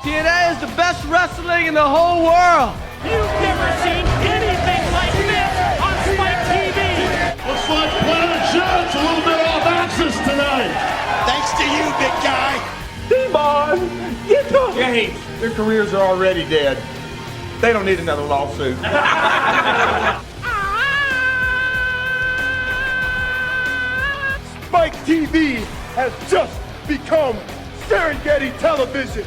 TNA is the best wrestling in the whole world. You've never seen anything like this on Spike TV. Looks like Planet Shot's a little bit off axis tonight. Thanks to you, big guy. D-Boy, get up. James, their careers are already dead. They don't need another lawsuit. Spike TV has just become Serengeti Television.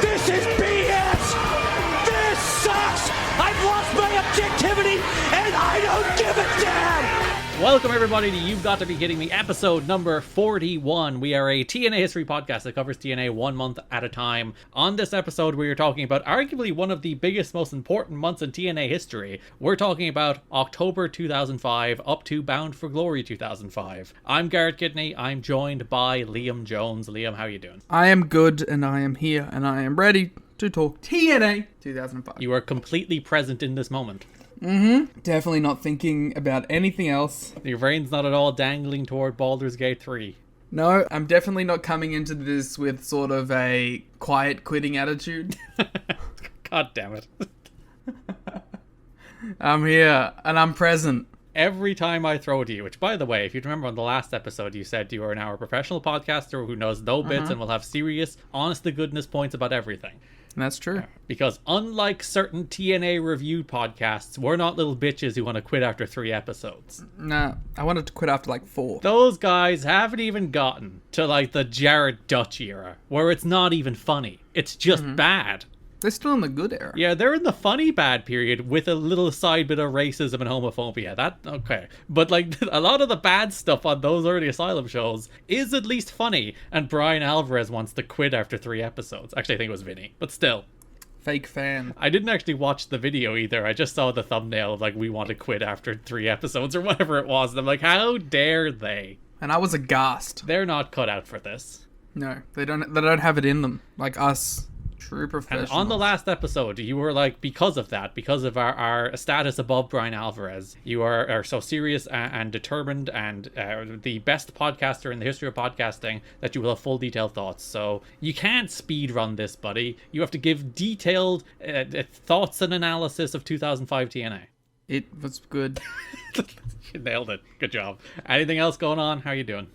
This is BS. This sucks. I've lost my objectivity and I don't give a damn. Welcome everybody to You've Got to Be Kidding Me, episode number 41. We are a TNA history podcast that covers TNA 1 month at a time. On this episode, we are talking about arguably one of the biggest, most important months in TNA history. We're talking about October 2005 up to Bound for Glory 2005. I'm Garrett Kidney. I'm joined by Liam Jones. Liam, how are you doing? I am good, and I am here, and I am ready to talk TNA 2005. You are completely present in this moment. Definitely not thinking about anything else. Your brain's not at all dangling toward Baldur's Gate 3. No, I'm definitely not coming into this with sort of a quiet quitting attitude. God damn it. I'm here, and I'm present. Every time I throw to you, which by the way, if you remember on the last episode, you said you are now a professional podcaster who knows no bits and will have serious, honest to goodness points about everything. That's true. Because unlike certain TNA review podcasts, we're not little bitches who want to quit after 3 episodes. Nah, I wanted to quit after like 4. Those guys haven't even gotten to like the Jarrett Dutch era, where it's not even funny. It's just bad. They're still in the good era. Yeah, they're in the funny bad period with a little side bit of racism and homophobia. Okay. But like a lot of the bad stuff on those early Asylum shows is at least funny. And Brian Alvarez wants to quit after 3 episodes. Actually, I think it was Vinny. But still. Fake fan. I didn't actually watch the video either. I just saw the thumbnail of like, we want to quit after 3 episodes or whatever it was. And I'm like, how dare they? And I was aghast. They're not cut out for this. No, they don't have it in them. Like us. True professionals. And on the last episode, you were like, because of our status above Brian Alvarez, you are so serious and determined and the best podcaster in the history of podcasting that you will have full detailed thoughts. So you can't speed run this, buddy. You have to give detailed thoughts and analysis of 2005 TNA. It was good. You nailed it. Good job. Anything else going on? How you doing?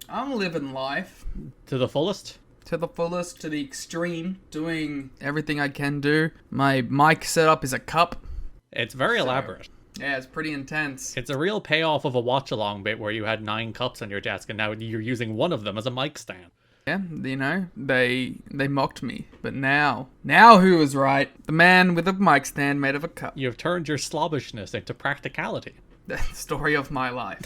I'm living life. To the fullest? To the fullest, to the extreme, doing everything I can do. My mic setup is a cup. It's very elaborate. Yeah, it's pretty intense. It's a real payoff of a watch-along bit where you had 9 cups on your desk and now you're using one of them as a mic stand. Yeah, you know, they mocked me. But now who was right? The man with a mic stand made of a cup. You've turned your slobbishness into practicality. The story of my life.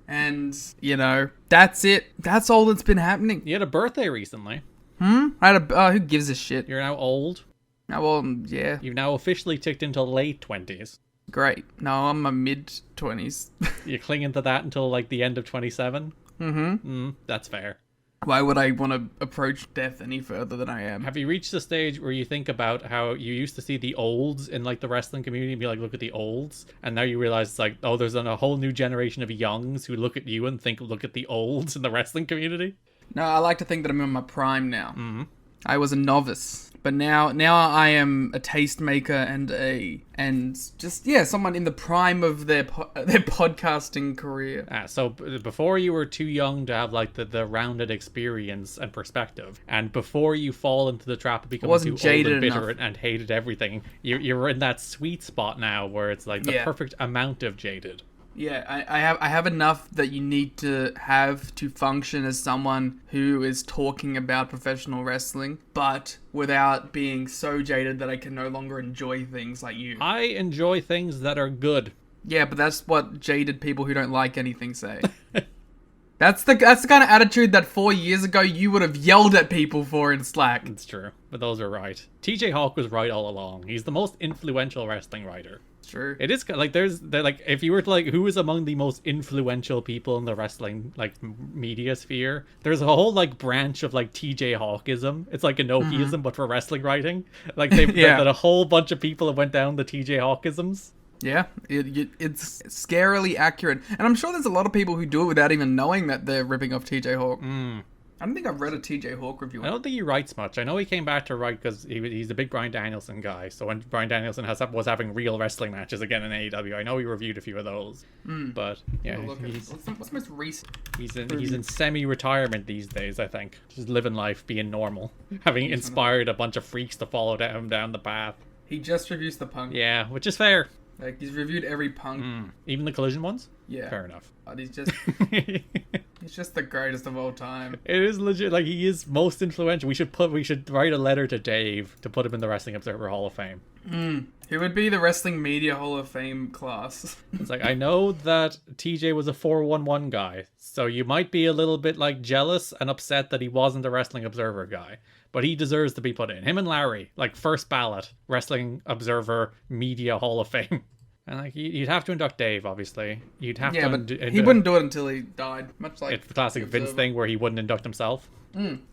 And, you know, that's it. That's all that's been happening. You had a birthday recently. I had who gives a shit? You're now old. Oh, well, yeah. You've now officially ticked into late 20s. Great. No, I'm a mid-20s. You're clinging to that until, like, the end of 27? That's fair. Why would I want to approach death any further than I am? Have you reached the stage where you think about how you used to see the olds in, like, the wrestling community and be like, look at the olds? And now you realize, it's like, oh, there's a whole new generation of youngs who look at you and think, look at the olds in the wrestling community? No, I like to think that I'm in my prime now. I was a novice, but now I am a tastemaker and someone in the prime of their podcasting career. So before you were too young to have like the rounded experience and perspective, and before you fall into the trap of becoming too old and bitter and hated everything, you're in that sweet spot now where it's like the perfect amount of jaded. Yeah, I have enough that you need to have to function as someone who is talking about professional wrestling, but without being so jaded that I can no longer enjoy things like you. I enjoy things that are good. Yeah, but that's what jaded people who don't like anything say. That's the kind of attitude that 4 years ago you would have yelled at people for in Slack. It's true, but those are right. TJ Hawk was right all along. He's the most influential wrestling writer. True. It is like if you were to like who is among the most influential people in the wrestling like media sphere, there's a whole like branch of like TJ Hawkism. It's like Inokiism but for wrestling writing. Like they've got a whole bunch of people that went down the TJ Hawkisms. Yeah, it's scarily accurate. And I'm sure there's a lot of people who do it without even knowing that they're ripping off TJ Hawk. I don't think I've read a TJ Hawk review. I don't think he writes much. I know he came back to write because he's a big Bryan Danielson guy. So when Bryan Danielson was having real wrestling matches again in AEW, I know he reviewed a few of those. But yeah, what's most recent? He's in semi-retirement these days, I think. Just living life, being normal, having inspired a bunch of freaks to follow him down the path. He just reviews the Punk. Yeah, which is fair. Like, he's reviewed every Punk. Even the Collision ones? Yeah. Fair enough. But he's just the greatest of all time. It is legit. Like, he is most influential. We should write a letter to Dave to put him in the Wrestling Observer Hall of Fame. He would be the Wrestling Media Hall of Fame class. It's like, I know that TJ was a 411 guy, so you might be a little bit like jealous and upset that he wasn't a Wrestling Observer guy, but he deserves to be put in. Him and Larry, like, first ballot Wrestling Observer Media Hall of Fame. And like, you'd have to induct Dave, obviously. You'd have to. But he wouldn't do it until he died. Much like it's the classic Vince thing where he wouldn't induct himself.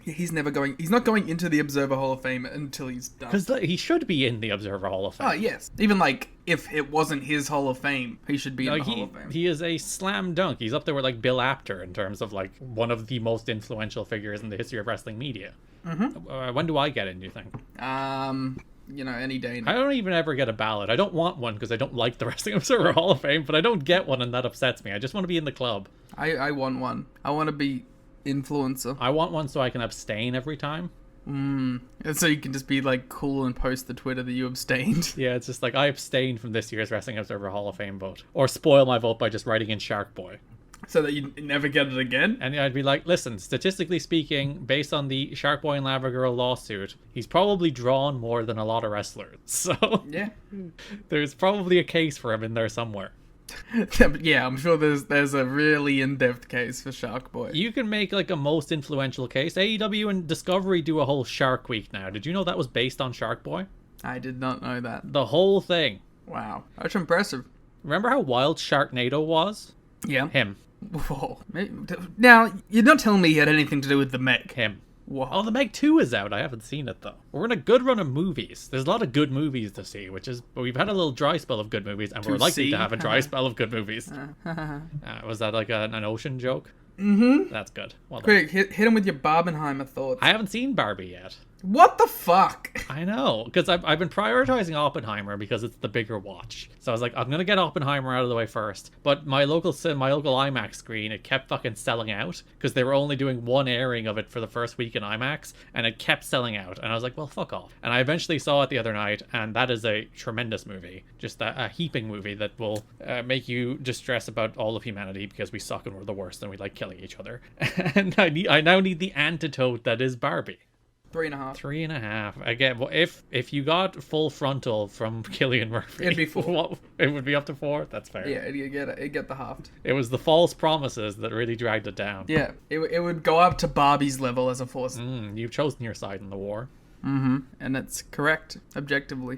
He's not going into the Observer Hall of Fame until he's done. Because he should be in the Observer Hall of Fame. Oh yes, even like if it wasn't his Hall of Fame, he should be in the Hall of Fame. He is a slam dunk. He's up there with like Bill Apter in terms of like one of the most influential figures in the history of wrestling media. When do I get in, do you think? Any day now. I don't even ever get a ballot. I don't want one because I don't like the Wrestling Observer Hall of Fame, but I don't get one and that upsets me. I just want to be in the club. I want one. I want to be influencer. I want one so I can abstain every time. And so you can just be like cool and post the Twitter that you abstained. Yeah, it's just like, I abstained from this year's Wrestling Observer Hall of Fame vote. Or spoil my vote by just writing in Shark Boy. So that you never get it again? And I'd be like, listen, statistically speaking, based on the Shark Boy and Lava Girl lawsuit, he's probably drawn more than a lot of wrestlers. So yeah, there's probably a case for him in there somewhere. Yeah, I'm sure there's a really in-depth case for Shark Boy. You can make like a most influential case. AEW and Discovery do a whole Shark Week now. Did you know that was based on Shark Boy? I did not know that. The whole thing. Wow, that's impressive. Remember how wild Sharknado was? Yeah. Him. Whoa. Now, you're not telling me he had anything to do with the Meg. Him. Whoa. Oh, the Meg 2 is out. I haven't seen it, though. We're in a good run of movies. There's a lot of good movies to see, but we've had a little dry spell of good movies, and we're likely to have a dry spell of good movies. Was that like an ocean joke? Mm-hmm. That's good. Well done. Quick, hit him with your Barbenheimer thoughts. I haven't seen Barbie yet. What the fuck? I know, because I've been prioritizing Oppenheimer because it's the bigger watch. So I was like, I'm gonna get Oppenheimer out of the way first. But my local IMAX screen, it kept fucking selling out because they were only doing one airing of it for the first week in IMAX, and it kept selling out. And I was like, well, fuck off. And I eventually saw it the other night, and that is a tremendous movie, just a heaping movie that will make you distress about all of humanity because we suck and we're the worst and we like killing each other. And I now need the antidote that is Barbie. 3.5. 3.5. Again, well, if you got full frontal from Cillian Murphy, it'd be 4. It would be up to 4. That's fair. Yeah, it'd get the half. It was the false promises that really dragged it down. Yeah, it would go up to Barbie's level as a force. You've chosen your side in the war. And it's correct, objectively.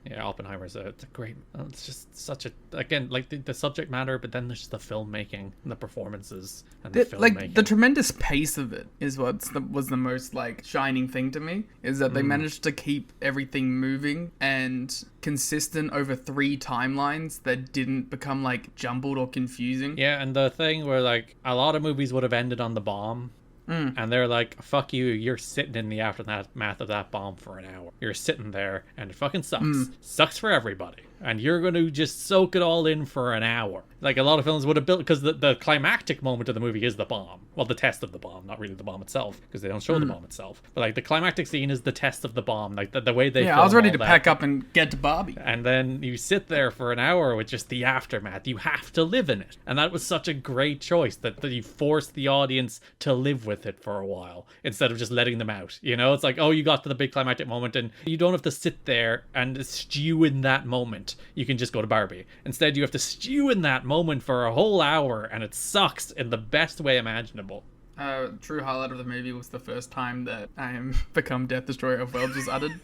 Yeah, Oppenheimer's it's a great. It's just such a, again, like the subject matter, but then there's the filmmaking and the performances and the filmmaking. Like the tremendous pace of it is was the most like shining thing to me. Is that they managed to keep everything moving and consistent over 3 timelines that didn't become like jumbled or confusing. Yeah, and the thing where like a lot of movies would have ended on the bomb. And they're like, fuck you, you're sitting in the aftermath of that bomb for an hour. You're sitting there, and it fucking sucks. Sucks for everybody. And you're going to just soak it all in for an hour. Like a lot of films would have built, because the climactic moment of the movie is the bomb. Well, the test of the bomb, not really the bomb itself, because they don't show the bomb itself. But like the climactic scene is the test of the bomb, like the way they film I was ready all to that. pack up and get to Barbie. And then you sit there for an hour with just the aftermath. You have to live in it. And that was such a great choice that you forced the audience to live with it for a while instead of just letting them out. You know, it's like, oh, you got to the big climactic moment and you don't have to sit there and stew in that moment. You can just go to Barbie. Instead, you have to stew in that moment for a whole hour, and it sucks in the best way imaginable. True highlight of the movie was the first time that I Am Become Death Destroyer of Worlds was uttered.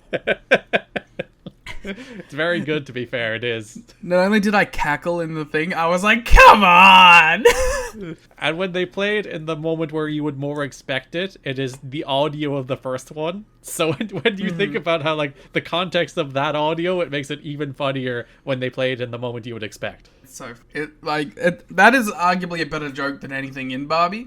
It's very good, to be fair, it is. Not only did I cackle in the thing, I was like, come on! And when they play it in the moment where you would more expect it, it is the audio of the first one. So when you think about how, like, the context of that audio, it makes it even funnier when they play it in the moment you would expect. So, that is arguably a better joke than anything in Barbie.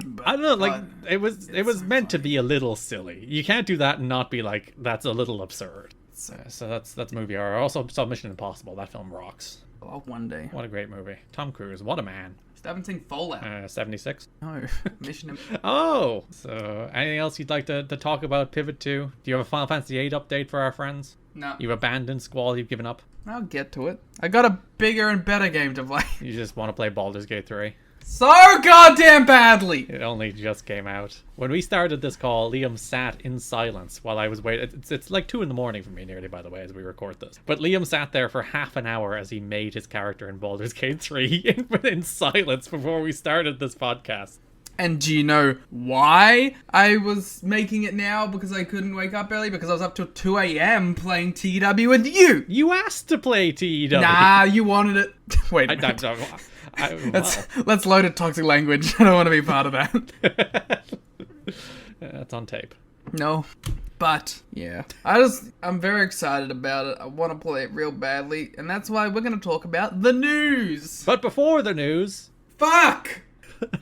But, I don't know, like it was meant to be a little silly. You can't do that and not be like, that's a little absurd. So that's movie hour. I also saw Mission Impossible. That film rocks. Oh, one day. What a great movie. Tom Cruise, what a man. Still haven't seen Fallout. 76. No, Mission. Oh, so anything else you'd like to talk about? Pivot to? Do you have a Final Fantasy VIII update for our friends? No. You've abandoned Squall. You've given up. I'll get to it. I got a bigger and better game to play. You just want to play Baldur's Gate 3. So goddamn badly. It only just came out. When we started this call, Liam sat in silence while I was waiting. It's like 2 a.m. for me nearly, by the way, as we record this. But Liam sat there for half an hour as he made his character in Baldur's Gate 3 in silence before we started this podcast. And do you know why I was making it now? Because I couldn't wake up early? Because I was up till 2 a.m. playing TW with you. You asked to play TW. Nah, you wanted it. Wait a minute. Let's load it toxic language. I don't want to be part of that. That's on tape. No. But, yeah. I'm very excited about it. I want to play it real badly. And that's why we're going to talk about the news. But before the news... Fuck!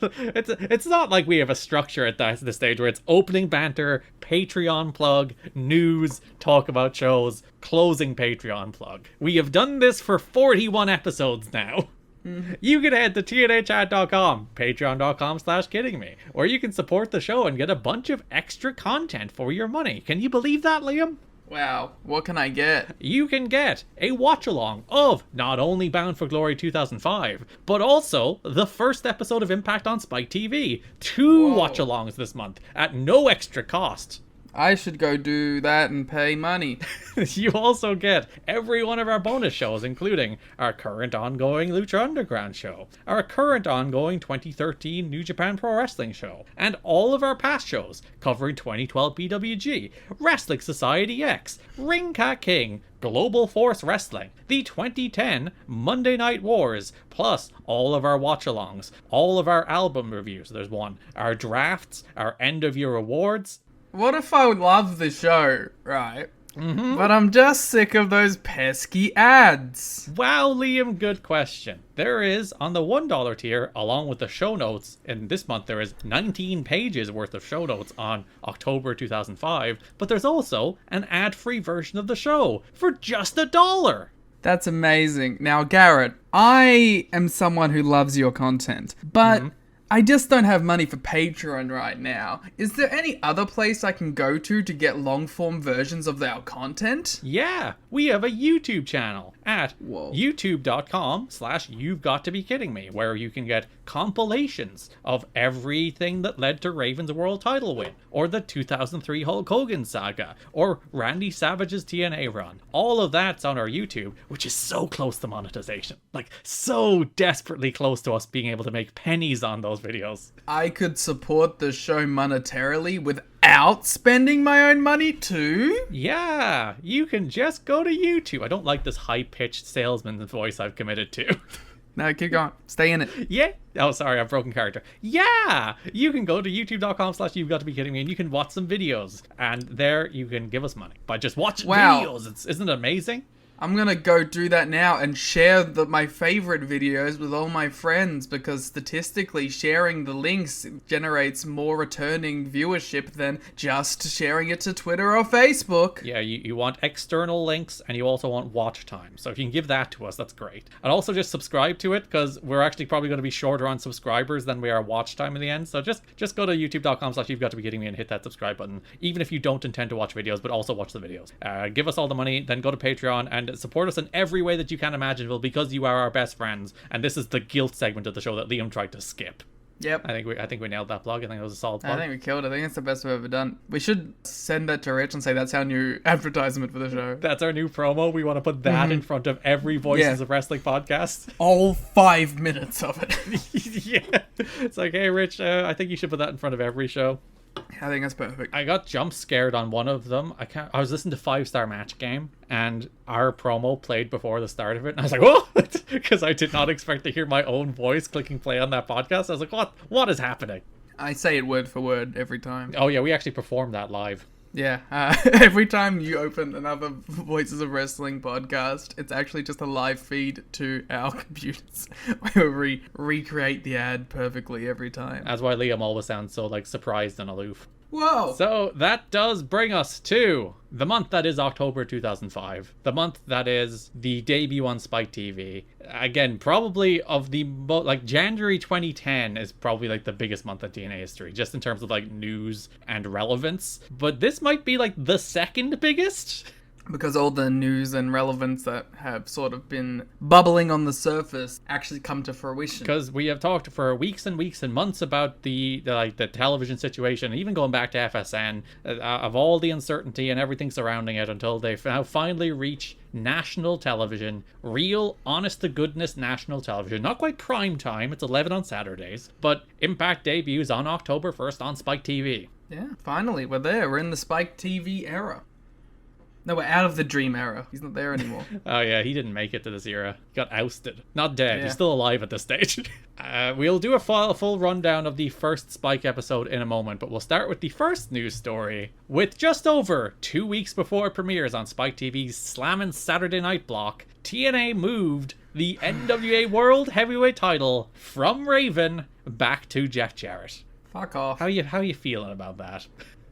It's not like we have a structure at this stage where it's opening banter, Patreon plug, news, talk about shows, closing Patreon plug. We have done this for 41 episodes now. Mm-hmm. You can head to tnachat.com, patreon.com/kiddingme, or you can support the show and get a bunch of extra content for your money. Can you believe that, Liam? Wow, what can I get? You can get a watch-along of not only Bound for Glory 2005, but also the first episode of Impact on Spike TV. 2 watch-alongs this month at no extra cost. I should go do that and pay money. You also get every one of our bonus shows, including our current ongoing Lucha Underground show, our current ongoing 2013 New Japan Pro Wrestling show, and all of our past shows covering 2012 PWG, Wrestling Society X, Ring Cat King, Global Force Wrestling, the 2010 Monday Night Wars, plus all of our watch-alongs, all of our album reviews, there's one, our drafts, our end-of-year awards. What if I love the show, right? Mm-hmm. But I'm just sick of those pesky ads. Wow, Liam, good question. There is, on the $1 tier, along with the show notes, and this month there is 19 pages worth of show notes on October 2005, but there's also an ad-free version of the show for just $1. That's amazing. Now, Garrett, I am someone who loves your content, but... I just don't have money for Patreon right now. Is there any other place I can go to get long-form versions of our content? Yeah, we have a YouTube channel at youtube.com/you've got to be kidding me, where you can get compilations of everything that led to Raven's world title win, or the 2003 Hulk Hogan saga, or Randy Savage's TNA run. All of that's on our YouTube, which is so close to monetization. Like, so desperately close to us being able to make pennies on those videos. I could support the show monetarily without spending my own money too? Yeah, you can just go to YouTube. I don't like this high-pitched salesman voice I've committed to. No, keep going. Stay in it. Yeah. Oh, sorry, I've broken character. Yeah! You can go to youtube.com/you've got to be kidding me, and you can watch some videos. And there you can give us money by just watching videos. Isn't it amazing? I'm gonna go do that now and share my favorite videos with all my friends, because statistically sharing the links generates more returning viewership than just sharing it to Twitter or Facebook. Yeah, you want external links, and you also want watch time. So if you can give that to us, that's great. And also just subscribe to it, because we're actually probably going to be shorter on subscribers than we are watch time in the end. So just go to youtube.com/you've got to be kidding me and hit that subscribe button, even if you don't intend to watch videos, but also watch the videos. Give us all the money, then go to Patreon and support us in every way that you can imagine, because you are our best friends. And this is the guilt segment of the show that Liam tried to skip. Yep. I think we nailed that plug. I think it was a solid plug. I think we killed it. I think it's the best we've ever done. We should send that to Rich and say that's our new advertisement for the show. That's our new promo. We want to put that in front of every Voices of Wrestling podcast. All 5 minutes of it. Yeah. It's like, hey, Rich, I think you should put that in front of every show. I think that's perfect. I got jump scared on one of them. I was listening to 5 Star Match Game, and our promo played before the start of it, and I was like, what? Because I did not expect to hear my own voice clicking play on that podcast. I was like, what is happening? I say it word for word every time. Oh yeah, we actually performed that live. Yeah, every time you open another Voices of Wrestling podcast, it's actually just a live feed to our computers where we recreate the ad perfectly every time. That's why Liam always sounds so, like, surprised and aloof. Whoa! So that does bring us to the month that is October 2005. The month that is the debut on Spike TV. Again, probably of the, like, January 2010 is probably, like, the biggest month of TNA history, just in terms of, like, news and relevance. But this might be, like, the second biggest. Because all the news and relevance that have sort of been bubbling on the surface actually come to fruition. Because we have talked for weeks and weeks and months about the television situation, even going back to FSN, of all the uncertainty and everything surrounding it, until they now finally reach national television, real, honest-to-goodness national television. Not quite prime time, it's 11 on Saturdays, but Impact debuts on October 1st on Spike TV. Yeah, finally, we're there. We're in the Spike TV era. No, we're out of the Dream era. He's not there anymore. Oh yeah, he didn't make it to this era. He got ousted. Not dead. Yeah. He's still alive at this stage. We'll do a full rundown of the first Spike episode in a moment, but we'll start with the first news story. With just over 2 weeks before it premieres on Spike TV's slammin' Saturday night block, TNA moved the NWA World Heavyweight title from Raven back to Jeff Jarrett. Fuck off. How you feeling about that?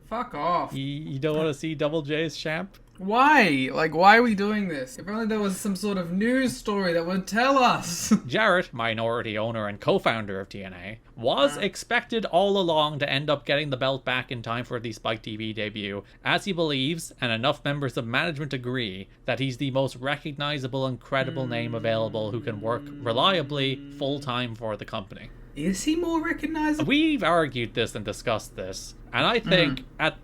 Fuck off. You don't want to see Double J's champ? Why? Like, why are we doing this? If only there was some sort of news story that would tell us. Jarrett, minority owner and co-founder of TNA, was expected all along to end up getting the belt back in time for the Spike TV debut, as he believes, and enough members of management agree, that he's the most recognizable and credible name available who can work reliably full-time for the company. Is he more recognizable? We've argued this and discussed this, and I think at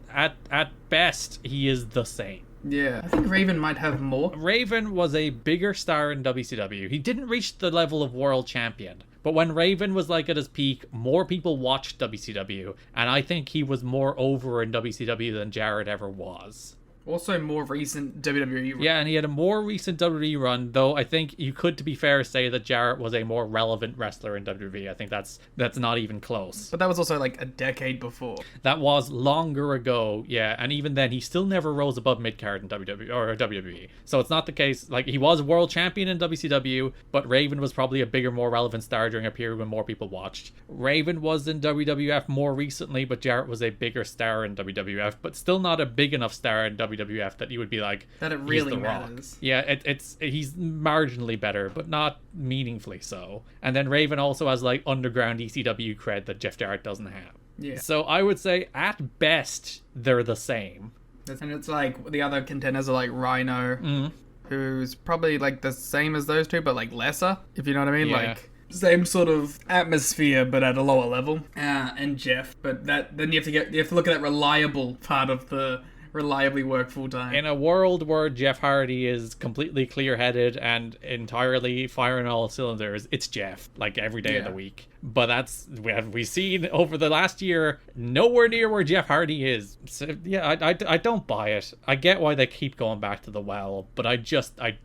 best he is the same. Yeah, I think Raven might have more. Raven was a bigger star in WCW. He didn't reach the level of world champion. But when Raven was like at his peak, more people watched WCW. And I think he was more over in WCW than Jarrett ever was. Also more recent WWE run. Yeah, and he had a more recent WWE run, though I think you could, to be fair, say that Jarrett was a more relevant wrestler in WWE. I think that's not even close. But that was also like a decade before. That was longer ago, yeah, and even then he still never rose above mid-card in WWE. So it's not the case, like, he was world champion in WCW, but Raven was probably a bigger, more relevant star during a period when more people watched. Raven was in WWF more recently, but Jarrett was a bigger star in WWF, but still not a big enough star in WWF that you would be like, that it really he's the matters. Rock. Yeah, he's marginally better, but not meaningfully so. And then Raven also has like underground ECW cred that Jeff Jarrett doesn't have. Yeah. So I would say at best they're the same. And it's like the other contenders are like Rhino, who's probably like the same as those two, but like lesser, if you know what I mean. Yeah. Like same sort of atmosphere, but at a lower level. And Jeff, but then you have to look at that reliable part of the reliably work full time. In a world where Jeff Hardy is completely clear-headed and entirely firing all cylinders, it's Jeff, like every day of the week. But we've seen over the last year nowhere near where Jeff Hardy is. So yeah, I don't buy it. I get why they keep going back to the well, but I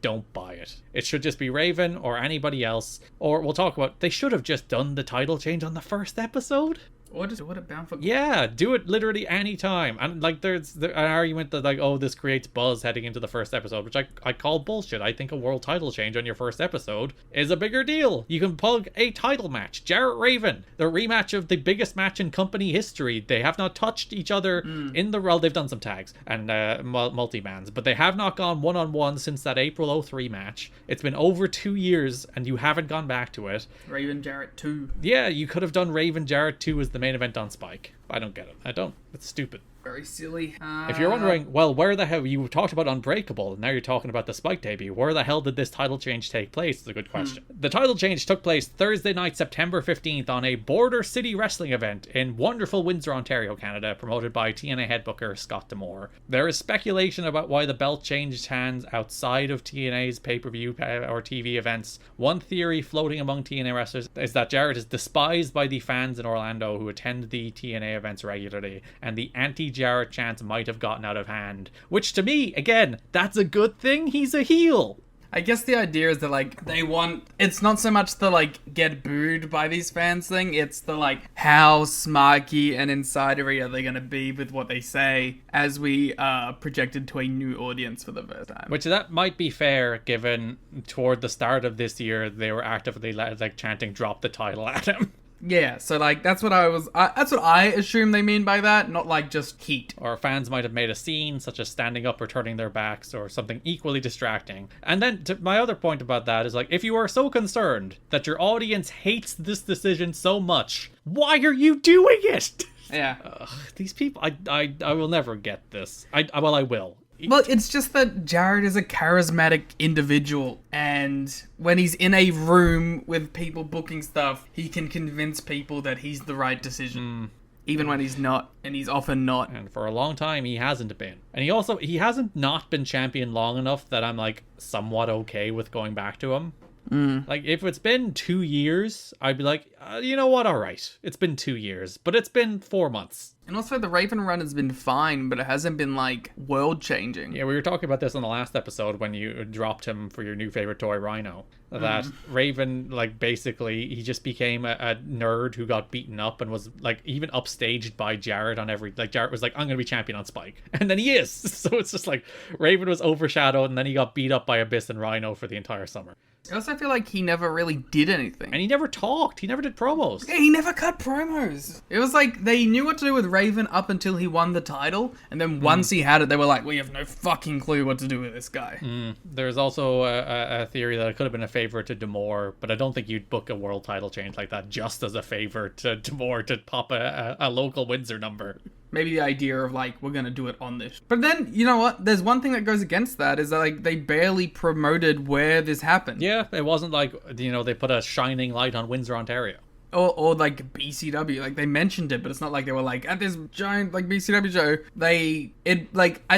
don't buy it. It should just be Raven or anybody else. Or we'll talk about, they should have just done the title change on the first episode. Or just what it bound for. Yeah, do it literally any time. And like there's an argument that like, oh, this creates buzz heading into the first episode, which I call bullshit. I think a world title change on your first episode is a bigger deal. You can plug a title match. Jarrett Raven, the rematch of the biggest match in company history. They have not touched each other in the world. They've done some tags and multi-bans, but they have not gone one-on-one since that April 03 match. It's been over 2 years and you haven't gone back to it. Raven Jarrett 2. Yeah, you could have done Raven Jarrett 2 as the main event on Spike. I don't get it. It's stupid. Very silly. If you're wondering, well, where the hell, you talked about Unbreakable, now you're talking about the Spike debut. Where the hell did this title change take place? Is a good question. The title change took place Thursday night, September 15th on a Border City wrestling event in wonderful Windsor, Ontario, Canada, promoted by TNA head booker Scott D'Amore. There is speculation about why the belt changed hands outside of TNA's pay-per-view or TV events. One theory floating among TNA wrestlers is that Jarrett is despised by the fans in Orlando who attend the TNA events regularly, and the anti-Jarrett chants might have gotten out of hand. Which to me, again, that's a good thing. He's a heel. I guess the idea is that, like, they want... It's not so much the, like, get booed by these fans thing. It's the, like, how smarky and insidery are they going to be with what they say as we projected to a new audience for the first time. Which that might be fair, given toward the start of this year, they were actively, like, chanting, drop the title at him. Yeah, so, like, that's what I assume they mean by that, not, like, just heat. Or fans might have made a scene, such as standing up or turning their backs, or something equally distracting. And then, my other point about that is, like, if you are so concerned that your audience hates this decision so much, why are you doing it? Yeah. These people, I will never get this. Well, I will. Well, it's just that Jarrett is a charismatic individual, and when he's in a room with people booking stuff, he can convince people that he's the right decision. Even when he's not, and he's often not. And for a long time, he hasn't been. And he hasn't not been champion long enough that I'm, like, somewhat okay with going back to him. Like, if it's been 2 years, I'd be like, you know what, alright. It's been 2 years, but it's been 4 months. And also, the Raven run has been fine, but it hasn't been, like, world-changing. Yeah, we were talking about this on the last episode when you dropped him for your new favorite toy, Rhino. That Raven, like, basically, he just became a nerd who got beaten up and was, like, even upstaged by Jarrett on every... Like, Jarrett was like, I'm gonna be champion on Spike. And then he is! So it's just like, Raven was overshadowed, and then he got beat up by Abyss and Rhino for the entire summer. I also feel like he never really did anything. And he never talked. He never did promos. Yeah, he never cut promos. It was like they knew what to do with Raven up until he won the title, and then once he had it, they were like, we have no fucking clue what to do with this guy. There's also a theory that it could have been a favor to D'Amore, but I don't think you'd book a world title change like that just as a favor to D'Amore to pop a local Windsor number. Maybe the idea of, like, we're gonna do it on this. But then, you know what? There's one thing that goes against that, is that, like, they barely promoted where this happened. Yeah, it wasn't like, you know, they put a shining light on Windsor, Ontario. Or like BCW, like they mentioned it, but it's not like they were like at this giant like BCW show. I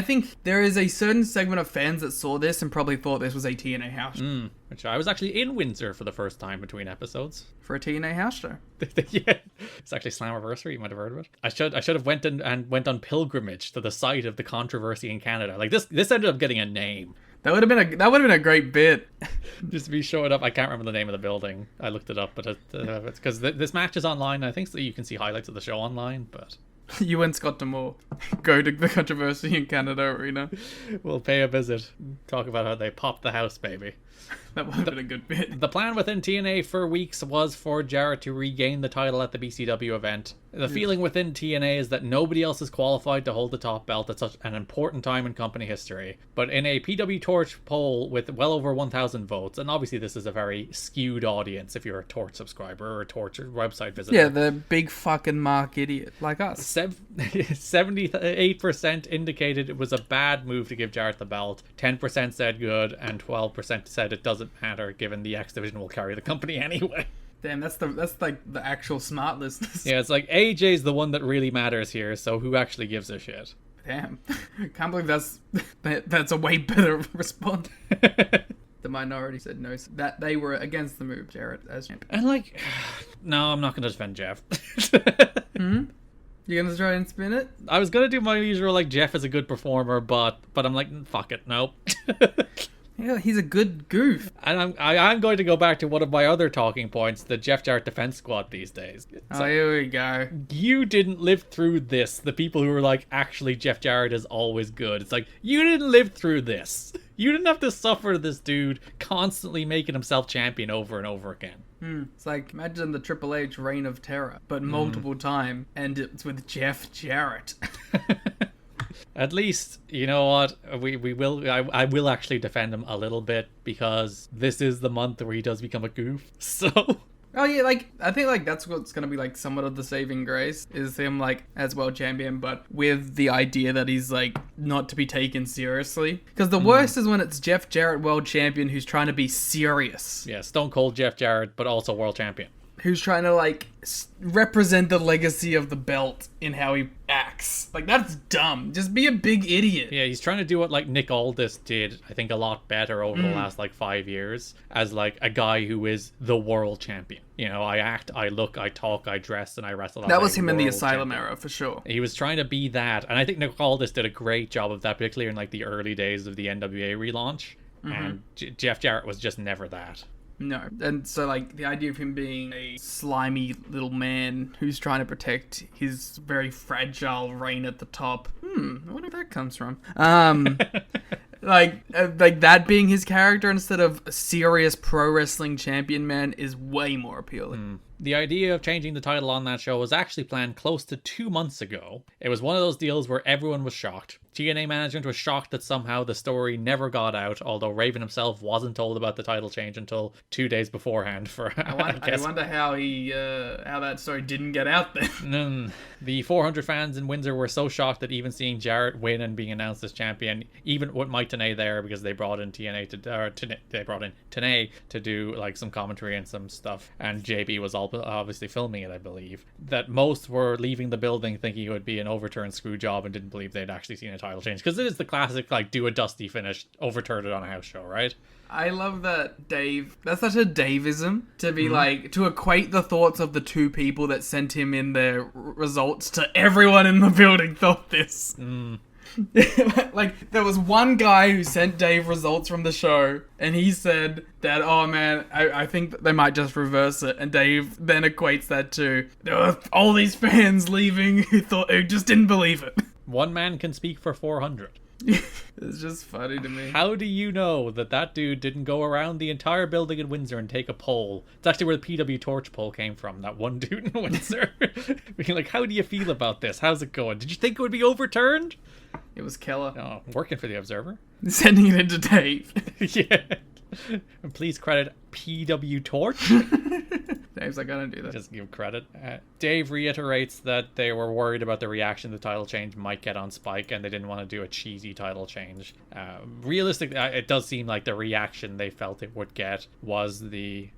think there is a certain segment of fans that saw this and probably thought this was a TNA house show. Which I was actually in Windsor for the first time between episodes. For a TNA house show. Yeah, it's actually Slammiversary. You might have heard of it. I should have went on pilgrimage to the site of the controversy in Canada. Like this ended up getting a name. That would have been a great bit. Just to be showing up. I can't remember the name of the building. I looked it up, but it's because this match is online. I think so you can see highlights of the show online, but... You and Scott D'Amore go to the controversy in Canada arena. We'll pay a visit. Talk about how they popped the house, baby. That would have been a good bit. The plan within TNA for weeks was for Jarrett to regain the title at the BCW event. The feeling within TNA is that nobody else is qualified to hold the top belt at such an important time in company history. But in a PW Torch poll with well over 1,000 votes, and obviously this is a very skewed audience if you're a Torch subscriber or a Torch website visitor. Yeah, the big fucking mark idiot like us. 78% indicated it was a bad move to give Jarrett the belt, 10% said good, and 12% said it doesn't matter given the X Division will carry the company anyway. Damn, that's like the actual smart listeners. Yeah, it's like AJ's the one that really matters here, so who actually gives a shit? Damn. Can't believe that's a way better response. The minority said no, that they were against the move, Jarrett, as champion. And like, no, I'm not going to defend Jeff. You gonna try and spin it? I was going to do my usual, like, Jeff is a good performer, but I'm like, fuck it, nope. Yeah, he's a good goof. And I'm going to go back to one of my other talking points, the Jeff Jarrett Defense Squad these days. So, here we go. You didn't live through this. The people who were like, actually, Jeff Jarrett is always good. It's like, you didn't live through this. You didn't have to suffer this dude constantly making himself champion over and over again. It's like, imagine the Triple H reign of terror, but multiple time, and it's with Jeff Jarrett. At least, you know what, we will. I will actually defend him a little bit because this is the month where he does become a goof. So, oh yeah, like I think like that's what's gonna be like somewhat of the saving grace is him like as world champion, but with the idea that he's like not to be taken seriously. Because the worst is when it's Jeff Jarrett world champion who's trying to be serious. Yeah, Stone Cold Jeff Jarrett, but also world champion. Who's trying to like represent the legacy of the belt in how he acts. Like that's dumb. Just be a big idiot. Yeah, he's trying to do what like Nick Aldis did, I think, a lot better over the last like 5 years as like a guy who is the world champion. You know, I act, I look, I talk, I dress, and I wrestle. That was him in the Asylum era for sure. He was trying to be that, and I think Nick Aldis did a great job of that, particularly in like the early days of the NWA relaunch. and Jeff Jarrett was just never that. No. And so, like, the idea of him being a slimy little man who's trying to protect his very fragile reign at the top. I wonder where that comes from. Like that being his character instead of a serious pro wrestling champion man is way more appealing. The idea of changing the title on that show was actually planned close to 2 months ago. It was one of those deals where everyone was shocked. TNA management was shocked that somehow the story never got out, although Raven himself wasn't told about the title change until 2 days beforehand. I wonder how how that story didn't get out then. The 400 fans in Windsor were so shocked that even seeing Jarrett win and being announced as champion, even with Mike TNA there, because they brought in TNA to do like some commentary and some stuff, and JB was obviously filming it, I believe, that most were leaving the building thinking it would be an overturned screw job and didn't believe they'd actually seen a title change, because it is the classic like do a dusty finish, overturn it on a house show, right? I love that Dave. That's such a Daveism to be like, to equate the thoughts of the two people that sent him in their results to everyone in the building thought this. Like, there was one guy who sent Dave results from the show, and he said that, oh man, I think that they might just reverse it. And Dave then equates that to, there were all these fans leaving who just didn't believe it. One man can speak for 400. It's just funny to me. How do you know that dude didn't go around the entire building in Windsor and take a poll? It's actually where the PW Torch poll came from, that one dude in Windsor. Being like, how do you feel about this? How's it going? Did you think it would be overturned? It was Keller. Oh, working for the Observer. Sending it into Dave. Yeah. And please credit PW Torch. Dave's like, I don't do that. Just give credit. Dave reiterates that they were worried about the reaction the title change might get on Spike, and they didn't want to do a cheesy title change. Realistically, it does seem like the reaction they felt it would get was the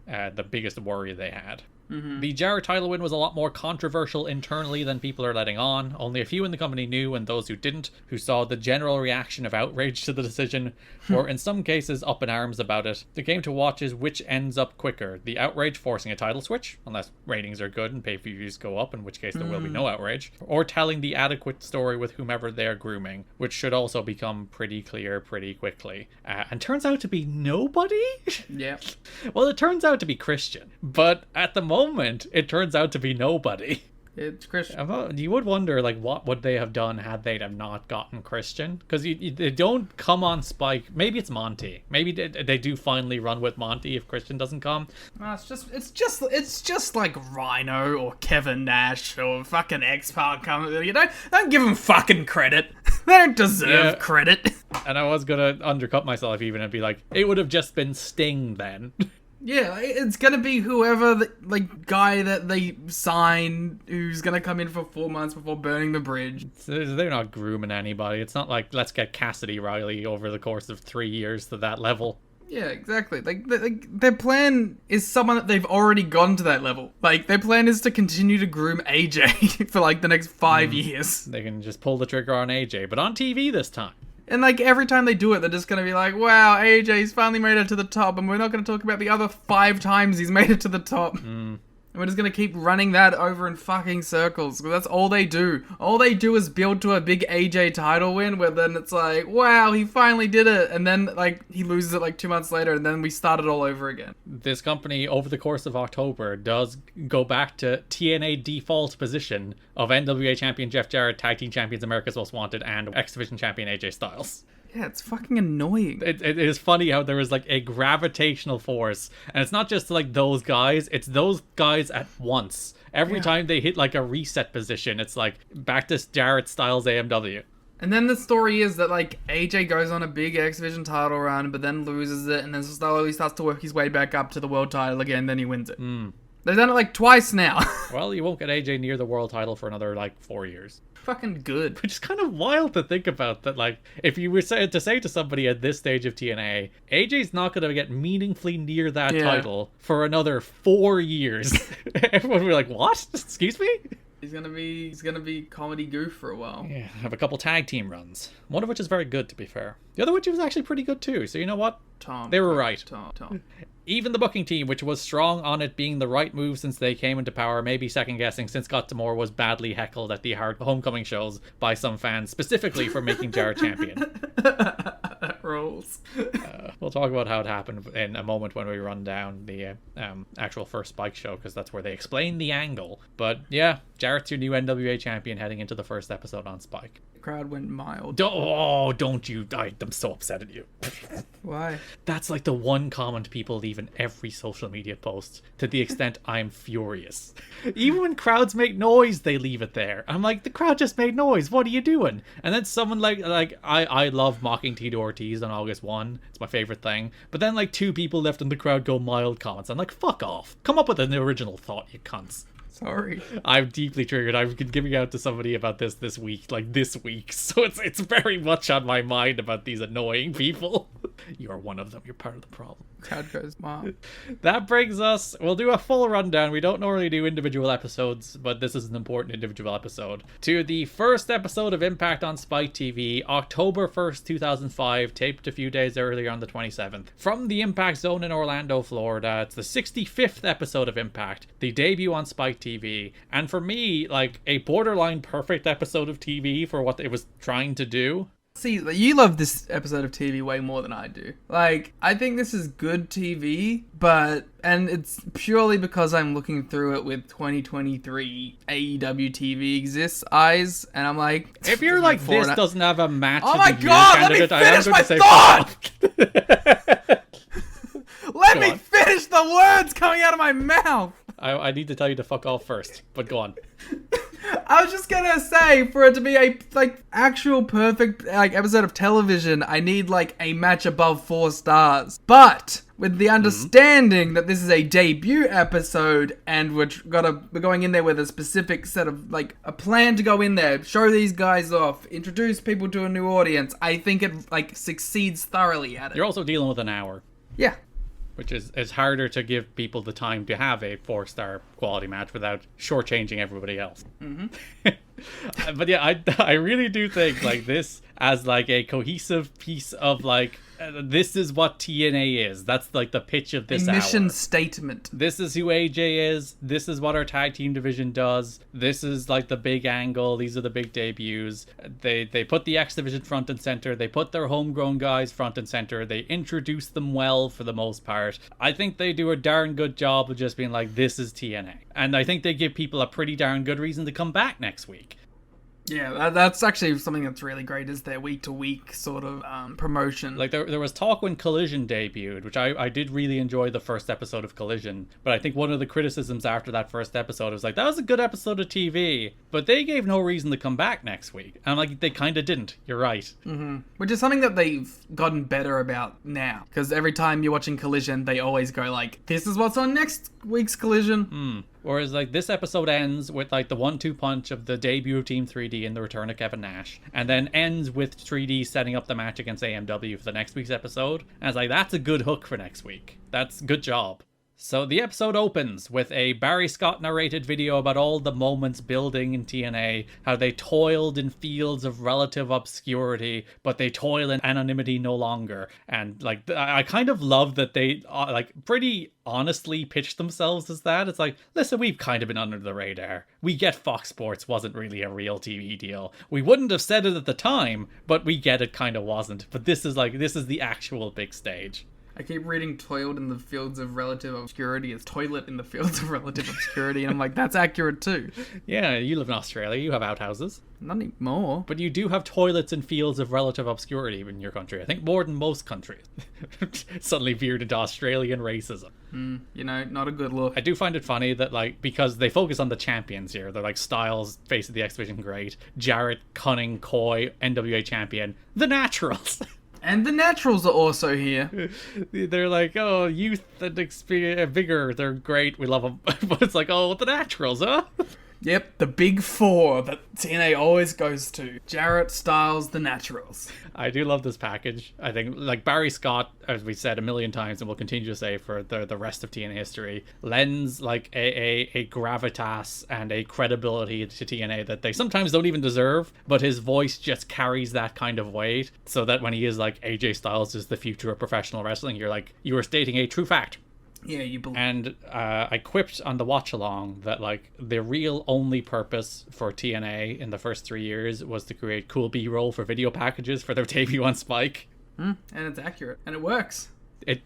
biggest worry they had. The Jarrett title win was a lot more controversial internally than people are letting on. Only a few in the company knew, and those who didn't, who saw the general reaction of outrage to the decision, were in some cases up in arms about it. The game to watch is which ends up quicker, the outrage forcing a title switch, unless ratings are good and pay-per-views go up, in which case there will be no outrage, or telling the adequate story with whomever they're grooming, which should also become pretty clear pretty quickly. And turns out to be nobody? Yeah. Well, it turns out to be Christian, but at the moment it turns out to be nobody. It's Christian. You would wonder, like, what would they have done had they have not gotten Christian? Because they don't come on Spike. Maybe it's Monty. Maybe they do finally run with Monty if Christian doesn't come. It's just like Rhino or Kevin Nash or fucking X-Pac coming. You don't give them fucking credit. They don't deserve credit. And I was gonna undercut myself even and be like, it would have just been Sting then. Yeah, it's gonna be whoever the guy that they sign who's gonna come in for 4 months before burning the bridge. They're not grooming anybody. It's not like, let's get Cassidy Riley over the course of 3 years to that level. Yeah, exactly. Their plan is someone that they've already gone to that level. Like, their plan is to continue to groom AJ for the next 5 years. They can just pull the trigger on AJ, but on TV this time. And every time they do it, they're just going to be like, wow, AJ's finally made it to the top, and we're not going to talk about the other 5 times he's made it to the top. And we're just going to keep running that over in fucking circles, because that's all they do. All they do is build to a big AJ title win, where then it's like, wow, he finally did it. And then, he loses it 2 months later, and then we start it all over again. This company, over the course of October, does go back to TNA default position of NWA champion Jeff Jarrett, Tag Team Champions America's Most Wanted, and X Division champion AJ Styles. Yeah, it's fucking annoying. It is funny how there is a gravitational force, and it's not just those guys, it's those guys at once. Every time they hit a reset position, it's back to Jarrett Styles AMW. And then the story is that AJ goes on a big X Division title run, but then loses it, and then slowly starts to work his way back up to the world title again, then he wins it. They've done it twice now. Well, you won't get AJ near the world title for another 4 years. Fucking good. Which is kind of wild to think about, that if you were to say to somebody at this stage of TNA, AJ's not going to get meaningfully near that title for another 4 years. Everyone would be like, what? Excuse me? He's gonna be comedy goof for a while. Yeah, have a couple tag team runs. One of which is very good, to be fair. The other which was actually pretty good too. So you know what? They were right. Tom. Even the booking team, which was strong on it being the right move since they came into power, maybe second guessing since Scott D'Amore was badly heckled at the hard homecoming shows by some fans, specifically for making Jarrett champion. rules. We'll talk about how it happened in a moment when we run down the actual first Spike show, because that's where they explain the angle. But yeah, Jarrett's your new NWA champion heading into the first episode on Spike. The crowd went mild. Don't you. I'm so upset at you. Why? That's like the one comment people leave in every social media post, to the extent I'm furious. Even when crowds make noise, they leave it there. I'm like, the crowd just made noise. What are you doing? And then someone I love mocking Tito Ortiz on August 1. It's my favorite thing. But then like 2 people left in the crowd go mild comments. I'm like, fuck off. Come up with an original thought, you cunts. Sorry. I'm deeply triggered. I've been giving out to somebody about this week. So it's very much on my mind about these annoying people. You're one of them. You're part of the problem. Crowd goes mild. That brings us, we'll do a full rundown. We don't normally do individual episodes, but this is an important individual episode. To the first episode of Impact on Spike TV, October 1st, 2005, taped a few days earlier on the 27th. From the Impact Zone in Orlando, Florida, it's the 65th episode of Impact, the debut on Spike TV, and for me, like, a borderline perfect episode of TV for what it was trying to do. See, you love this episode of TV way more than I do. Like, I think this is good TV, and it's purely because I'm looking through it with 2023 AEW TV exists eyes, and I'm like... If you're like, this doesn't have a match oh of my the year God, candidate, let me finish my thought! Let me finish the words coming out of my mouth! I need to tell you to fuck off first, but go on. I was just gonna say, for it to be a, like, actual perfect, like, episode of television, I need, like, a match above 4 stars. But, with the understanding that this is a debut episode, and we're going in there with a specific set of, like, a plan to go in there, show these guys off, introduce people to a new audience, I think it, like, succeeds thoroughly at it. You're also dealing with an hour. Yeah. Which is harder to give people the time to have a 4-star quality match without shortchanging everybody else. But yeah, I really do think like this as like a cohesive piece of like, this is what TNA is. That's like the pitch of this mission hour. Statement. This is who AJ is. This is what our tag team division does. This is like the big angle. These are the big debuts. They put the X division front and center. They put their homegrown guys front and center. They introduce them well for the most part. I think they do a darn good job of just being like, this is TNA. And I think they give people a pretty darn good reason to come back next week. Yeah, that's actually something that's really great, is their week-to-week sort of promotion. Like, there was talk when Collision debuted, which I did really enjoy the first episode of Collision, but I think one of the criticisms after that first episode was like, that was a good episode of TV, but they gave no reason to come back next week. And I'm like, they kind of didn't. You're right. Mm-hmm. Which is something that they've gotten better about now. Because every time you're watching Collision, they always go like, this is what's on next week's Collision. Whereas, like, this episode ends with, like, the 1-2 punch of the debut of Team 3D and the return of Kevin Nash. And then ends with 3D setting up the match against AMW for the next week's episode. And it's like, that's a good hook for next week. That's good job. So the episode opens with a Barry Scott narrated video about all the moments building in TNA, how they toiled in fields of relative obscurity, but they toil in anonymity no longer. And like, I kind of love that they like pretty honestly pitched themselves as that. It's like, listen, we've kind of been under the radar. We get Fox Sports wasn't really a real TV deal. We wouldn't have said it at the time, but we get it kind of wasn't. But this is the actual big stage. I keep reading toiled in the fields of relative obscurity as toilet in the fields of relative obscurity, and I'm like, that's accurate too. Yeah, you live in Australia, you have outhouses. Not anymore. But you do have toilets in fields of relative obscurity in your country. I think more than most countries. Suddenly veered into Australian racism. Not a good look. I do find it funny that, like, because they focus on the champions here. They're like Styles, face of the X Division great, Jarrett, cunning, coy, NWA champion, the Naturals. And the Naturals are also here. They're like, oh, youth and vigor, they're great, we love them. But it's like, oh, the Naturals, huh? Yep, the big four that TNA always goes to. Jarrett, Styles, the Naturals. I do love this package. I think, like, Barry Scott, as we said a million times and will continue to say for the rest of TNA history, lends, like, a gravitas and a credibility to TNA that they sometimes don't even deserve, but his voice just carries that kind of weight, so that when he is like, AJ Styles is the future of professional wrestling, you're like, you are stating a true fact. Yeah, you believe. And I quipped on the watch along that, like, the real only purpose for TNA in the first 3 years was to create cool B-roll for video packages for their debut on Spike. And it's accurate. And it works.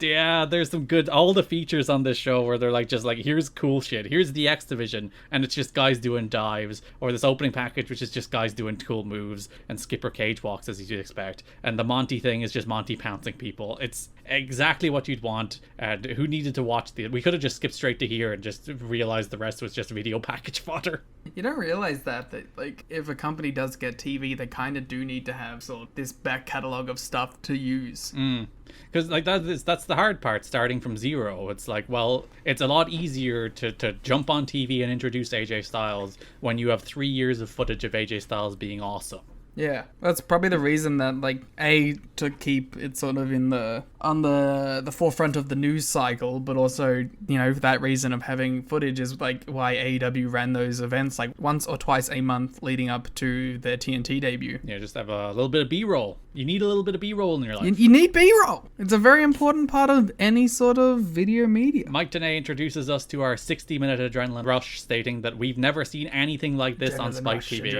Yeah, there's some good, all the features on this show where they're like, just like, here's cool shit, here's the X Division, and it's just guys doing dives, or this opening package which is just guys doing cool moves, and skipper cage walks as you'd expect, and the Monty thing is just Monty pouncing people. It's exactly what you'd want, and who needed to watch we could have just skipped straight to here and just realized the rest was just video package fodder. You don't realize that like, if a company does get TV, they kind of do need to have sort of this back catalog of stuff to use. Because like that's the hard part, starting from zero. It's like, well, it's a lot easier to jump on TV and introduce AJ Styles when you have 3 years of footage of AJ Styles being awesome. Yeah, that's probably the reason that, like, to keep it sort of on the forefront of the news cycle, but also, you know, for that reason of having footage is like why AEW ran those events like once or twice a month leading up to their TNT debut. Yeah, just have a little bit of B-roll. You need a little bit of B-roll in your life. You need B-roll. It's a very important part of any sort of video media. Mike TNA introduces us to our 60-minute adrenaline rush, stating that we've never seen anything like this on Spike TV.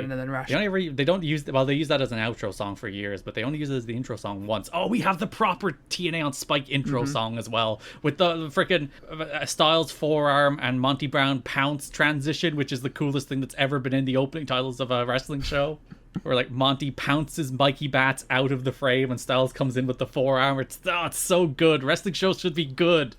They use that as an outro song for years, but they only use it as the intro song once. Oh, we have the proper TNA on Spike intro song as well, with the freaking Styles forearm and Monty Brown pounce transition, which is the coolest thing that's ever been in the opening titles of a wrestling show. Where like Monty pounces Mikey Bats out of the frame and Styles comes in with the forearm. It's so good. Wrestling shows should be good.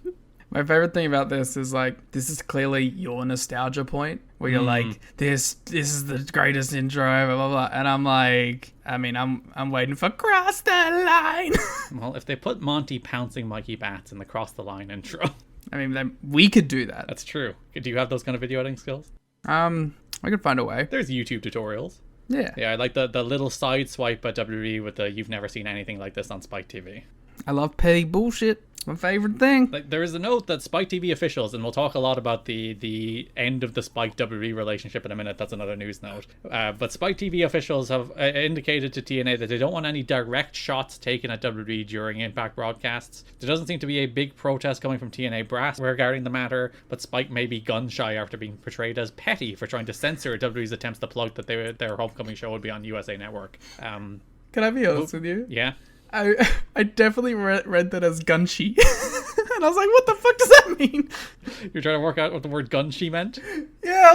My favorite thing about this is like, this is clearly your nostalgia point where you're like, this is the greatest intro, blah blah blah, and I'm like, I mean, I'm waiting for Cross the Line. Well, if they put Monty pouncing Mikey Bats in the Cross the Line intro, I mean, then we could do that. That's true. Do you have those kind of video editing skills? I could find a way. There's YouTube tutorials. Yeah. Yeah, I like the little side swipe at WWE with the "You've never seen anything like this on Spike TV." I love petty bullshit. My favorite thing. Like, there is a note that Spike TV officials, and we'll talk a lot about the end of the Spike WWE relationship in a minute. That's another news note. But Spike TV officials have indicated to TNA that they don't want any direct shots taken at WWE during Impact broadcasts. There doesn't seem to be a big protest coming from TNA brass regarding the matter, but Spike may be gun shy after being portrayed as petty for trying to censor WWE's attempts to plug that their homecoming show would be on USA Network. Can I be honest with you? Yeah. I definitely read that as gunshy. And I was like, what the fuck does that mean? You're trying to work out what the word gunshy meant? Yeah, I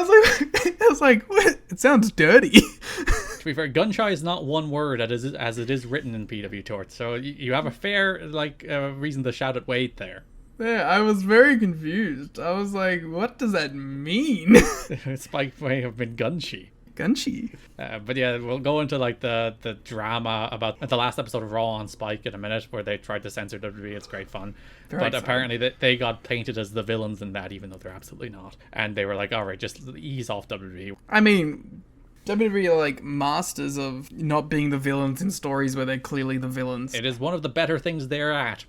was like, what? It sounds dirty. To be fair, gunshy is not one word as it is written in PW Tort, so you have a fair reason to shout at Wade there. Yeah, I was very confused. I was like, what does that mean? Spike may have been gunshy. Gunshy. But yeah, we'll go into like the drama about the last episode of Raw on Spike in a minute, where they tried to censor WWE. It's great fun. But apparently they got painted as the villains in that, even though they're absolutely not. And they were like, all right, just ease off WWE. I mean, WWE are like masters of not being the villains in stories where they're clearly the villains. It is one of the better things they're at.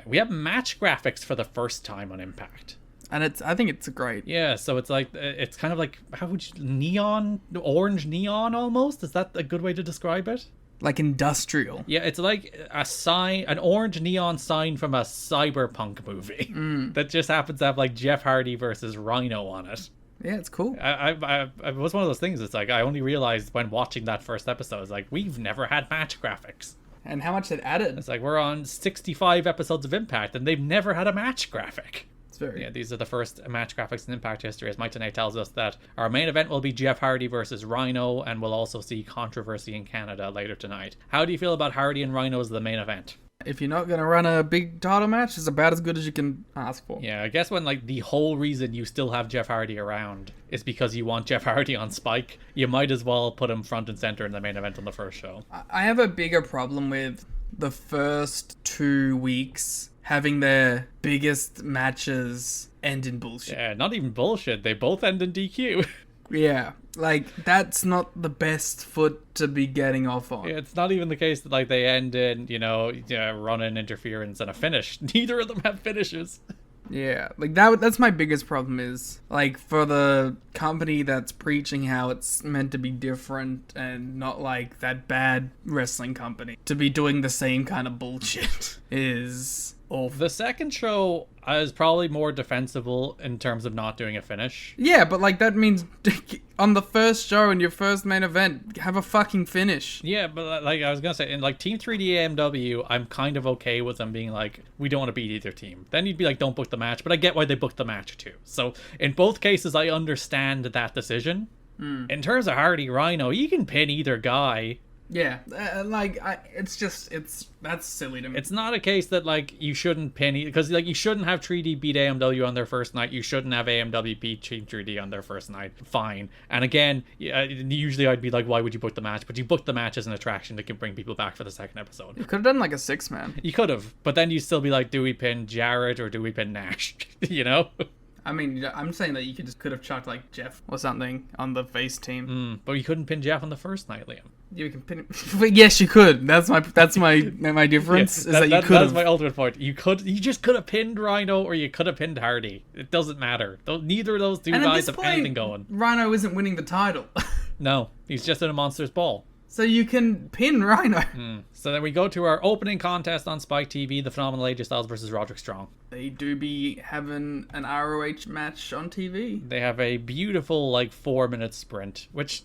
We have match graphics for the first time on Impact. And I think it's great. Yeah, so it's like, it's kind of like, how would you, orange neon almost? Is that a good way to describe it? Like industrial. Yeah, it's like an orange neon sign from a cyberpunk movie that just happens to have like Jeff Hardy versus Rhino on it. Yeah, it's cool. It was one of those things. It's like, I only realized when watching that first episode, it's like, we've never had match graphics. And how much it added. It's like, we're on 65 episodes of Impact and they've never had a match graphic. Yeah, these are the first match graphics in Impact history, as Mike TNA tells us that our main event will be Jeff Hardy versus Rhino, and we'll also see controversy in Canada later tonight. How do you feel about Hardy and Rhino as the main event? If you're not going to run a big title match, it's about as good as you can ask for. Yeah, I guess when like the whole reason you still have Jeff Hardy around is because you want Jeff Hardy on Spike, you might as well put him front and center in the main event on the first show. I have a bigger problem with the first 2 weeks having their biggest matches end in bullshit. Yeah, not even bullshit. They both end in DQ. Yeah, like, that's not the best foot to be getting off on. Yeah, it's not even the case that like they end in, run-in, interference, and a finish. Neither of them have finishes. Yeah, like that's my biggest problem is, like, for the company that's preaching how it's meant to be different and not like that bad wrestling company, to be doing the same kind of bullshit is awful. The second show is probably more defensible in terms of not doing a finish. Yeah, but like that means on the first show in your first main event, have a fucking finish. Yeah, but like I was gonna say, in like Team 3D AMW, I'm kind of okay with them being like, we don't want to beat either team. Then you'd be like, don't book the match, but I get why they booked the match too. So in both cases, I understand that decision. In terms of Hardy Rhino, you can pin either guy. Yeah, that's silly to me. It's not a case that like you shouldn't pin because like you shouldn't have 3D beat AMW on their first night. You shouldn't have AMW beat Team 3D on their first night. Fine. And again, usually I'd be like, why would you book the match? But you book the match as an attraction that can bring people back for the second episode. You could have done like a 6-man. You could have, but then you'd still be like, do we pin Jarrett or do we pin Nash? You know? I mean, I'm saying that you could have chucked like Jeff or something on the face team. But you couldn't pin Jeff on the first night, Liam. You can pin him. But yes, you could. That's my difference. Yeah, is that you could that's have. my ultimate point. You just could have pinned Rhino or you could have pinned Hardy. It doesn't matter. Neither of those two And at guys this have point, anything going. Rhino isn't winning the title. No, he's just in a monster's ball. So you can pin Rhino. So then we go to our opening contest on Spike TV, the phenomenal AJ Styles versus Roderick Strong. They do be having an ROH match on TV. They have a beautiful 4-minute sprint, which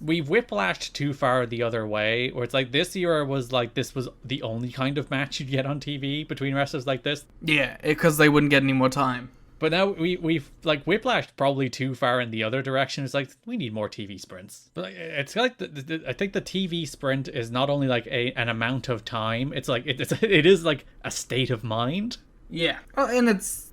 we've whiplashed too far the other way, where it's like this era was like this was the only kind of match you'd get on TV between wrestlers like this. Yeah, because they wouldn't get any more time. But now we've whiplashed probably too far in the other direction. It's like we need more TV sprints. But it's like I think the TV sprint is not only like an amount of time. It's like it is like a state of mind. Yeah. Oh, and it's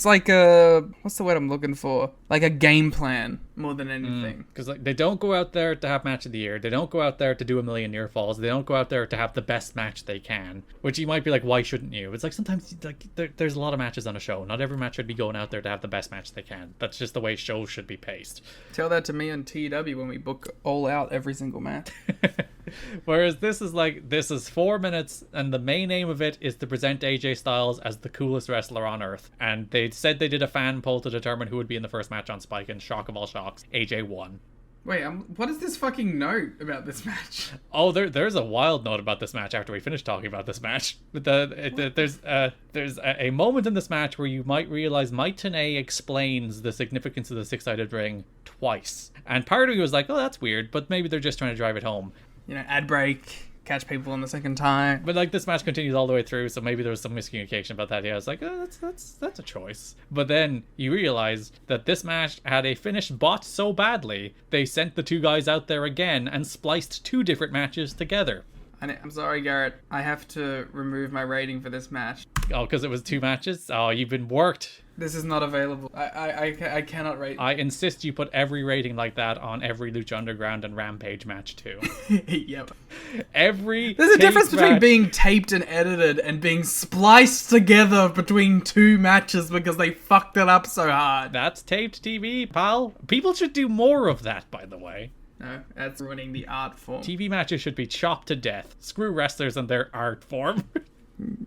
like a, what's the word I'm looking for? Like a game plan more than anything. Because they don't go out there to have match of the year. They don't go out there to do a million near falls. They don't go out there to have the best match they can. Which you might be like, why shouldn't you? It's like sometimes there's a lot of matches on a show. Not every match should be going out there to have the best match they can. That's just the way shows should be paced. Tell that to me on TW when we book all out every single match. Whereas this is 4 minutes, and the main aim of it is to present AJ Styles as the coolest wrestler on earth. And they said they did a fan poll to determine who would be in the first match on Spike, and shock of all shocks, AJ won. Wait, what is this fucking note about this match? Oh, there's a wild note about this match after we finish talking about this match. But there's a moment in this match where you might realize Mike Tenay explains the significance of the six-sided ring twice. And part of me was like, oh, that's weird, but maybe they're just trying to drive it home. You know, ad break, catch people on the second time. But this match continues all the way through, so maybe there was some miscommunication about that. Yeah, I was like, oh, that's a choice. But then you realize that this match had a finish bought so badly, they sent the two guys out there again and spliced 2 different matches together. I'm sorry, Garrett. I have to remove my rating for this match. Oh, because it was 2 matches? Oh, you've been worked. This is not available. I cannot rate. I insist you put every rating like that on every Lucha Underground and Rampage match too. Yep. There's a difference between being taped and edited and being spliced together between 2 matches because they fucked it up so hard. That's taped TV, pal. People should do more of that, by the way. No, that's ruining the art form. TV matches should be chopped to death. Screw wrestlers and their art form.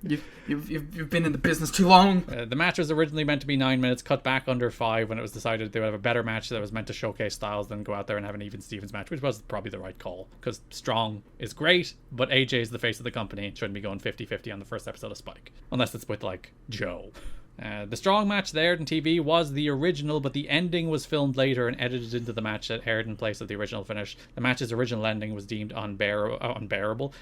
You've been in the business too long. The match was originally meant to be 9 minutes, cut back under 5 when it was decided they would have a better match that was meant to showcase Styles than go out there and have an even Stevens match, which was probably the right call. Because Strong is great, but AJ is the face of the company. It shouldn't be going 50-50 on the first episode of Spike. Unless it's with, Joe. The Strong match that aired on TV was the original, but the ending was filmed later and edited into the match that aired in place of the original finish. The match's original ending was deemed unairable.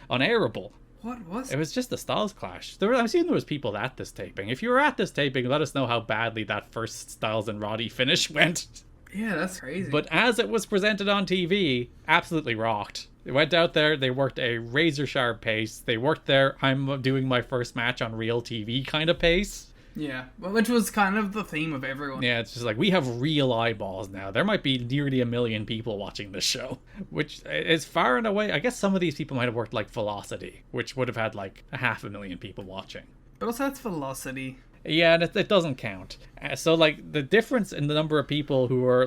What was it? It was just a Styles clash. I'm assuming there was people at this taping. If you were at this taping, let us know how badly that first Styles and Roddy finish went. Yeah, that's crazy. But as it was presented on TV, absolutely rocked. They went out there, they worked a razor sharp pace. They worked their I'm doing my first match on real TV kind of pace. Yeah, well, which was kind of the theme of everyone. Yeah, it's just like, we have real eyeballs now. There might be nearly 1 million people watching this show, which is far and away. I guess some of these people might have worked like Velocity, which would have had 500,000 people watching. But also that's Velocity. Yeah, and it doesn't count. So, the difference in the number of people who were,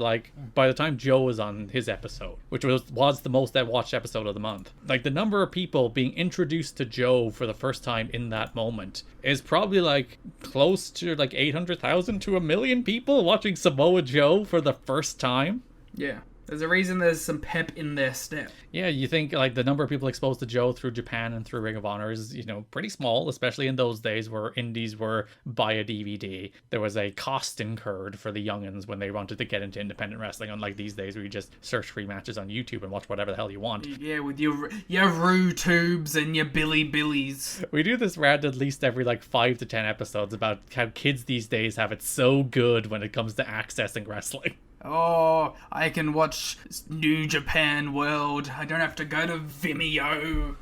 by the time Joe was on his episode, which was the most watched episode of the month, the number of people being introduced to Joe for the first time in that moment is probably, close to, 800,000 to 1 million people watching Samoa Joe for the first time. Yeah. There's a reason there's some pep in their step. Yeah, you think like the number of people exposed to Joe through Japan and through Ring of Honor is, pretty small, especially in those days where indies were buy a DVD. There was a cost incurred for the youngins when they wanted to get into independent wrestling, unlike these days where you just search free matches on YouTube and watch whatever the hell you want. Yeah, with your Roo tubes and your Billy Billies. We do this rant at least every 5 to 10 episodes about how kids these days have it so good when it comes to accessing wrestling. Oh, I can watch New Japan World. I don't have to go to Vimeo.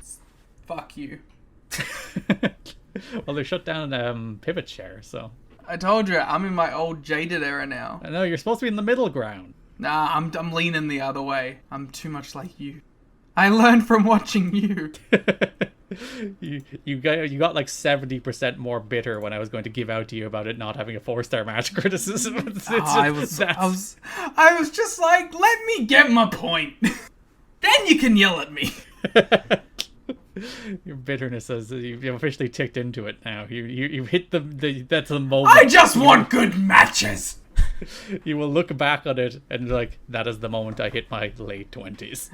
Fuck you. Well, they shut down Pivot Share, so... I told you, I'm in my old jaded era now. I know, you're supposed to be in the middle ground. Nah, I'm leaning the other way. I'm too much like you. I learned from watching you. You got 70% more bitter when I was going to give out to you about it not having a 4-star match criticism. I was just like, let me get my point. Then you can yell at me. Your bitterness has you've officially ticked into it now. You hit that's the moment. I just want good matches. You will look back on it and be like, that is the moment I hit my late 20s.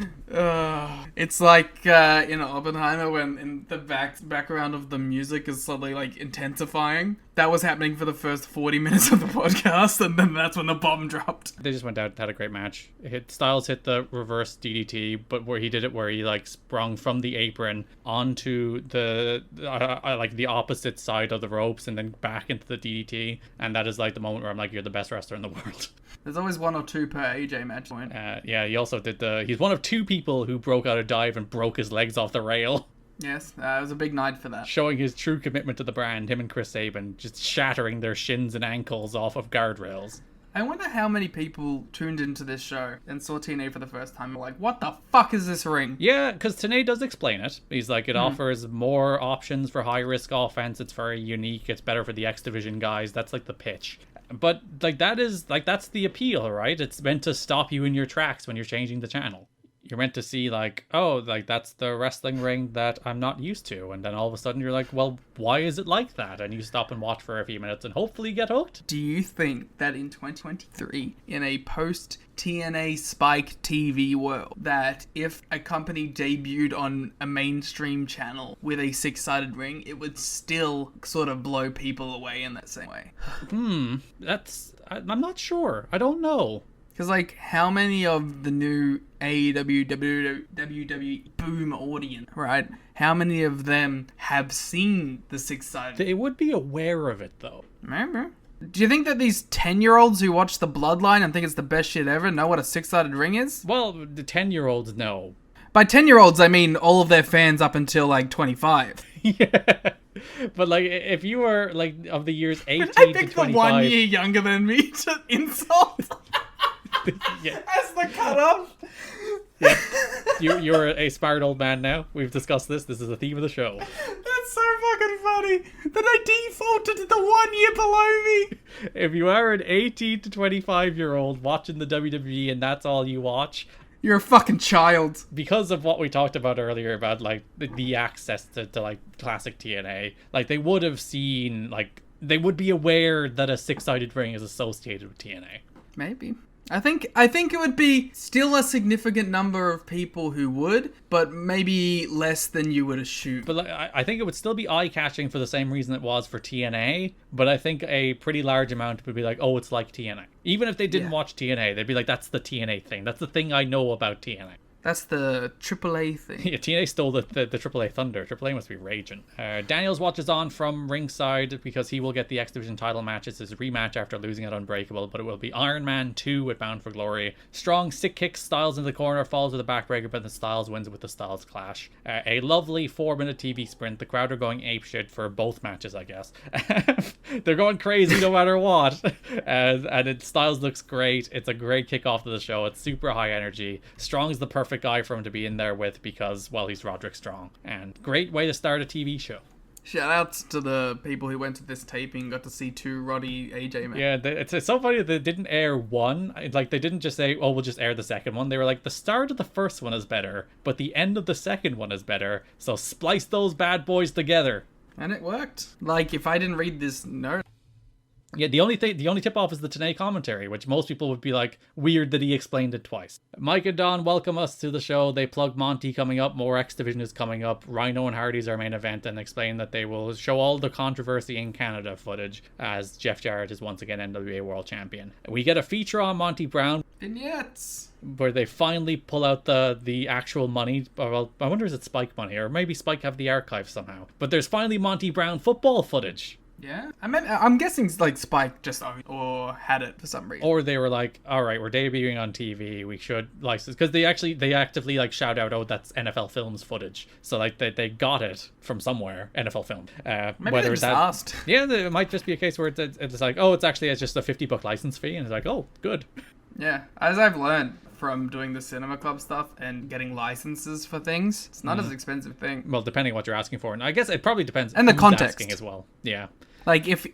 It's like in Oppenheimer when in the background of the music is slowly intensifying. That was happening for the first 40 minutes of the podcast, and then that's when the bomb dropped. They just went out, had a great match. Styles hit the reverse DDT, but where he sprung from the apron onto the the opposite side of the ropes and then back into the DDT, and that is the moment where I'm like, you're the best wrestler in the world. There's always 1 or 2 per AJ match point. Yeah, he also did he's one of 2 people who broke out a dive and broke his legs off the rail. Yes, it was a big night for that. Showing his true commitment to the brand, him and Chris Sabin just shattering their shins and ankles off of guardrails. I wonder how many people tuned into this show and saw TNA for the first time and were like, what the fuck is this ring? Yeah, because TNA does explain it. He's like, it offers more options for high-risk offense. It's very unique. It's better for the X Division guys. That's the pitch. But that's the appeal, right? It's meant to stop you in your tracks when you're changing the channel. You're meant to see that's the wrestling ring that I'm not used to. And then all of a sudden you're like, well, why is it like that? And you stop and watch for a few minutes and hopefully get hooked. Do you think that in 2023, in a post-TNA Spike TV world, that if a company debuted on a mainstream channel with a 6-sided ring, it would still sort of blow people away in that same way? I'm not sure. I don't know. Because, how many of the new AEW, WWE boom audience, right? How many of them have seen the 6-sided? They would be aware of it, though. Maybe. Do you think that these 10-year-olds who watch The Bloodline and think it's the best shit ever know what a 6-sided ring is? Well, the 10-year-olds know. By 10-year-olds, I mean all of their fans up until, 25. Yeah. But, if you were, of the years 18 to 25... I picked the 1 year younger than me to insult. Yeah. As the cutoff. Yeah. You're a smart old man now. We've discussed this. This is the theme of the show. That's so fucking funny that I defaulted to the 1 year below me. If you are an 18 to 25-year-old watching the WWE and that's all you watch... You're a fucking child. Because of what we talked about earlier about, the access to classic TNA, they would have seen, they would be aware that a 6-sided ring is associated with TNA. Maybe. I think it would be still a significant number of people who would, but maybe less than you would assume. But I think it would still be eye-catching for the same reason it was for TNA, but I think a pretty large amount would be like, oh, it's like TNA. Even if they didn't watch TNA, they'd be like, that's the TNA thing. That's the thing I know about TNA. That's the AAA thing. Yeah, TNA stole the AAA thunder. AAA must be raging. Daniels watches on from ringside because he will get the X Division title match. It's his rematch after losing at Unbreakable, but it will be Iron Man 2 at Bound for Glory. Strong sick kicks Styles into the corner, falls with a backbreaker, but then Styles wins with the Styles Clash. A lovely 4-minute TV sprint. The crowd are going apeshit for both matches, I guess. They're going crazy no matter what. Styles looks great. It's a great kickoff to the show. It's super high energy. Strong's the perfect guy for him to be in there with because, well, he's Roderick Strong. And great way to start a TV show. Shout outs to the people who went to this taping, got to see 2 Roddy AJ men. Yeah, it's so funny that they didn't air one. They didn't just say, oh, we'll just air the second one. They were like, the start of the first one is better, but the end of the second one is better. So splice those bad boys together. And it worked. If I didn't read this note, Yeah, the only tip-off is the TNA commentary, which most people would be like, weird that he explained it twice. Mike and Don welcome us to the show. They plug Monty coming up, more X Division is coming up, Rhino and Hardy's our main event, and explain that they will show all the controversy in Canada footage as Jeff Jarrett is once again NWA World Champion. We get a feature on Monty Brown. Vignettes. Where they finally pull out the actual money. Well, I wonder is it Spike money, or maybe Spike have the archive somehow. But there's finally Monty Brown football footage. Yeah, I'm guessing like Spike just owned or had it for some reason. Or they were like, all right, we're debuting on TV, we should license, because they actively like shout out, oh, that's NFL Films footage. So like they got it from somewhere, NFL Film. Maybe whether they it's just asked. Yeah, it might just be a case where it's like, oh, it's just a $50 license fee, and it's like, oh, good. Yeah, as I've learned from doing the Cinema Club stuff and getting licenses for things, it's not as expensive thing. Well, depending on what you're asking for, and I guess it probably depends. And the who's context asking as well. Yeah. Like if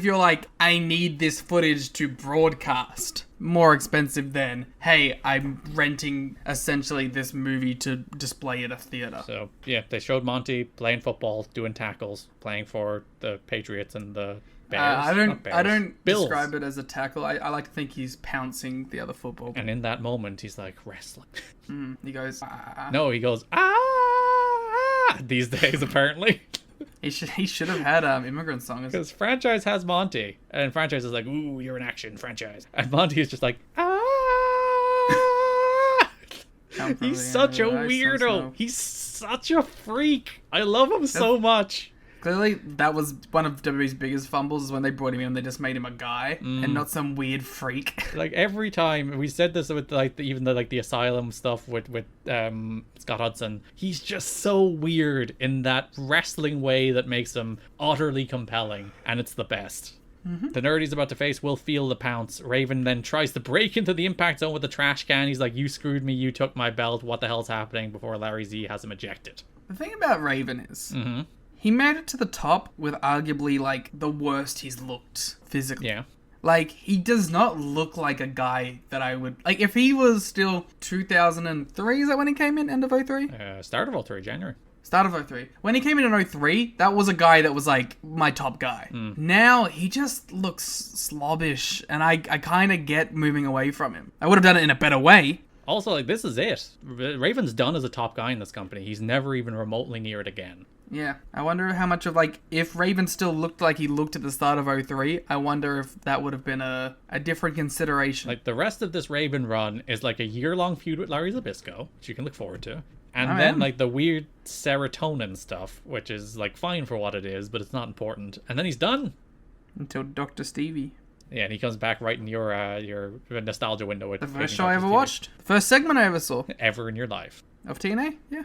you're like, I need this footage to broadcast, more expensive than, hey, I'm renting essentially this movie to display at a theater. So yeah, they showed Monty playing football, doing tackles, playing for the Patriots and the Bears. I don't Bills. describe it as a tackle. I like to think he's pouncing the other football. And in that moment, he's like wrestling. He goes, ah. No, he goes ah these days apparently. He should have had Immigrant Song. Because Franchise has Monty, and Franchise is like, ooh, you're an action franchise, and Monty is just like ah. He's such a weirdo. He's such a freak. I love him so much. Clearly, that was one of WWE's biggest fumbles, is when they brought him in, they just made him a guy and not some weird freak. Like every time, we said this with like the Asylum stuff with Scott Hudson. He's just so weird in that wrestling way that makes him utterly compelling, and it's the best. The nerd he's about to face will feel the pounce. Raven then tries to break into the impact zone with a trash can. He's like, you screwed me, you took my belt, what the hell's happening, before Larry Z has him ejected. The thing about Raven is, he made it to the top with arguably, like, the worst he's looked physically. Yeah. Like, he does not look like a guy that I would... Like, if he was still 2003, is that when he came in? End of 03? Start of 03, January. Start of 03. When he came in 03, that was a guy that was, like, my top guy. Now, he just looks slobbish, and I kind of get moving away from him. I would have done it in a better way. Also, like, this is it. Raven's done as a top guy in this company. He's never even remotely near it again. Yeah, I wonder how much of, like, if Raven still looked like he looked at the start of 03, I wonder if that would have been a different consideration. Like, the rest of this Raven run is like a year-long feud with Larry Zbyszko, which you can look forward to. And then, like, the weird serotonin stuff, which is, like, fine for what it is, but it's not important. And then he's done. Until Dr. Stevie. Yeah, and he comes back right in your nostalgia window. The first show I ever watched. The first segment I ever saw. Ever in your life. Of TNA? Yeah.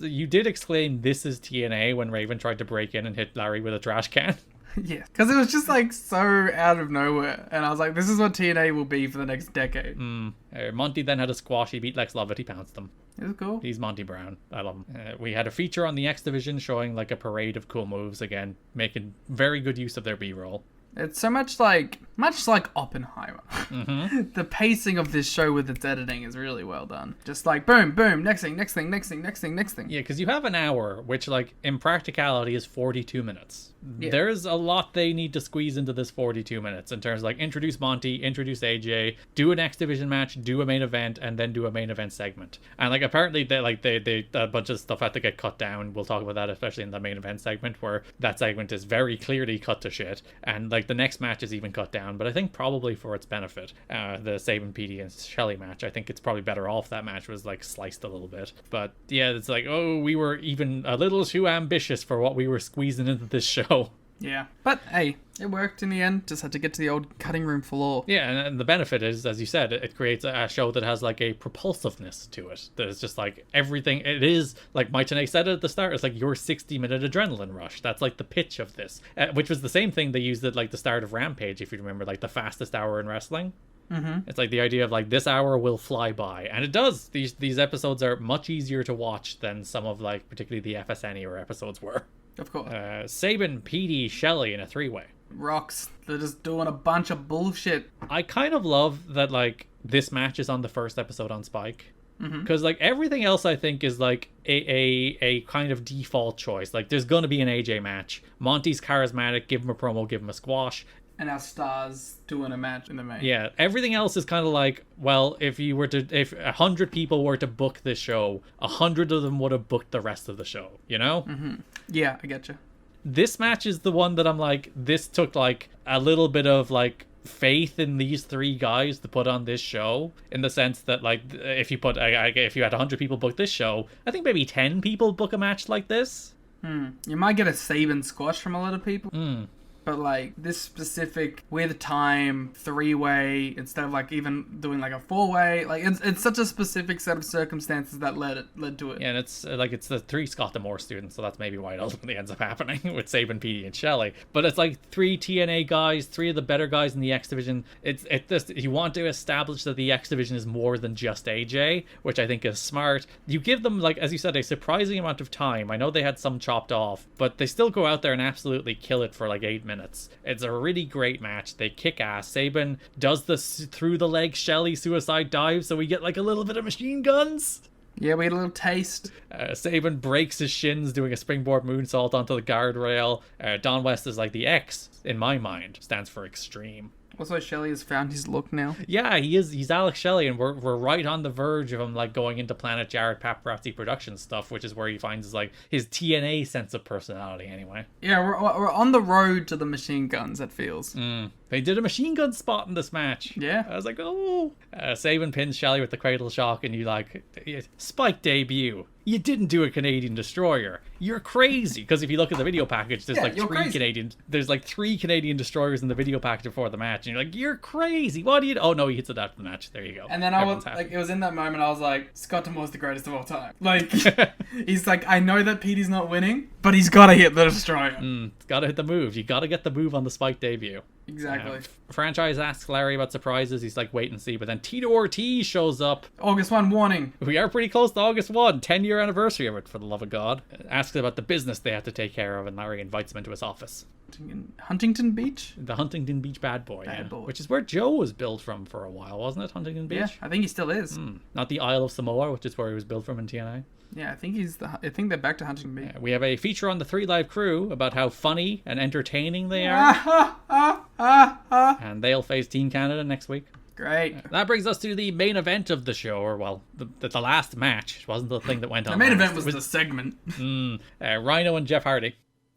You did exclaim, "This is TNA," when Raven tried to break in and hit Larry with a trash can. Yeah, because it was just like so out of nowhere, and I was like, this is what TNA will be for the next decade. Monty then had a squash. He beat Lex Lovett. He pounced him. It was cool. He's Monty Brown. I love him. We had a feature on the X Division showing like a parade of cool moves, again, making very good use of their B-roll. It's so much like Oppenheimer. The pacing of this show with its editing is really well done. Just like boom, boom, next thing. Yeah, because you have an hour, which like in practicality is 42 minutes. Yeah. There's a lot they need to squeeze into this 42 minutes in terms of like introduce Monty, introduce AJ, do an X Division match, do a main event, and then do a main event segment. And like apparently they a bunch of stuff had to get cut down. We'll talk about that, especially in the main event segment, where that segment is very clearly cut to shit. And like the next match is even cut down, but I think probably for its benefit. The Sabin PD and Shelley match, I think it's probably better off that match was like sliced a little bit. But yeah, it's like, oh, we were even a little too ambitious for what we were squeezing into this show. Yeah, but hey, it worked in the end. Just had to get to the old cutting room floor. Yeah, and the benefit is, as you said, it creates a show that has like a propulsiveness to it. That is just like everything. It is like Mike Tenay said at the start. It's like your 60-minute adrenaline rush. That's like the pitch of this, which was the same thing they used at like the start of Rampage, if you remember, like the fastest hour in wrestling. It's like the idea of like this hour will fly by, and it does. These episodes are much easier to watch than some of like particularly the FSN era episodes were. Of course. Sabin, PD, Shelley in a 3-way. Rocks. They're just doing a bunch of bullshit. I kind of love that like this match is on the first episode on Spike. Because like everything else I think is like a kind of default choice. Like there's going to be an AJ match. Monty's charismatic, give him a promo, give him a squash. And our stars doing a match in the main. Yeah, everything else is kind of like, well, if 100 people were to book this show, 100 of them would have booked the rest of the show, you know? Mm-hmm. Yeah, I get you. This match is the one that I'm like, this took like a little bit of like faith in these three guys to put on this show, in the sense that like if you had 100 people book this show, I think maybe 10 people book a match like this. You might get a Saban squash from a lot of people. But like this specific with time 3-way instead of like even doing like a 4-way, like it's such a specific set of circumstances that led to it. Yeah, and it's the three Scott Demore students, so that's maybe why it ultimately ends up happening with Saban, Petey, and Shelley. But it's like 3 TNA guys, 3 of the better guys in the X division. It's just, you want to establish that the X division is more than just AJ, which I think is smart. You give them, like as you said, a surprising amount of time. I know they had some chopped off, but they still go out there and absolutely kill it for like 8 minutes. It's a really great match. They kick ass. Saban does the through the leg Shelley suicide dive, so we get like a little bit of machine guns. Yeah, we had a little taste. Saban breaks his shins doing a springboard moonsault onto the guardrail. Don West is like the X, in my mind, stands for extreme. Also, Shelley has found his look now. Yeah, he is. He's Alex Shelley, and we're right on the verge of him like going into Planet Jarrett Paparazzi Productions stuff, which is where he finds his TNA sense of personality. Anyway. Yeah, we're on the road to the machine guns. It feels. They did a machine gun spot in this match. Yeah. I was like, oh. Saban pins Shelley with the cradle shock, and you like, Spike debut. You didn't do a Canadian Destroyer. You're crazy. Because if you look at the video package, there's like 3 Canadian Destroyers in the video package before the match, and you're like, you're crazy. What do you? Oh no, he hits it after the match. There you go. And then it was in that moment I was like, Scott Demore's the greatest of all time. Like, he's like, I know that Petey's not winning, but he's got to hit the Destroyer. It's got to hit the move. You got to get the move on the Spike debut. Exactly. Franchise asks Larry about surprises. He's like, wait and see. But then Tito Ortiz shows up. August 1 warning. We are pretty close to August 1. 10-year anniversary of it, for the love of God. Asks about the business they have to take care of, and Larry invites him into his office. Huntington Beach? The Huntington Beach bad boy. Boy. Which is where Joe was billed from for a while, wasn't it? Huntington Beach? Yeah, I think he still is. Not the Isle of Samoa, which is where he was billed from in TNA. Yeah, I think they're back to Huntington Beach. We have a feature on the 3 Live crew about how funny and entertaining they are. And they'll face Team Canada next week. Great. That brings us to the main event of the show, or well, the last match. It wasn't the thing that went on. The main last. event was the segment. Rhino and Jeff Hardy.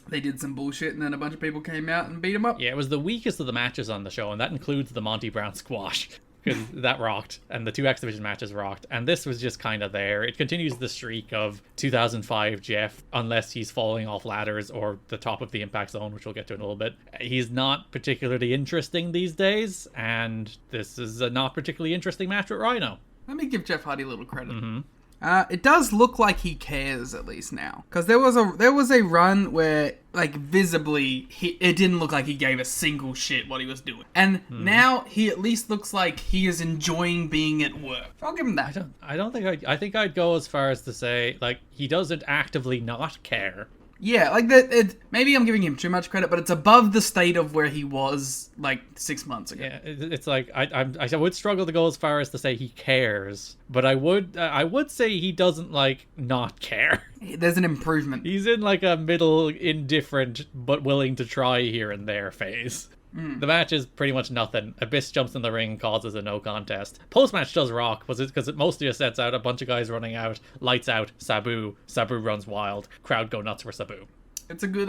They did some bullshit, and then a bunch of people came out and beat them up. Yeah, it was the weakest of the matches on the show, and that includes the Monty Brown squash. Because that rocked, and the 2 X Division matches rocked, and this was just kind of there. It continues the streak of 2005 Jeff, unless he's falling off ladders or the top of the Impact Zone, which we'll get to in a little bit. He's not particularly interesting these days, and this is a not particularly interesting match with Rhino. Let me give Jeff Hardy a little credit. It does look like he cares at least now, because there was a run where like visibly it didn't look like he gave a single shit what he was doing, and now he at least looks like he is enjoying being at work. I'll give him that. I think I'd go as far as to say like he doesn't actively not care. Yeah, like that. Maybe I'm giving him too much credit, but it's above the state of where he was like 6 months ago. Yeah, it's like I would struggle to go as far as to say he cares, but I would say he doesn't like not care. There's an improvement. He's in like a middle indifferent but willing to try here and there phase. The match is pretty much nothing. Abyss jumps in the ring, causes a no contest. Post-match does rock, because it mostly just sets out a bunch of guys running out, lights out, Sabu runs wild, crowd go nuts for Sabu. It's a good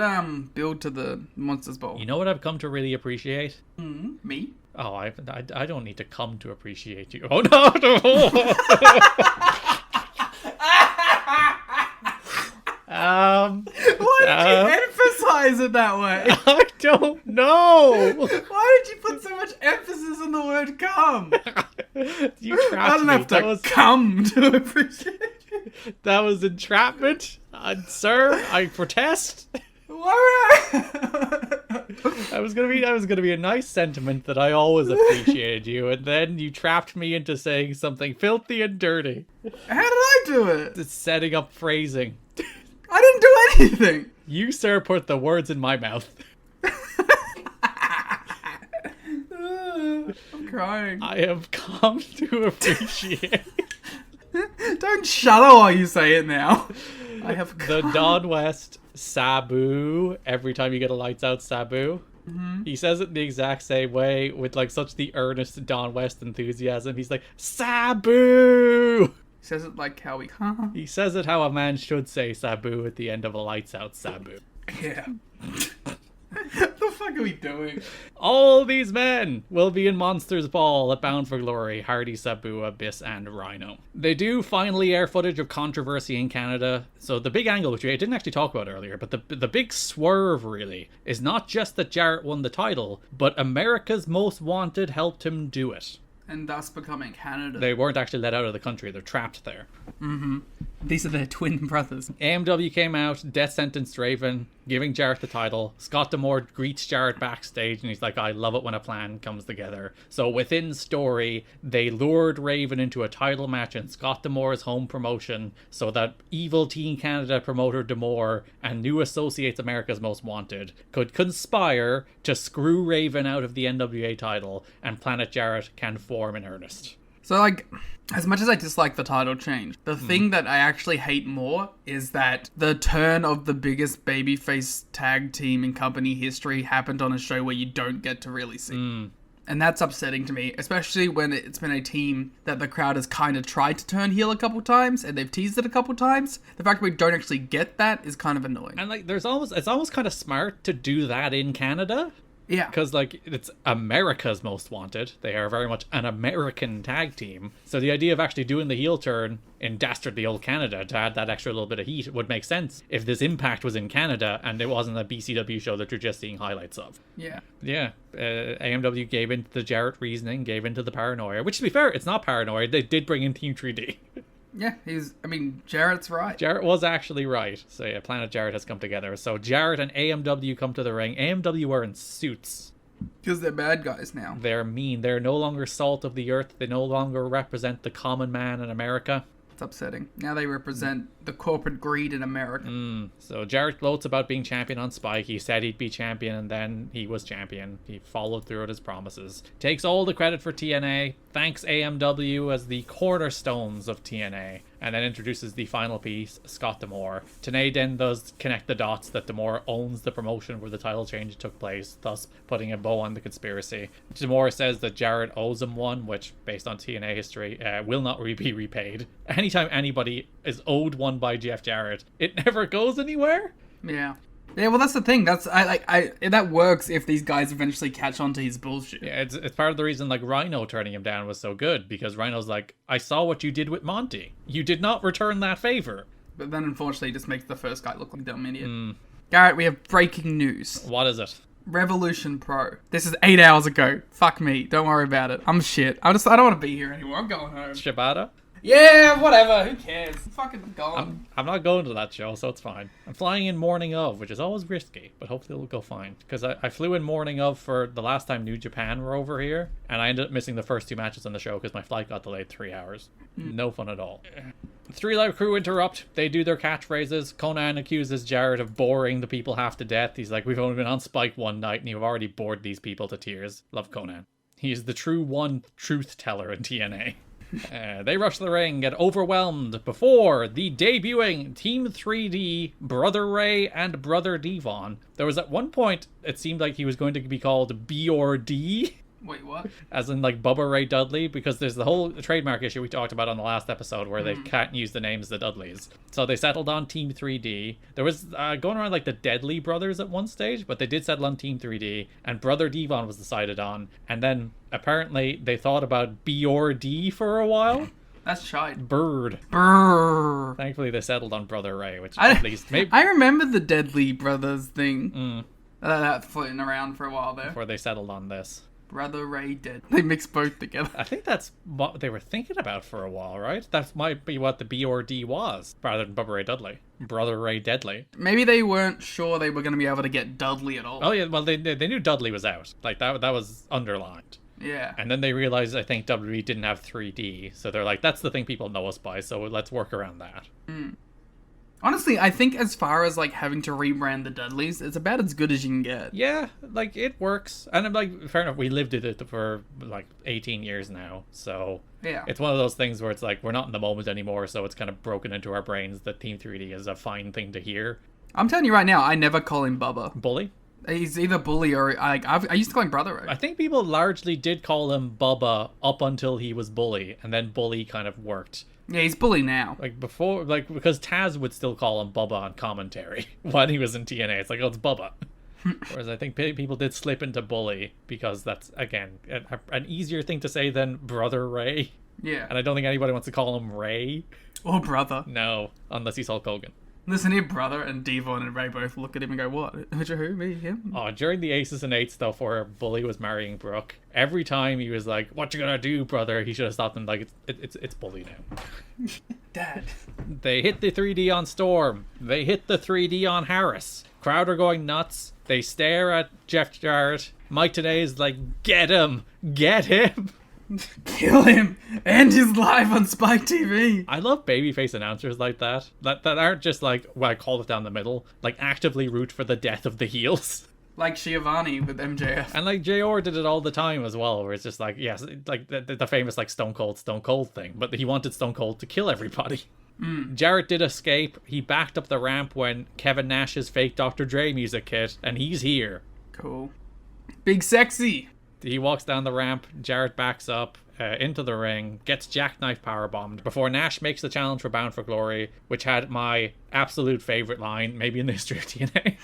build to the Monsters Bowl. You know what I've come to really appreciate? Me? Oh, I don't need to come to appreciate you. Oh no! Why did you emphasize it that way? I don't know. Why did you put so much emphasis on the word come? You trapped I don't me. have to come to appreciate you. That was entrapment. Sir, I protest. That was gonna be a nice sentiment that I always appreciated you, and then you trapped me into saying something filthy and dirty. How did I do it? It's setting up phrasing. I didn't do anything. You, sir, put the words in my mouth. I'm crying. I have come to appreciate Don't shudder while you say it now. I have the Don West Sabu. Every time you get a lights out Sabu. He says it the exact same way with like such the earnest Don West enthusiasm. He's like, Sabu! He says it like how we... He says it how a man should say Sabu at the end of a Lights Out Sabu. Yeah. What the fuck are we doing? All these men will be in Monsters Ball at Bound for Glory, Hardy, Sabu, Abyss, and Rhino. They do finally air footage of controversy in Canada. So the big angle, which I didn't actually talk about earlier, but the big swerve really is not just that Jarrett won the title, but America's Most Wanted helped him do it. And thus becoming Canada. They weren't actually let out of the country, they're trapped there. These are their twin brothers. AMW came out, death sentenced Raven, giving Jarrett the title. Scott D'Amore greets Jarrett backstage and he's like, I love it when a plan comes together. So within story, they lured Raven into a title match in Scott D'Amore's home promotion so that evil Team Canada promoter D'Amore and new associates America's Most Wanted could conspire to screw Raven out of the NWA title and Planet Jarrett can form in earnest. So, like, as much as I dislike the title change, the thing that I actually hate more is that the turn of the biggest babyface tag team in company history happened on a show where you don't get to really see. And that's upsetting to me, especially when it's been a team that the crowd has kind of tried to turn heel a couple times, and they've teased it a couple times. The fact that we don't actually get that is kind of annoying. And, like, it's almost kind of smart to do that in Canada. Yeah. Because, like, it's America's Most Wanted. They are very much an American tag team. So the idea of actually doing the heel turn in dastardly old Canada to add that extra little bit of heat would make sense if this Impact was in Canada and it wasn't a BCW show that you're just seeing highlights of. Yeah. Yeah. AMW gave into the Jarrett reasoning, gave into the paranoia. Which, to be fair, it's not paranoia. They did bring in Team 3D. Yeah, Jarrett's right. Jarrett was actually right. So yeah, Planet Jarrett has come together. So Jarrett and AMW come to the ring. AMW are in suits. Because they're bad guys now. They're mean. They're no longer salt of the earth. They no longer represent the common man in America. It's upsetting. Now they represent the corporate greed in America. So Jarrett gloats about being champion on Spike. He said he'd be champion, and then he was champion. He followed through with his promises. Takes all the credit for TNA. Thanks AMW as the cornerstones of TNA. And then introduces the final piece, Scott D'Amore. TNA then does connect the dots that D'Amore owns the promotion where the title change took place, thus putting a bow on the conspiracy. D'Amore says that Jarrett owes him one, which, based on TNA history, will not be repaid. Anytime anybody is owed one by Jeff Jarrett, it never goes anywhere. Yeah. Yeah, well, that's the thing. That works if these guys eventually catch on to his bullshit. Yeah, it's part of the reason, like, Rhino turning him down was so good, because Rhino's like, I saw what you did with Monty. You did not return that favor. But then, unfortunately, it just makes the first guy look like a dumb idiot. Garrett, we have breaking news. What is it? Revolution Pro. This is 8 hours ago. Fuck me. Don't worry about it. I'm shit. I don't want to be here anymore. I'm going home. Shibata? Yeah, whatever. Who cares? I'm fucking gone. I'm not going to that show, so it's fine. I'm flying in morning of, which is always risky, but hopefully it'll go fine. Because I flew in morning of for the last time New Japan were over here, and I ended up missing the first 2 matches on the show because my flight got delayed 3 hours. No fun at all. 3 Live Crew interrupt. They do their catchphrases. Conan accuses Jarrett of boring the people half to death. He's like, we've only been on Spike one night, and you've already bored these people to tears. Love Conan. He is the true one truth teller in TNA. They rush the ring, get overwhelmed before the debuting Team 3D, Brother Ray and Brother Devon. There was at one point, it seemed like he was going to be called B or D. Wait, what? As in, like, Bubba Ray Dudley, because there's the whole trademark issue we talked about on the last episode where they can't use the names of the Dudleys. So they settled on Team 3D. There was going around, like, the Deadly Brothers at one stage, but they did settle on Team 3D, and Brother Devon was decided on. And then, apparently, they thought about B or D for a while. That's shite. Bird. Brrr. Thankfully, they settled on Brother Ray, which I at least maybe I remember the Deadly Brothers thing. That floating around for a while there. before they settled on this. Brother Ray dead. They mixed both together. I think that's what they were thinking about for a while, right? That might be what the B or D was, rather than Bubba Ray Dudley. Brother Ray Deadly. Maybe they weren't sure they were going to be able to get Dudley at all. Oh yeah, well they knew Dudley was out. Like that was underlined. Yeah. And then they realized I think WWE didn't have 3D, so they're like, that's the thing people know us by, so let's work around that. Honestly, I think as far as, like, having to rebrand the Dudleys, it's about as good as you can get. Yeah, like, it works. And I'm like, fair enough, we lived with it for, like, 18 years now, so... Yeah. It's one of those things where it's like, we're not in the moment anymore, so it's kind of broken into our brains that Team 3D is a fine thing to hear. I'm telling you right now, I never call him Bubba. Bully? He's either Bully or I used to call him Brother Ray. I think people largely did call him Bubba up until he was Bully, and then Bully kind of worked. Yeah, he's Bully now. Like before, like because Taz would still call him Bubba on commentary when he was in TNA. It's like, oh, it's Bubba. Whereas I think people did slip into Bully because that's, again, an easier thing to say than Brother Ray. Yeah. And I don't think anybody wants to call him Ray. Or Brother. No, unless he's Hulk Hogan. Listen here, Brother, and Devon and Ray both look at him and go, what? Who, me, him? Oh, during the Aces and Eights stuff where Bully was marrying Brooke, every time he was like, what you gonna do, brother? He should have stopped him like, it's Bully now. Dad. They hit the 3D on Storm. They hit the 3D on Harris. Crowd are going nuts. They stare at Jeff Jarrett. Mike today is like, get him! Get him! Kill him! End his life on Spike TV! I love babyface announcers like that. That aren't just like, well, I call it down the middle. Like, actively root for the death of the heels. Like Giovanni with MJF. And like JR did it all the time as well, where it's just like, yes, like the famous like Stone Cold thing. But he wanted Stone Cold to kill everybody. Jarrett did escape. He backed up the ramp when Kevin Nash's fake Dr. Dre music hit, and he's here. Cool. Big Sexy! He walks down the ramp, Jarrett backs up into the ring, gets jackknife powerbombed before Nash makes the challenge for Bound for Glory, which had my absolute favorite line, maybe in the history of TNA,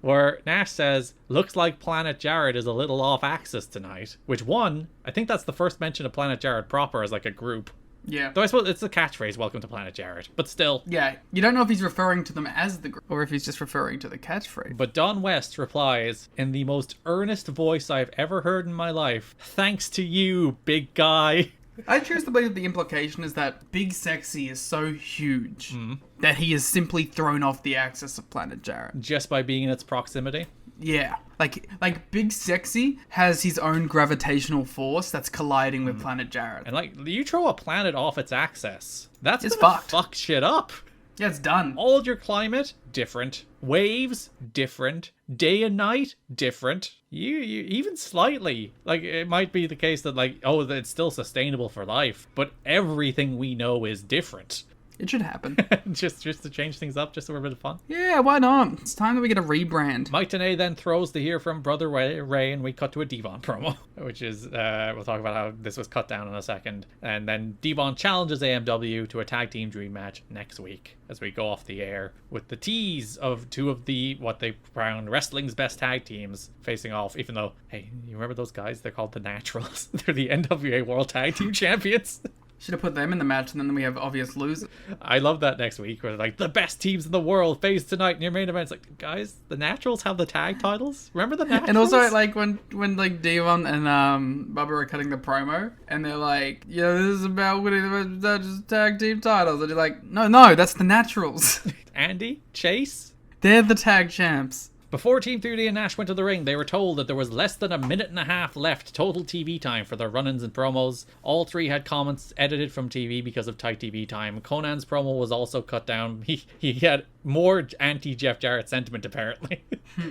where Nash says, looks like Planet Jarrett is a little off axis tonight, which I think that's the first mention of Planet Jarrett proper as like a group. Yeah. Though I suppose it's the catchphrase, welcome to Planet Jarrett, but still. Yeah, you don't know if he's referring to them as the group, or if he's just referring to the catchphrase. But Don West replies, in the most earnest voice I've ever heard in my life, thanks to you, big guy. I choose to believe the implication is that Big Sexy is so huge that he is simply thrown off the axis of Planet Jarrett. Just by being in its proximity? Yeah. Like Big Sexy has his own gravitational force that's colliding with Planet Jarrett. And like, you throw a planet off its axis, that's It's gonna fucked. fuck shit up. Yeah, it's done. All your climate, different. Waves, different. Day and night, different. You even slightly. Like, it might be the case that like, oh, it's still sustainable for life, but everything we know is different. It should happen. just to change things up, just for a bit of fun. Yeah, why not? It's time that we get a rebrand. Mike TNA then throws the hear from Brother Ray, and we cut to a Devon promo, which is, we'll talk about how this was cut down in a second. And then Devon challenges AMW to a tag team dream match next week as we go off the air with the tease of two of the, what they crown wrestling's best tag teams facing off, even though, hey, you remember those guys? They're called the Naturals. They're the NWA World Tag Team Champions. Should have put them in the match, and then we have obvious losers. I love that next week where like the best teams in the world face tonight in your main event. It's like, guys, the Naturals have the tag titles. Remember the Naturals? And also, like when like Devon and Bubba are cutting the promo, and they're like, "Yeah, this is about winning the tag team titles," and you're like, "No, that's the Naturals. Andy, Chase, They're the tag champs." Before Team 3D and Nash went to the ring, they were told that there was less than a minute and a half left total TV time for their run-ins and promos. All three had comments edited from TV because of tight TV time. Conan's promo was also cut down. He had more anti-Jeff Jarrett sentiment, apparently.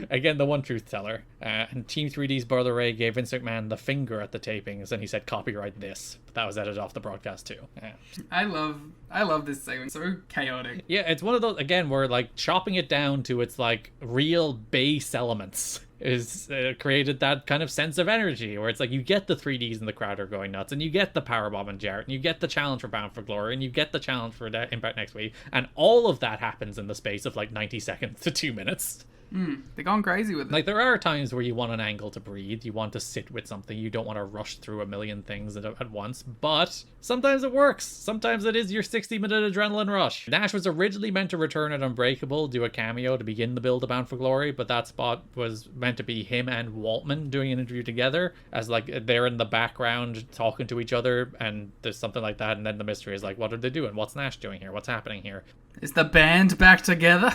Again, the one truth teller. And Team 3D's Brother Ray gave Vince McMahon the finger at the tapings, and he said, copyright this. But that was edited off the broadcast too. I love this segment. So chaotic. Yeah, it's one of those, again, where like chopping it down to its like real base elements is created that kind of sense of energy where it's like you get the 3Ds and the crowd are going nuts, and you get the powerbomb and Jarrett, and you get the challenge for Bound for Glory, and you get the challenge for Impact next week, and all of that happens in the space of like 90 seconds to 2 minutes. They're going crazy with it. Like, there are times where you want an angle to breathe, you want to sit with something, you don't want to rush through a million things at once, but sometimes it works. Sometimes it is your 60-minute adrenaline rush. Nash was originally meant to return at Unbreakable, do a cameo to begin the build of Bound for Glory, but that spot was meant to be him and Waltman doing an interview together, as like they're in the background talking to each other, and there's something like that, and then the mystery is like, what are they doing? What's Nash doing here? What's happening here? Is the band back together?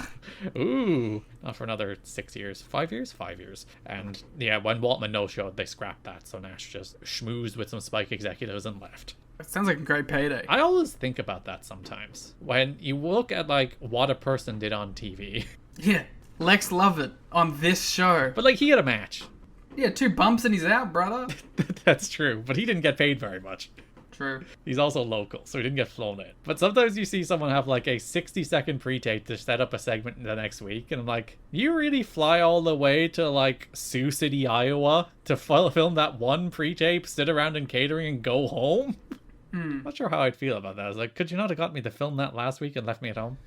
Ooh, not for another 6 years. 5 years? 5 years. And yeah, when Waltman no-showed, they scrapped that, so Nash just schmoozed with some Spike executives and left. It sounds like a great payday. I always think about that sometimes. When you look at like what a person did on TV. Yeah, Lex Lovett on this show. But like, he had a match. Yeah, 2 bumps and he's out, brother. That's true, but he didn't get paid very much. True. He's also local, so he didn't get flown in. But sometimes you see someone have like a 60-second pre-tape to set up a segment the next week, and I'm like, you really fly all the way to like Sioux City, Iowa to film that one pre-tape, sit around in catering, and go home? Not sure how I'd feel about that. I was like, could you not have got me to film that last week and left me at home?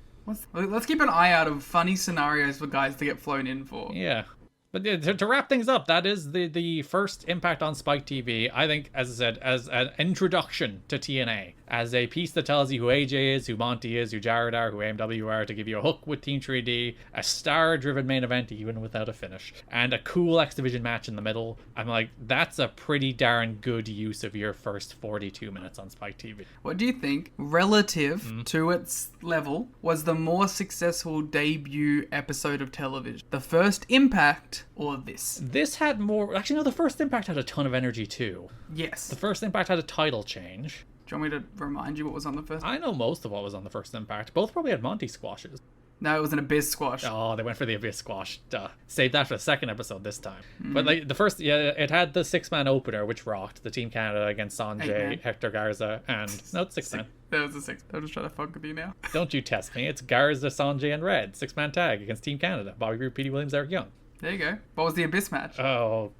Let's keep an eye out of funny scenarios for guys to get flown in for. Yeah. But to wrap things up, that is the first Impact on Spike TV. I think, as I said, as an introduction to TNA, as a piece that tells you who AJ is, who Monty is, who Jarrett are, who AMW are, to give you a hook with Team 3D, a star-driven main event even without a finish, and a cool X Division match in the middle. I'm like, that's a pretty darn good use of your first 42 minutes on Spike TV. What do you think, relative to its level, was the more successful debut episode of television? The first Impact or this? This had more... Actually, no, the first Impact had a ton of energy too. Yes. The first Impact had a title change. Do you want me to remind you what was on the first? I know most of what was on the first Impact. Both probably had Monty squashes. No, it was an Abyss squash. Oh, they went for the Abyss squash. Duh. Saved that for the second episode this time. But like the first, yeah, it had the 6-man opener, which rocked. The Team Canada against Sanjay, Hector Garza, and... No, it's 6-man. That was a 6. I'm just trying to fuck with you now. Don't you test me. It's Garza, Sanjay, and Red. 6-man tag against Team Canada. Bobby Roode, Petey Williams, Eric Young. There you go. What was the Abyss match? Oh,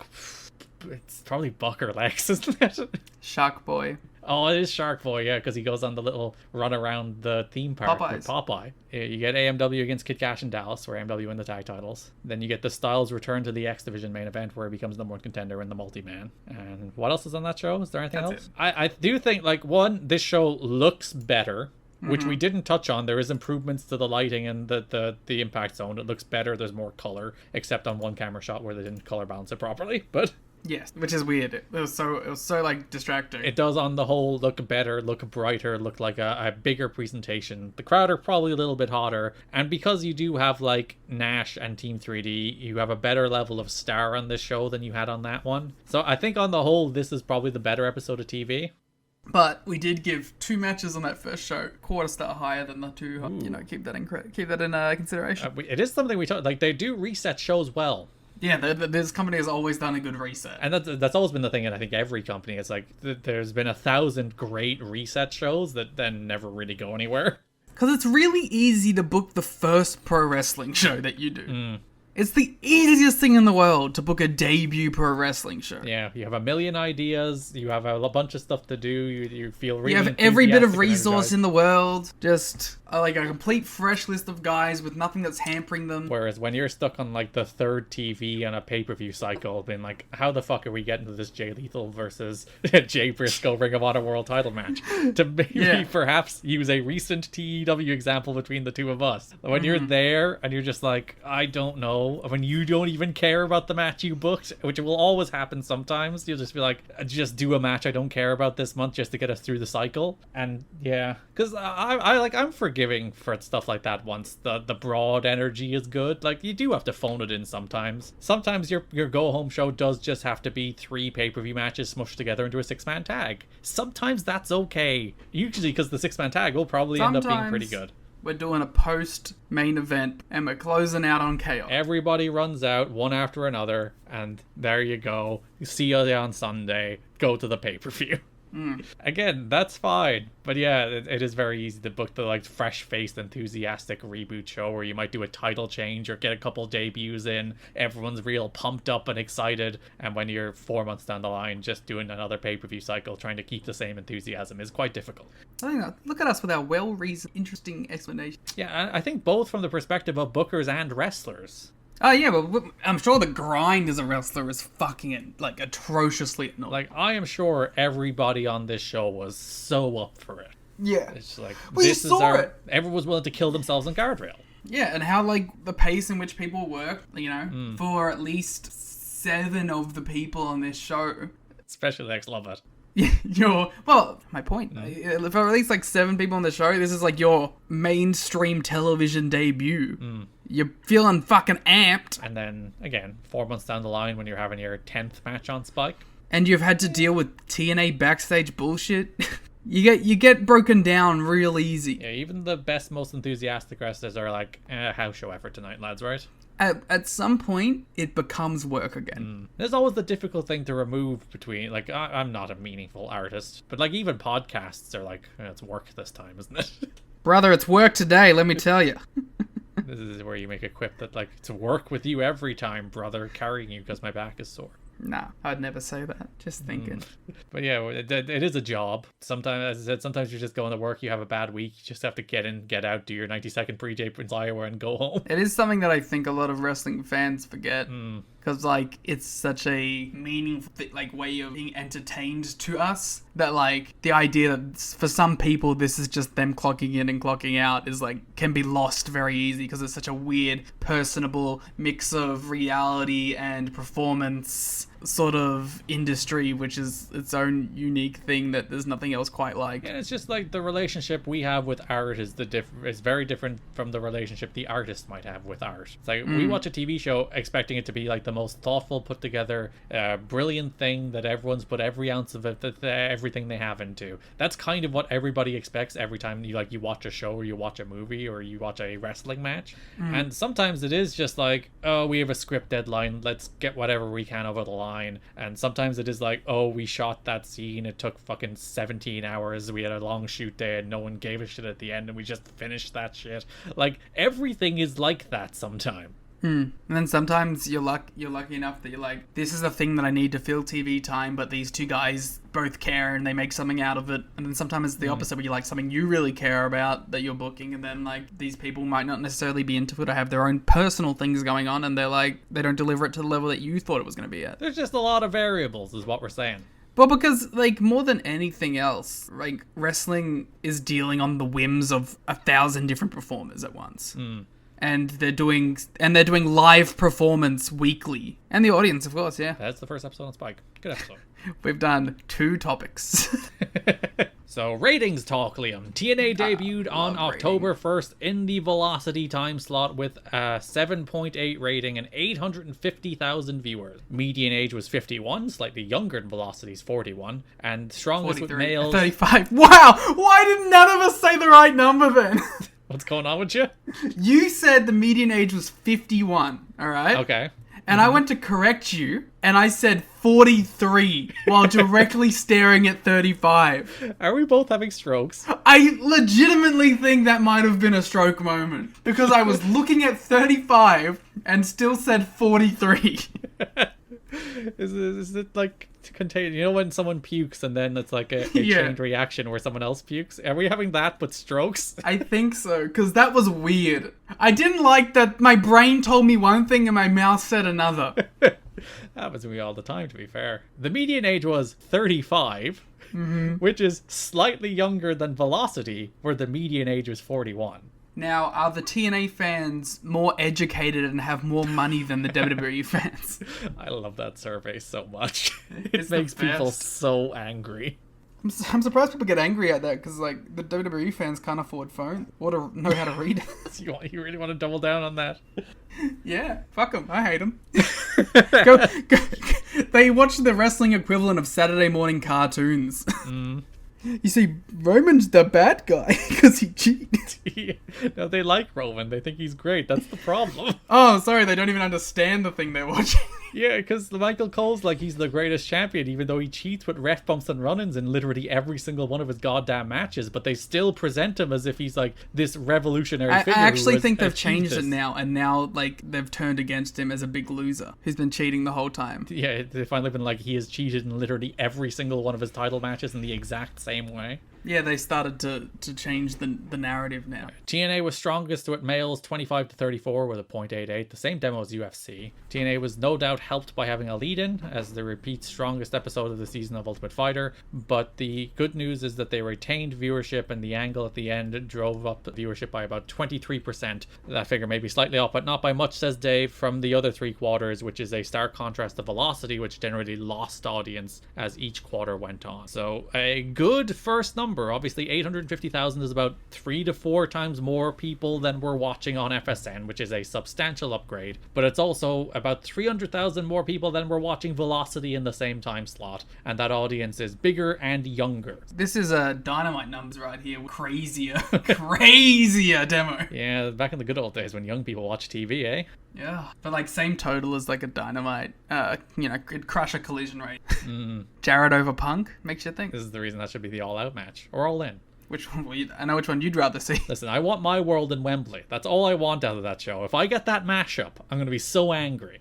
it's probably Buck or Lex, isn't it? Shark Boy. Oh, it is Shark Boy, yeah, because he goes on the little run around the theme park with Popeye. You get AMW against Kid Cash and Dallas, where AMW win the tag titles. Then you get the Styles return to the X Division main event, where he becomes number one contender in the multi-man. And what else is on that show? Is there anything else? I do think, like, one, this show looks better, which we didn't touch on. There is improvements to the lighting and the impact zone. It looks better. There's more color, except on one camera shot where they didn't color balance it properly. But yes, which is weird. It was so like distracting. It does on the whole look better, look brighter, look like a bigger presentation. The crowd are probably a little bit hotter, and because you do have like Nash and Team 3D, you have a better level of star on this show than you had on that one. So I think on the whole, this is probably the better episode of TV. But we did give 2 matches on that first show, quarter star higher than the 2. Ooh. You know, keep that in consideration. It is something we talk like. They do reset shows well. Yeah, this company has always done a good reset, and that's always been the thing. And I think every company, it's like there's been 1,000 great reset shows that then never really go anywhere. Because it's really easy to book the first pro wrestling show that you do. It's the easiest thing in the world to book a debut pro wrestling show. Yeah, you have a million ideas, you have a bunch of stuff to do, you feel really you have every bit of resource in the world, just like a complete fresh list of guys with nothing that's hampering them. Whereas when you're stuck on like the third TV on a pay-per-view cycle, being like, how the fuck are we getting to this Jay Lethal versus Jay Briscoe Ring of Honor World title match? To maybe perhaps use a recent TEW example between the two of us. When you're there and you're just like, I don't know, when you don't even care about the match you booked, which will always happen sometimes, you'll just be like, just do a match I don't care about this month just to get us through the cycle. And yeah, because I'm forgiving for stuff like that once the broad energy is good. Like, you do have to phone it in sometimes. Sometimes your go-home show does just have to be 3 pay-per-view matches smushed together into a 6-man tag. Sometimes that's okay. Usually because the 6-man tag will probably end up being pretty good. We're doing a post-main event, and we're closing out on chaos. Everybody runs out, one after another, and there you go. You see you on Sunday. Go to the pay-per-view. Again, that's fine. But yeah, it is very easy to book the like fresh-faced, enthusiastic reboot show where you might do a title change or get a couple debuts in. Everyone's real pumped up and excited. And when you're 4 months down the line, just doing another pay-per-view cycle, trying to keep the same enthusiasm is quite difficult. I think look at us with our well-reasoned, interesting explanation. Yeah, I think both from the perspective of bookers and wrestlers. Oh, yeah, but I'm sure the grind as a wrestler is fucking, like, atrociously annoying. Like, I am sure everybody on this show was so up for it. Yeah. It's like, everyone was willing to kill themselves on guardrail. Yeah, and how, like, the pace in which people work, you know, for at least 7 of the people on this show. Especially Lex Lovett. Well, my point. For at least, like, 7 people on the show, this is, like, your mainstream television debut. You're feeling fucking amped. And then, again, 4 months down the line when you're having your 10th match on Spike. And you've had to deal with TNA backstage bullshit. You get broken down real easy. Yeah, even the best, most enthusiastic wrestlers are like, house show effort tonight, lads, right? At some point, it becomes work again. There's always the difficult thing to remove between, like, I'm not a meaningful artist, but like even podcasts are like, it's work this time, isn't it? Brother, it's work today, let me tell you. This is where you make a quip that, like, it's work with you every time, brother, carrying you because my back is sore. Nah, I'd never say that. Just thinking. But yeah, it is a job. Sometimes, as I said, sometimes you're just going to work, you have a bad week, you just have to get in, get out, do your 90-second pre-tape in Iowa and go home. It is something that I think a lot of wrestling fans forget. Because, like, it's such a meaningful, like, way of being entertained to us that, like, the idea that for some people this is just them clocking in and clocking out is, like, can be lost very easy because it's such a weird, personable mix of reality and performance sort of industry, which is its own unique thing that there's nothing else quite like. And it's just like the relationship we have with art is is very different from the relationship the artist might have with art. It's like we watch a TV show expecting it to be like the most thoughtful, put together, brilliant thing that everyone's put every ounce of it, everything they have into. That's kind of what everybody expects every time you watch a show or you watch a movie or you watch a wrestling match. And sometimes it is just like, oh, we have a script deadline, let's get whatever we can over the line. And sometimes it is like, oh, we shot that scene, it took fucking 17 hours, we had a long shoot day and no one gave a shit at the end and we just finished that shit. Like, everything is like that sometime. And then sometimes you're lucky enough that you're like, this is a thing that I need to fill TV time, but these two guys both care and they make something out of it. And then sometimes it's the opposite, where you like something you really care about that you're booking, and then like these people might not necessarily be into it or have their own personal things going on, and they're like, they don't deliver it to the level that you thought it was going to be at. There's just a lot of variables is what we're saying. Well, because, like, more than anything else, like, wrestling is dealing on the whims of 1,000 different performers at once. And they're doing live performance weekly. And the audience, of course, yeah. That's the first episode on Spike. Good episode. We've done 2 topics. So, ratings talk, Liam. TNA debuted on October 1st in the Velocity time slot with a 7.8 rating and 850,000 viewers. Median age was 51, slightly younger than Velocity's 41, and strongest 43, with males... 35. Wow! Why did none of us say the right number then? What's going on with you? You said the median age was 51, alright? Okay. And I went to correct you, and I said 43 while directly staring at 35. Are we both having strokes? I legitimately think that might have been a stroke moment, because I was looking at 35 and still said 43. Is it like contained? You know when someone pukes and then it's like a chained reaction where someone else pukes? Are we having that but strokes? I think so, because that was weird. I didn't like that my brain told me one thing and my mouth said another. Happens to me all the time, to be fair. The median age was 35, which is slightly younger than Velocity, where the median age was 41. Now, are the TNA fans more educated and have more money than the WWE fans? I love that survey so much. It's It makes the people best. so angry. I'm surprised people get angry at that, because like the WWE fans can't afford phones or to know how to read. You really want to double down on that? Yeah, fuck them. I hate them. go. They watch the wrestling equivalent of Saturday morning cartoons. You see, Roman's the bad guy because he cheated. No, they like Roman. They think he's great. That's the problem. Oh, sorry, they don't even understand the thing they're watching. Yeah, because Michael Cole's like he's the greatest champion, even though he cheats with ref bumps and run-ins in literally every single one of his goddamn matches. But they still present him as if he's like this revolutionary I figure. actually think they've changed it now, and now like they've turned against him as a big loser who's been cheating the whole time. Yeah, they've finally been like, he has cheated in literally every single one of his title matches in the exact same way. Yeah, they started to change the narrative now. TNA was strongest with males 25 to 34 with a .88, the same demo as UFC. TNA was no doubt helped by having a lead-in as the repeat strongest episode of the season of Ultimate Fighter, but the good news is that they retained viewership, and the angle at the end drove up the viewership by about 23%. That figure may be slightly off, but not by much, says Dave, from the other 3 quarters, which is a stark contrast to Velocity, which generally lost audience as each quarter went on. So a good first number number. Obviously, 850,000 is about 3 to 4 times more people than were watching on FSN, which is a substantial upgrade. But it's also about 300,000 more people than were watching Velocity in the same time slot. And that audience is bigger and younger. This is a Dynamite numbers right here. Crazier, crazier demo. Yeah, back in the good old days when young people watch TV, eh? Yeah, but like same total as like a Dynamite, it'd crush a collision rate. Jarrett over Punk makes you think. This is the reason that should be the all-out match. Or all-in. Which one? I know which one you'd rather see. Listen, I want my world in Wembley. That's all I want out of that show. If I get that mashup, I'm going to be so angry.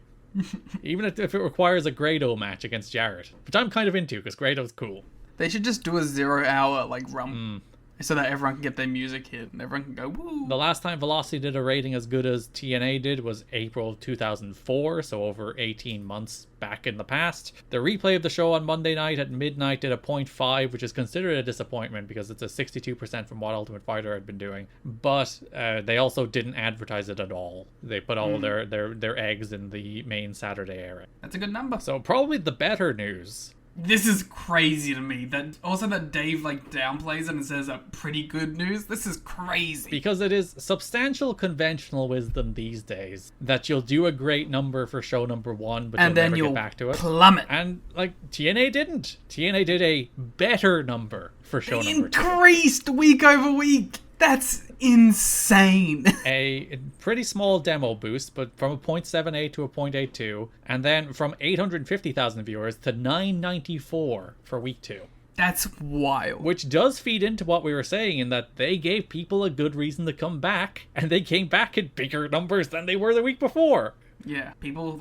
Even if it requires a Grado match against Jarrett, which I'm kind of into because Grado's cool. They should just do a 0 hour like run. So that everyone can get their music hit and everyone can go, woo. The last time Velocity did a rating as good as TNA did was April 2004, so over 18 months back in the past. The replay of the show on Monday night at midnight did a 0.5, which is considered a disappointment because it's a 62% from what Ultimate Fighter had been doing. But they also didn't advertise it at all. They put all their eggs in the main Saturday era. That's a good number. So probably the better news. This is crazy to me. That Dave like downplays it and says pretty good news. This is crazy. Because it is substantial conventional wisdom these days that you'll do a great number for show number 1, but and you'll never get back to it. Plummet. And like TNA didn't. TNA did a better number for show number 2. Increased week over week. That's insane. A pretty small demo boost, but from a 0.78 to a 0.82, and then from 850,000 viewers to 994 for week 2. That's wild. Which does feed into what we were saying in that they gave people a good reason to come back, and they came back in bigger numbers than they were the week before. Yeah, people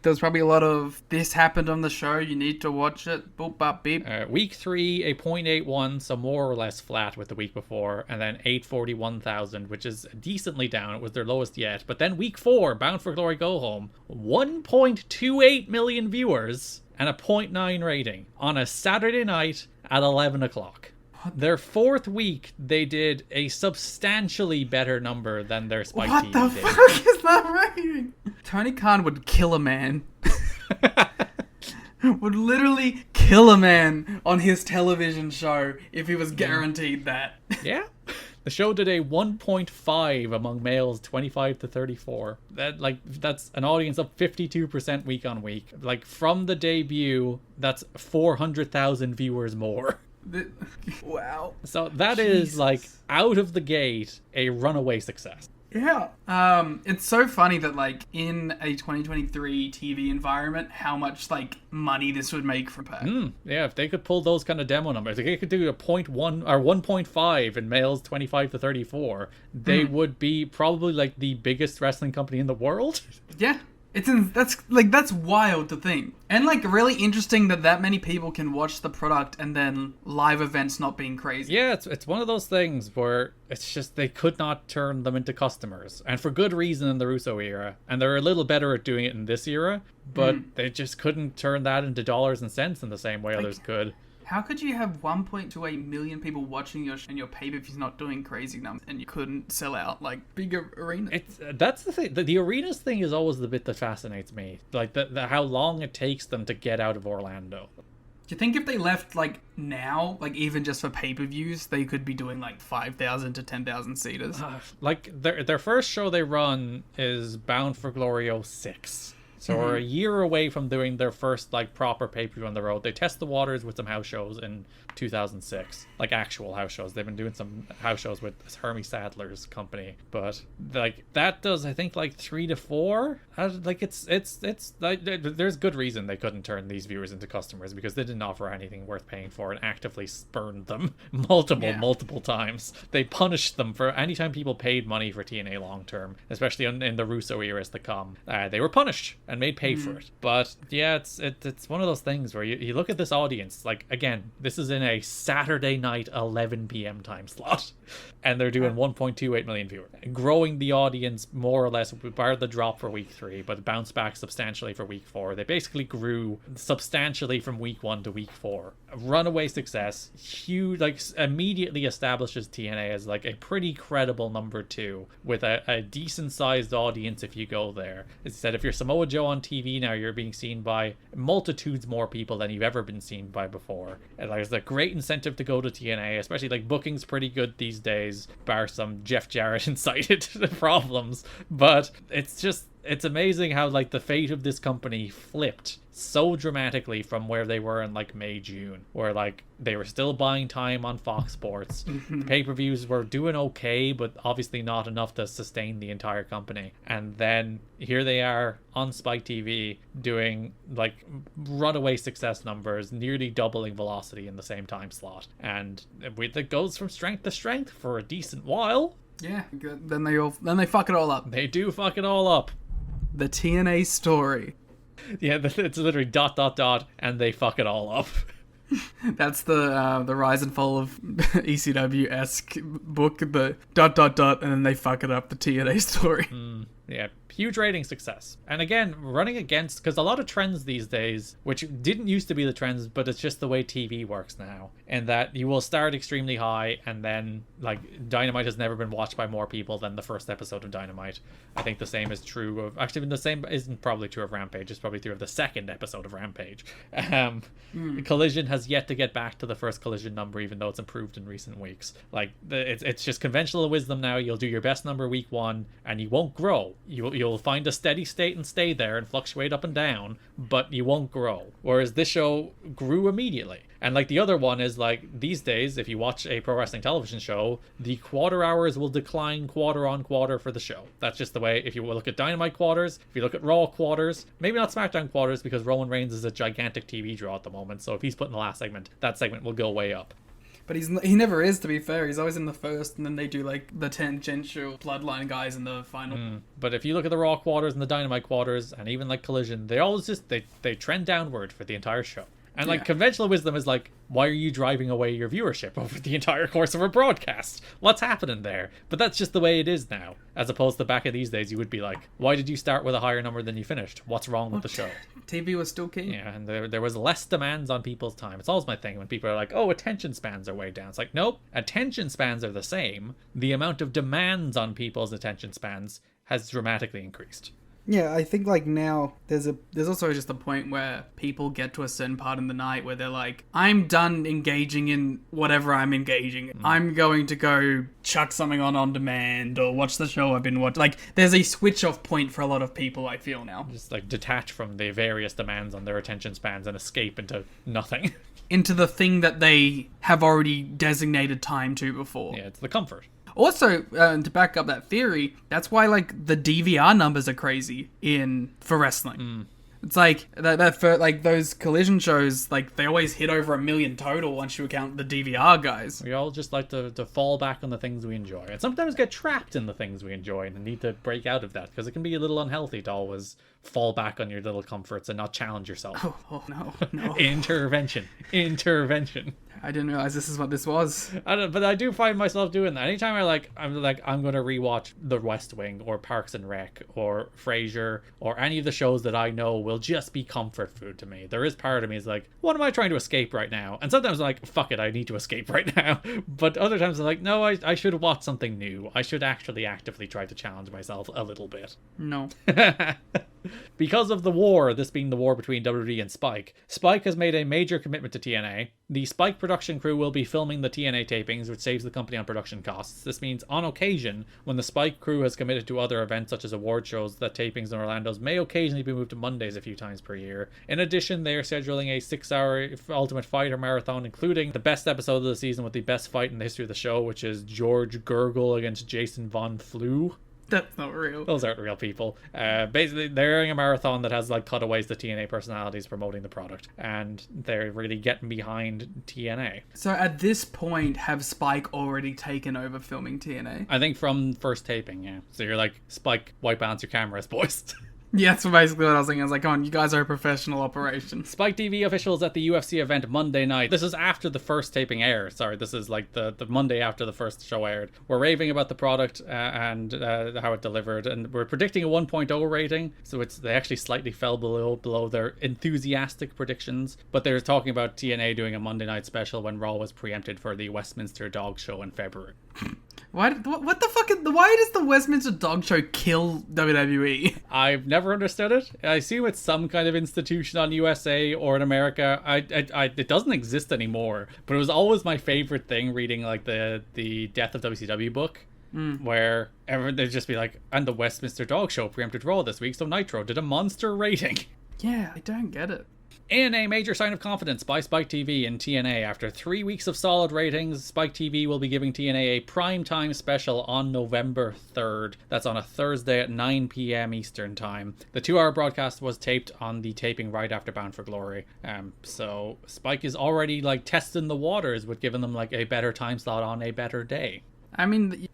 there's probably a lot of this happened on the show, you need to watch it, boop, bop, beep. Week 3, a 0.81, so more or less flat with the week before, and then 841,000, which is decently down. It was their lowest yet. But then week 4, Bound for Glory Go Home, 1.28 million viewers and a 0.9 rating on a Saturday night at 11 o'clock. Their 4th week, they did a substantially better number than their Spike TV What the did. fuck is that rating? Tony Khan would kill a man. Would literally kill a man on his television show if he was guaranteed that. Yeah. The show did a 1.5 among males 25 to 34. That's an audience of 52% week on week. Like, from the debut, that's 400,000 viewers more. Wow. So that Jesus. is like out of the gate a runaway success. Yeah. It's so funny that like in a 2023 TV environment, how much like money this would make for Pac. Yeah, if they could pull those kind of demo numbers, if they could do a 0.1 or 1.5 in males 25 to 34, they would be probably like the biggest wrestling company in the world. Yeah. That's wild to think. And like really interesting that many people can watch the product and then live events not being crazy. Yeah, it's one of those things where it's just they could not turn them into customers. And for good reason in the Russo era. And they're a little better at doing it in this era, but they just couldn't turn that into dollars and cents in the same way others could. How could you have 1.28 million people watching your pay-per-view's not doing crazy numbers and you couldn't sell out like bigger arenas? That's the thing. The arenas thing is always the bit that fascinates me. Like the how long it takes them to get out of Orlando. Do you think if they left like now, like even just for pay-per-views, they could be doing like 5,000 to 10,000 seaters? Like their first show they run is Bound for Glory 06. So we're a year away from doing their first like proper pay-per-view on the road. They test the waters with some house shows in 2006, like actual house shows. They've been doing some house shows with Hermie Sadler's company, but like that does I think like 3 to 4. Like it's like there's good reason they couldn't turn these viewers into customers because they didn't offer anything worth paying for and actively spurned them multiple times. They punished them for anytime people paid money for TNA long term, especially in the Russo eras to come. They were punished and made pay for it. But yeah, it's one of those things where you look at this audience, like again, this is in a Saturday night 11 p.m. time slot, and they're doing 1.28 million viewers, growing the audience more or less, bar the drop for week 3, but bounced back substantially for week 4. They basically grew substantially from week 1 to week 4. Runaway success, huge, like immediately establishes TNA as like a pretty credible number 2 with a decent sized audience if you go there. Instead, if you're Samoa Joe show on TV now, you're being seen by multitudes more people than you've ever been seen by before. And there's a great incentive to go to TNA, especially like booking's pretty good these days, bar some Jeff Jarrett incited problems. But it's amazing how like the fate of this company flipped so dramatically from where they were in like May, June, where like they were still buying time on Fox Sports. The pay-per-views were doing okay, but obviously not enough to sustain the entire company. And then here they are on Spike TV doing like runaway success numbers, nearly doubling velocity in the same time slot. And it goes from strength to strength for a decent while. Yeah, then they fuck it all up. They do fuck it all up. The TNA story. Yeah, it's literally ... and they fuck it all up. That's the rise and fall of ECW-esque book, the ... and then they fuck it up, the TNA story. Yeah, huge rating success. And again, running against, because a lot of trends these days, which didn't used to be the trends, but it's just the way TV works now, and that you will start extremely high, and then, like, Dynamite has never been watched by more people than the first episode of Dynamite. I think the same is true of, actually, the same isn't probably true of Rampage, it's probably true of the second episode of Rampage. Collision has yet to get back to the first Collision number, even though it's improved in recent weeks. Like, it's just conventional wisdom now. You'll do your best number week 1, and you won't grow. You'll find a steady state and stay there and fluctuate up and down, but you won't grow. Whereas this show grew immediately. And like the other one is like these days, if you watch a pro wrestling television show, the quarter hours will decline quarter on quarter for the show. That's just the way. If you look at Dynamite quarters, if you look at Raw quarters, maybe not SmackDown quarters because Roman Reigns is a gigantic TV draw at the moment. So if he's put in the last segment, that segment will go way up. But he never is, to be fair. He's always in the first, and then they do like the tangential bloodline guys in the final. But if you look at the Raw quarters and the Dynamite quarters, and even like Collision, they always just they trend downward for the entire show. And like conventional wisdom is like, why are you driving away your viewership over the entire course of a broadcast? What's happening there? But that's just the way it is now. As opposed to back in these days, you would be like, why did you start with a higher number than you finished? What's wrong with the show? TV was still king. Yeah, and there was less demands on people's time. It's always my thing when people are like, oh, attention spans are way down. It's like, nope, attention spans are the same. The amount of demands on people's attention spans has dramatically increased. Yeah, I think like now there's also just a point where people get to a certain part in the night where they're like, I'm done engaging in whatever I'm engaging in. I'm going to go chuck something on demand or watch the show I've been watching. Like there's a switch off point for a lot of people, I feel now. Just like detach from the various demands on their attention spans and escape into nothing. Into the thing that they have already designated time to before. Yeah, it's the comfort. Also, to back up that theory, that's why like the DVR numbers are crazy for wrestling. It's like that for like those Collision shows, like they always hit over 1 million total once you account the DVR guys. We all just like to fall back on the things we enjoy, and sometimes get trapped in the things we enjoy and need to break out of that because it can be a little unhealthy to always fall back on your little comforts and not challenge yourself. Oh no. Intervention. I didn't realize this is what this was. But I do find myself doing that. Anytime I'm going to rewatch The West Wing or Parks and Rec or Frasier or any of the shows that I know will just be comfort food to me. There is part of me is like, what am I trying to escape right now? And sometimes I'm like, fuck it, I need to escape right now. But other times I'm like, no, I should watch something new. I should actually actively try to challenge myself a little bit. No. Because of the war, this being the war between WWE and Spike, Spike has made a major commitment to TNA. The Spike production crew will be filming the TNA tapings, which saves the company on production costs. This means, on occasion, when the Spike crew has committed to other events such as award shows, that tapings in Orlando's may occasionally be moved to Mondays a few times per year. In addition, they are scheduling a 6-hour Ultimate Fighter marathon, including the best episode of the season with the best fight in the history of the show, which is George Gurgle against Jason Von Flew. That's not real. Those aren't real people. Basically, they're doing a marathon that has like cutaways to TNA personalities promoting the product, and they're really getting behind TNA. So at this point, have Spike already taken over filming TNA? I think from first taping, yeah. So you're like, Spike, wipe balance your cameras, boys. Yeah, that's basically what I was thinking. I was like, come on, you guys are a professional operation. Spike TV officials at the UFC event Monday night. This is after the first taping aired. Sorry, this is like the Monday after the first show aired. We're raving about the product and how it delivered. And we're predicting a 1.0 rating. So they actually slightly fell below their enthusiastic predictions. But they were talking about TNA doing a Monday night special when Raw was preempted for the Westminster Dog Show in February. What the fuck? Why does the Westminster Dog Show kill WWE? I've never understood it. I assume it's some kind of institution on USA or in America. It doesn't exist anymore, but it was always my favorite thing reading like the Death of WCW book. Where they'd just be like, and the Westminster Dog Show preempted Raw this week, so Nitro did a monster rating. Yeah, I don't get it. In a major sign of confidence by Spike TV and TNA, after 3 weeks of solid ratings, Spike TV will be giving TNA a primetime special on November 3rd. That's on a Thursday at 9 p.m. Eastern Time. The 2-hour broadcast was taped on the taping right after Bound for Glory. So Spike is already like testing the waters with giving them like a better time slot on a better day. I mean,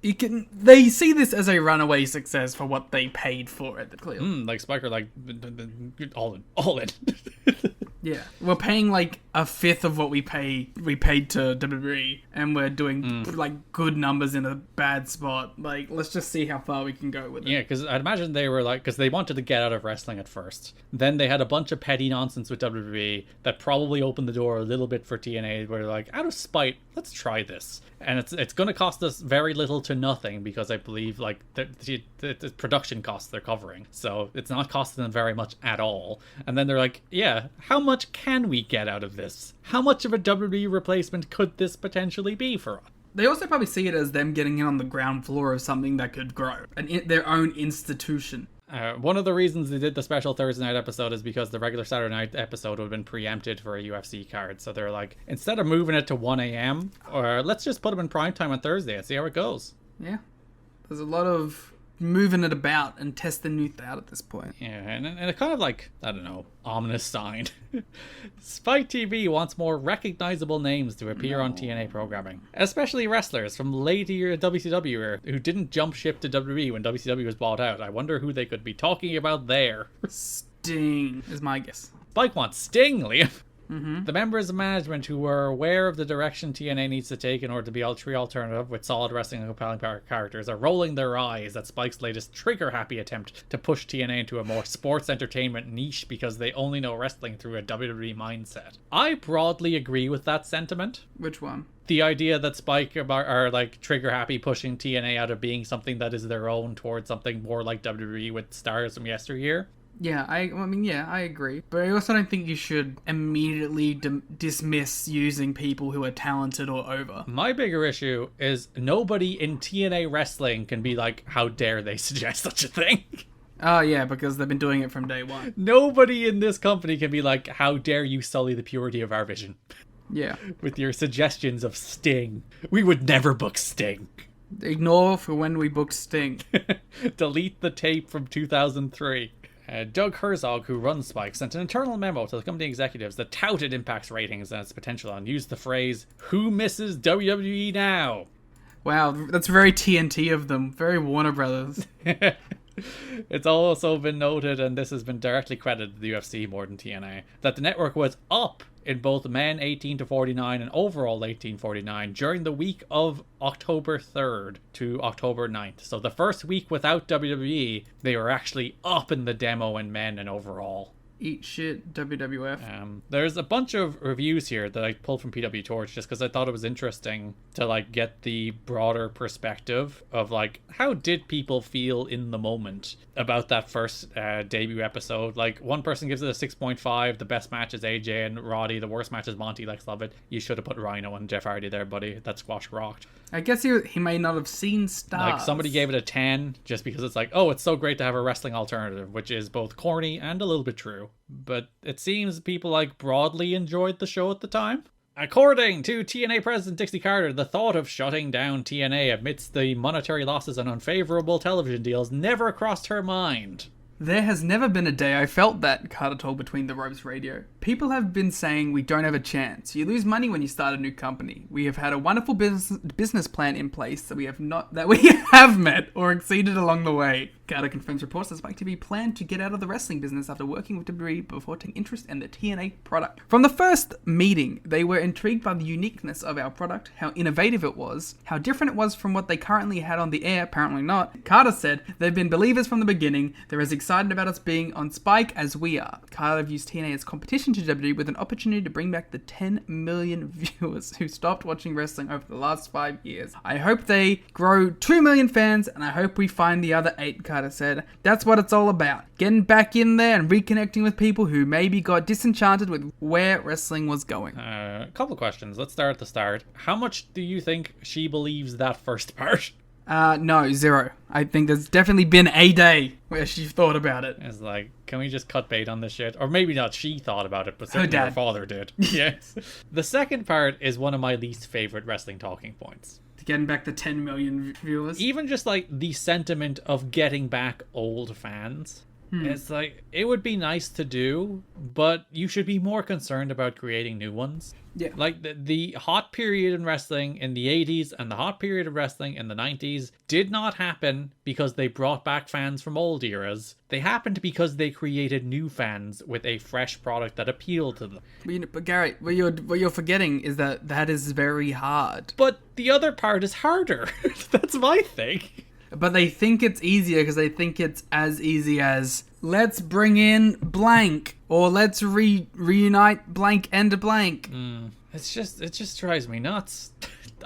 they see this as a runaway success for what they paid for it, clearly. Like Spike are like, all in. Yeah, we're paying like a fifth of what we paid to WWE, and we're doing like good numbers in a bad spot. Like, let's just see how far we can go with it. Yeah, because I'd imagine they were like, because they wanted to get out of wrestling at first. Then they had a bunch of petty nonsense with WWE that probably opened the door a little bit for TNA, where they're like, out of spite, let's try this. And it's going to cost us very little to nothing, because I believe like the production costs they're covering, so it's not costing them very much at all. And then they're like, yeah, how much can we get out of this? How much of a WWE replacement could this potentially be for us? They also probably see it as them getting in on the ground floor of something that could grow, their own institution. One of the reasons they did the special Thursday night episode is because the regular Saturday night episode would have been preempted for a UFC card. So they're like, instead of moving it to 1 a.m., or let's just put them in primetime on Thursday and see how it goes. Yeah. There's a lot of moving it about and testing new out at this point. Yeah, and a kind of like, I don't know, ominous sign. Spike TV wants more recognizable names to appear on TNA programming, especially wrestlers from later WCW who didn't jump ship to WWE when WCW was bought out. I wonder who they could be talking about there. Sting is my guess. Spike wants Sting, Liam. The members of management who were aware of the direction TNA needs to take in order to be a true alternative with solid wrestling and compelling characters are rolling their eyes at Spike's latest trigger-happy attempt to push TNA into a more sports entertainment niche because they only know wrestling through a WWE mindset. I broadly agree with that sentiment. Which one? The idea that Spike are like trigger-happy pushing TNA out of being something that is their own towards something more like WWE with stars from yesteryear. Yeah, I agree. But I also don't think you should immediately dismiss using people who are talented or over. My bigger issue is nobody in TNA wrestling can be like, how dare they suggest such a thing? Oh, yeah, because they've been doing it from day one. Nobody in this company can be like, how dare you sully the purity of our vision? Yeah. With your suggestions of Sting. We would never book Sting. Ignore for when we booked Sting. Delete the tape from 2003. Doug Herzog, who runs Spike, sent an internal memo to the company executives that touted Impact's ratings and its potential and used the phrase, "Who misses WWE now?" Wow, that's very TNT of them. Very Warner Brothers. It's also been noted, and this has been directly credited to the UFC more than TNA, that the network was up in both men 18 to 49 and overall 18-49 during the week of October 3rd to October 9th. So the first week without WWE, they were actually up in the demo in men and overall. Eat shit, WWF. There's a bunch of reviews here that I pulled from PW Torch just because I thought it was interesting to like get the broader perspective of like how did people feel in the moment about that first debut episode. Like one person gives it a 6.5. The best match is AJ and Roddy. The worst match is Monty. Lex Lovett. You should have put Rhino and Jeff Hardy there, buddy. That squash rocked. I guess he may not have seen stars. Like somebody gave it a 10 just because it's like, oh, it's so great to have a wrestling alternative, which is both corny and a little bit true. But it seems people like broadly enjoyed the show at the time. According to TNA President Dixie Carter, the thought of shutting down TNA amidst the monetary losses and unfavorable television deals never crossed her mind. There has never been a day I felt that, Carter told Between the Ropes Radio. People have been saying we don't have a chance. You lose money when you start a new company. We have had a wonderful business plan in place that we have met or exceeded along the way. Carter confirms reports that Spike TV planned to get out of the wrestling business after working with WWE before taking interest in the TNA product. From the first meeting, they were intrigued by the uniqueness of our product, how innovative it was, how different it was from what they currently had on the air, apparently not. Carter said, they've been believers from the beginning. They're as excited about us being on Spike as we are. Carter views TNA as competition to to WWE with an opportunity to bring back the 10 million viewers who stopped watching wrestling over the last 5 years. I hope they grow 2 million fans, and I hope we find the other 8, Carter said. That's what it's all about. Getting back in there and reconnecting with people who maybe got disenchanted with where wrestling was going. A couple of questions. Let's start at the start. How much do you think she believes that first part? No, 0. I think there's definitely been a day where she thought about it. It's like, can we just cut bait on this shit? Or maybe not she thought about it, but certainly her father did. Yes. The second part is one of my least favorite wrestling talking points. Getting back the 10 million viewers. Even just like the sentiment of getting back old fans. It's like, it would be nice to do, but you should be more concerned about creating new ones. Yeah. Like the hot period in wrestling in the 80s and the hot period of wrestling in the 90s did not happen because they brought back fans from old eras. They happened because they created new fans with a fresh product that appealed to them. But Garrett, what you're forgetting is that is very hard. But the other part is harder. That's my thing. But they think it's easier because they think it's as easy as let's bring in blank or let's reunite blank and blank. It just drives me nuts.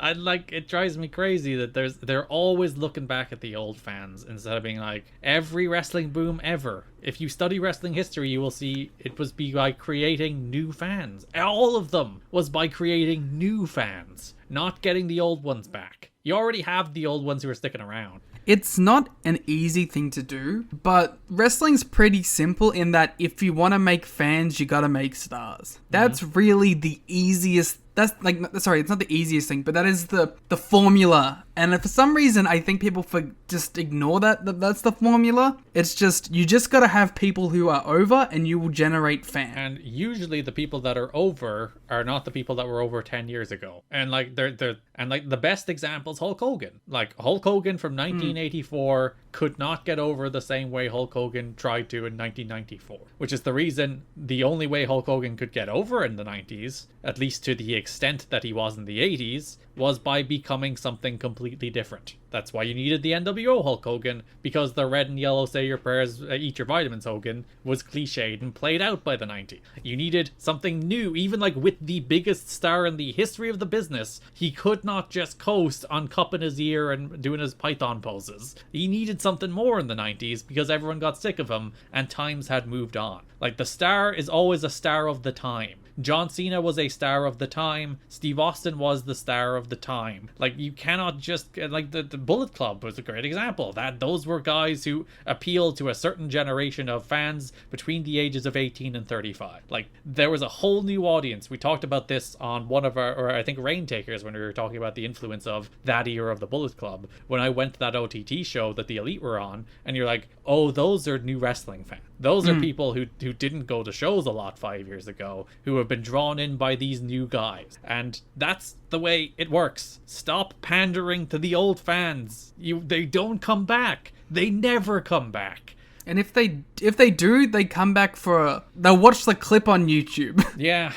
It drives me crazy that they're always looking back at the old fans instead of being like, every wrestling boom ever. If you study wrestling history, you will see it was by creating new fans. All of them was by creating new fans, not getting the old ones back. You already have the old ones who are sticking around. It's not an easy thing to do, but wrestling's pretty simple in that if you want to make fans, you gotta make stars. That's really the easiest. That's it's not the easiest thing, but that is the formula. And for some reason, I think people just ignore that's the formula. It's just, you just gotta have people who are over and you will generate fans. And usually the people that are over are not the people that were over 10 years ago. And like the best example is Hulk Hogan. Like Hulk Hogan from 1984 could not get over the same way Hulk Hogan tried to in 1994, which is the reason the only way Hulk Hogan could get over in the 90s, at least to the extent that he was in the 80s, was by becoming something completely different. That's why you needed the NWO Hulk Hogan, because the red and yellow say your prayers, eat your vitamins Hogan was cliched and played out by the 90s. You needed something new, even like with the biggest star in the history of the business. He could not just coast on cupping his ear and doing his python poses. He needed something more in the 90s because everyone got sick of him and times had moved on. Like, the star is always a star of the time. John Cena was a star of the time. Steve Austin was the star of the time. Like, you cannot just, like, the Bullet Club was a great example of that. Those were guys who appealed to a certain generation of fans between the ages of 18 and 35. Like, there was a whole new audience. We talked about this on one of our, or I think Raintakers, when we were talking about the influence of that era of the Bullet Club, when I went to that OTT show that the Elite were on, and you're like, oh, those are new wrestling fans. Those are people who didn't go to shows a lot 5 years ago, who have been drawn in by these new guys. And that's the way it works. Stop pandering to the old fans. They don't come back. They never come back. And if they do, they come back they'll watch the clip on YouTube. Yeah.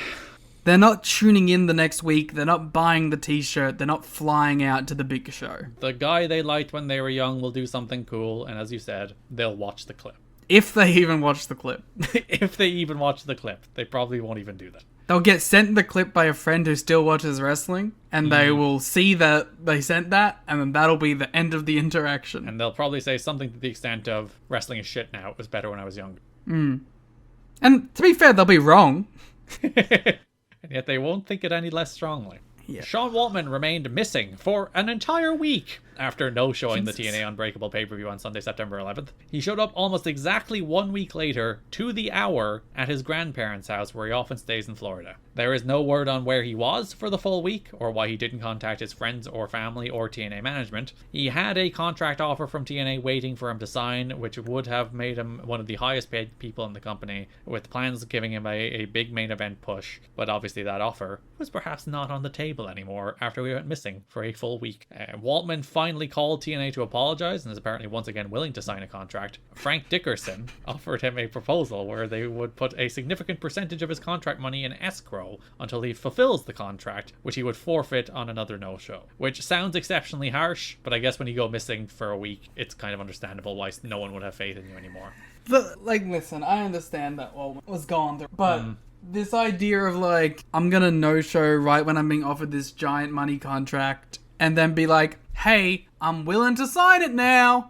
They're not tuning in the next week. They're not buying the t-shirt. They're not flying out to the big show. The guy they liked when they were young will do something cool, and as you said, they'll watch the clip. If they even watch the clip. If they even watch the clip. They probably won't even do that. They'll get sent the clip by a friend who still watches wrestling, and they will see that they sent that, and then that'll be the end of the interaction. And they'll probably say something to the extent of, wrestling is shit now, it was better when I was younger. And to be fair, they'll be wrong. And yet they won't think it any less strongly. Yeah. Sean Waltman remained missing for an entire week after no-showing the TNA Unbreakable pay-per-view on Sunday, September 11th. He showed up almost exactly 1 week later, to the hour, at his grandparents' house where he often stays in Florida. There is no word on where he was for the full week, or why he didn't contact his friends or family or TNA management. He had a contract offer from TNA waiting for him to sign, which would have made him one of the highest paid people in the company, with plans giving him a big main event push. But obviously that offer was perhaps not on the table anymore after we went missing for a full week. Waltman finally called TNA to apologize and is apparently once again willing to sign a contract. Frank Dickerson offered him a proposal where they would put a significant percentage of his contract money in escrow until he fulfills the contract, which he would forfeit on another no-show. Which sounds exceptionally harsh, but I guess when you go missing for a week, it's kind of understandable why no one would have faith in you anymore. Listen, I understand that Waltman was gone through, but this idea of like, I'm gonna no-show right when I'm being offered this giant money contract and then be like, hey, I'm willing to sign it now.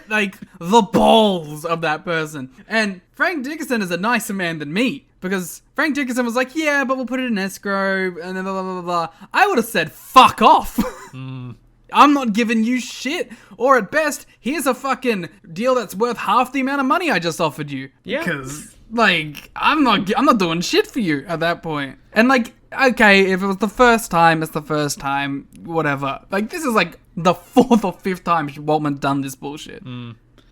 Like, the balls of that person. And Frank Dickinson is a nicer man than me, because Frank Dickinson was like, yeah, but we'll put it in escrow, and then blah, blah, blah, blah. I would have said, fuck off. I'm not giving you shit. Or at best, here's a fucking deal that's worth half the amount of money I just offered you. Yeah. Because, like, I'm not doing shit for you at that point. And, like, okay, if it was the first time, it's the first time, whatever. Like, this is, like, the 4th or 5th time Waltman done this bullshit.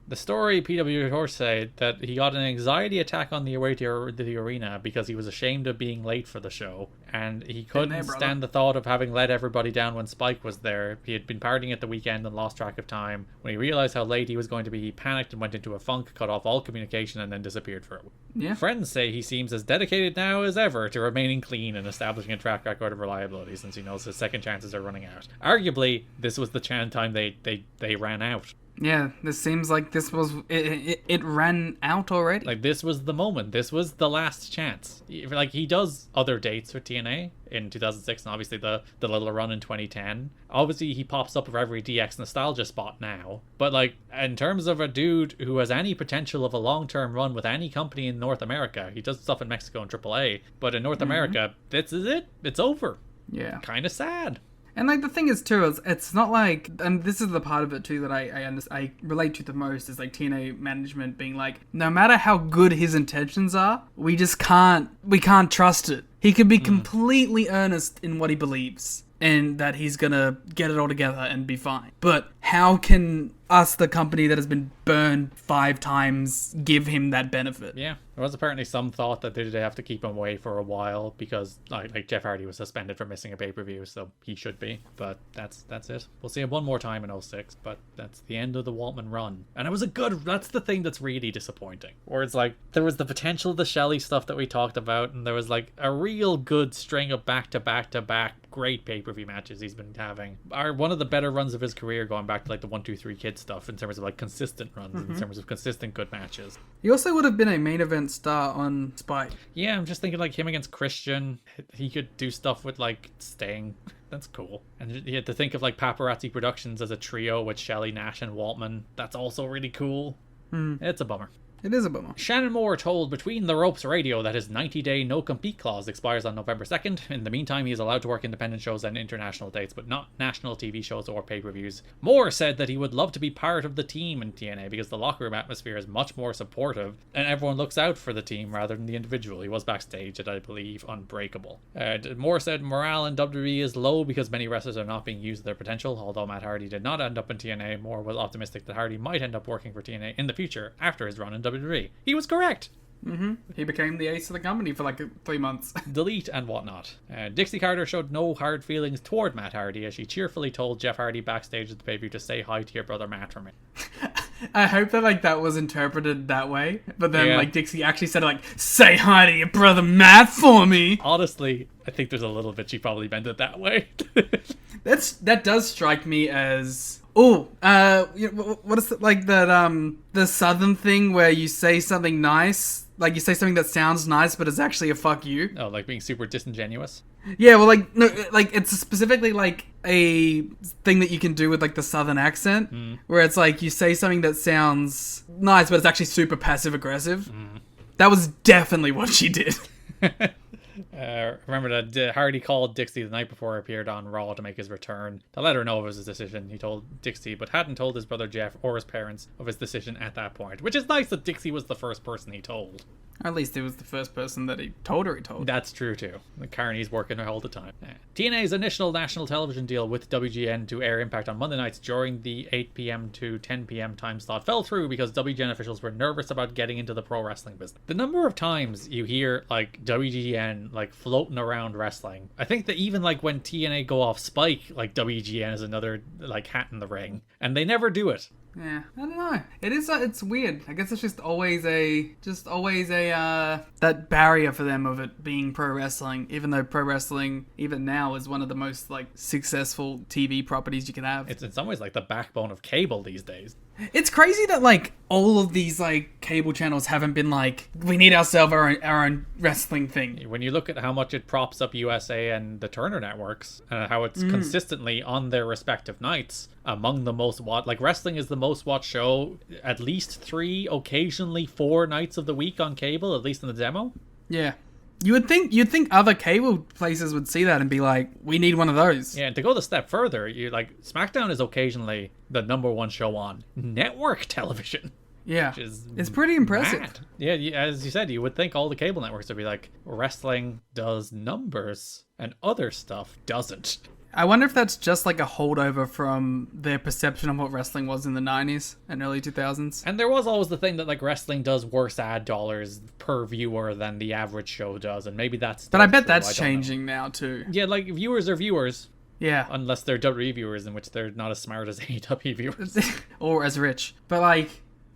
The story, PW Horse said that he got an anxiety attack on the way to the arena because he was ashamed of being late for the show, and he couldn't stand the thought of having let everybody down when Spike was there. He had been partying at the weekend and lost track of time. When he realized how late he was going to be, he panicked and went into a funk, cut off all communication, and then disappeared for a week. Yeah. Friends say he seems as dedicated now as ever to remaining clean and establishing a track record of reliability, since he knows his second chances are running out. Arguably, this was the time they ran out. Yeah, this seems like this was... It ran out already. Like, this was the moment. This was the last chance. Like, he does other dates for TNA in 2006, and obviously the little run in 2010. Obviously, he pops up for every DX nostalgia spot now. But, like, in terms of a dude who has any potential of a long-term run with any company in North America, he does stuff in Mexico and AAA, but in North America, this is it. It's over. Yeah. Kind of sad. And, like, the thing is, too, is it's not like... And this is the part of it, too, that I relate to the most, is, like, TNA management being like, no matter how good his intentions are, we can't trust it. He could be completely earnest in what he believes, and that he's gonna get it all together and be fine. But how can us, the company that has been burned 5 times, give him that benefit? Yeah. There was apparently some thought that they'd have to keep him away for a while because like Jeff Hardy was suspended for missing a pay-per-view, so he should be. But that's it. We'll see him one more time in 06, but that's the end of the Waltman run. And it was that's the thing that's really disappointing. Where it's like, there was the potential of the Shelley stuff that we talked about, and there was like a real good string of back-to-back great pay-per-view matches he's been having. Are one of the better runs of his career, going back to like the 1-2-3 Kid stuff in terms of like consistent runs, in terms of consistent good matches. He also would have been a main event star on Spike. Yeah, I'm just thinking like him against Christian. He could do stuff with like Sting. That's cool. And you had to think of like Paparazzi Productions as a trio with Shelley, Nash, and Waltman. That's also really cool. It's a bummer. It is a bummer. Shannon Moore told Between the Ropes Radio that his 90-day no-compete clause expires on November 2nd. In the meantime, he is allowed to work independent shows and international dates, but not national TV shows or pay-per-views. Moore said that he would love to be part of the team in TNA because the locker room atmosphere is much more supportive and everyone looks out for the team rather than the individual. He was backstage at, I believe, Unbreakable. Moore said morale in WWE is low because many wrestlers are not being used to their potential. Although Matt Hardy did not end up in TNA, Moore was optimistic that Hardy might end up working for TNA in the future after his run in WWE. He was correct. He became the ace of the company for like 3 months. Delete and whatnot. Dixie Carter showed no hard feelings toward Matt Hardy as she cheerfully told Jeff Hardy backstage at the pay-per-view to say hi to your brother Matt for me. I hope that like that was interpreted that way, but then like Dixie actually said like, say hi to your brother Matt for me. Honestly, I think there's a little bit she probably meant it that way. That does strike me as... what is it, like that, the Southern thing where you say something nice, like you say something that sounds nice, but it's actually a fuck you? Oh, like being super disingenuous? Yeah, well, like, no, like, it's specifically, like, a thing that you can do with, like, the Southern accent, where it's like, you say something that sounds nice, but it's actually super passive-aggressive. That was definitely what she did. Remember that Hardy called Dixie the night before he appeared on Raw to make his return to let her know of his decision. He told Dixie, but hadn't told his brother Jeff or his parents of his decision at that point, which is nice that Dixie was the first person he told. At least it was the first person that he told. That's true too. The Carney's working her all the time. TNA's initial national television deal with WGN to air Impact on Monday nights during the 8 p.m. to 10 p.m. time slot fell through because WGN officials were nervous about getting into the pro wrestling business. The number of times you hear like WGN like floating around wrestling, I think that even like when TNA go off Spike, like WGN is another like hat in the ring, and they never do it. Yeah, I don't know. It is. It's weird. I guess it's just always a that barrier for them of it being pro wrestling. Even though pro wrestling, even now, is one of the most like successful TV properties you can have. It's in some ways like the backbone of cable these days. It's crazy that, like, all of these, like, cable channels haven't been like, we need ourselves our own wrestling thing. When you look at how much it props up USA and the Turner networks, how it's consistently on their respective nights among the most watched, like, wrestling is the most watched show at least 3, occasionally 4 nights of the week on cable, at least in the demo. Yeah. You'd think other cable places would see that and be like, we need one of those. Yeah, and to go the step further, you like SmackDown is occasionally the #1 show on network television. Yeah, which is it's pretty impressive. Mad. Yeah, as you said, you would think all the cable networks would be like, wrestling does numbers and other stuff doesn't. I wonder if that's just like a holdover from their perception of what wrestling was in the 90s and early 2000s. And there was always the thing that, like, wrestling does worse ad dollars per viewer than the average show does, and maybe that's... But I bet that's changing now, too. Yeah, like, viewers are viewers. Yeah. Unless they're WWE viewers, in which they're not as smart as AEW viewers. Or as rich. But, like...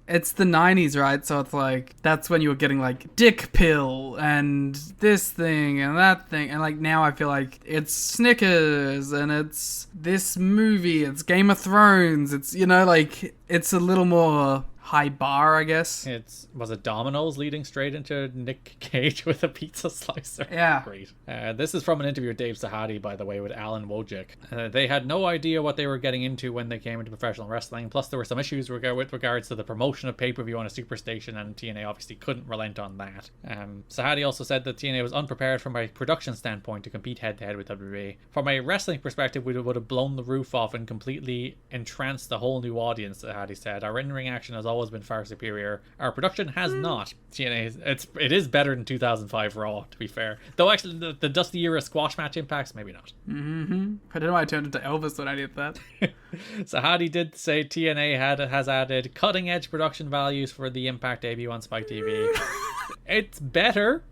It's the 90s, right? So it's like, that's when you were getting like Dick Pill and this thing and that thing. And like now I feel like it's Snickers and it's this movie, it's Game of Thrones. It's, you know, like it's a little more high bar, I guess. Was it Domino's leading straight into Nick Cage with a pizza slicer? Yeah. Great. This is from an interview with Dave Sahadi, by the way, with Alan Wojcik. They had no idea what they were getting into when they came into professional wrestling. Plus, there were some issues with regards to the promotion of pay-per-view on a superstation, and TNA obviously couldn't relent on that. Sahadi also said that TNA was unprepared from a production standpoint to compete head-to-head with WWE. From a wrestling perspective, we would have blown the roof off and completely entranced a whole new audience, Sahadi said. Our in-ring action has always been far superior. Our production has not. TNA, it is better than 2005 Raw, to be fair. Though actually, the Dusty Era squash match impacts, maybe not. Mm-hmm. I don't know why I turned into Elvis when I did that. Sahadi did say TNA has added cutting-edge production values for the Impact debut on Spike TV. It's better.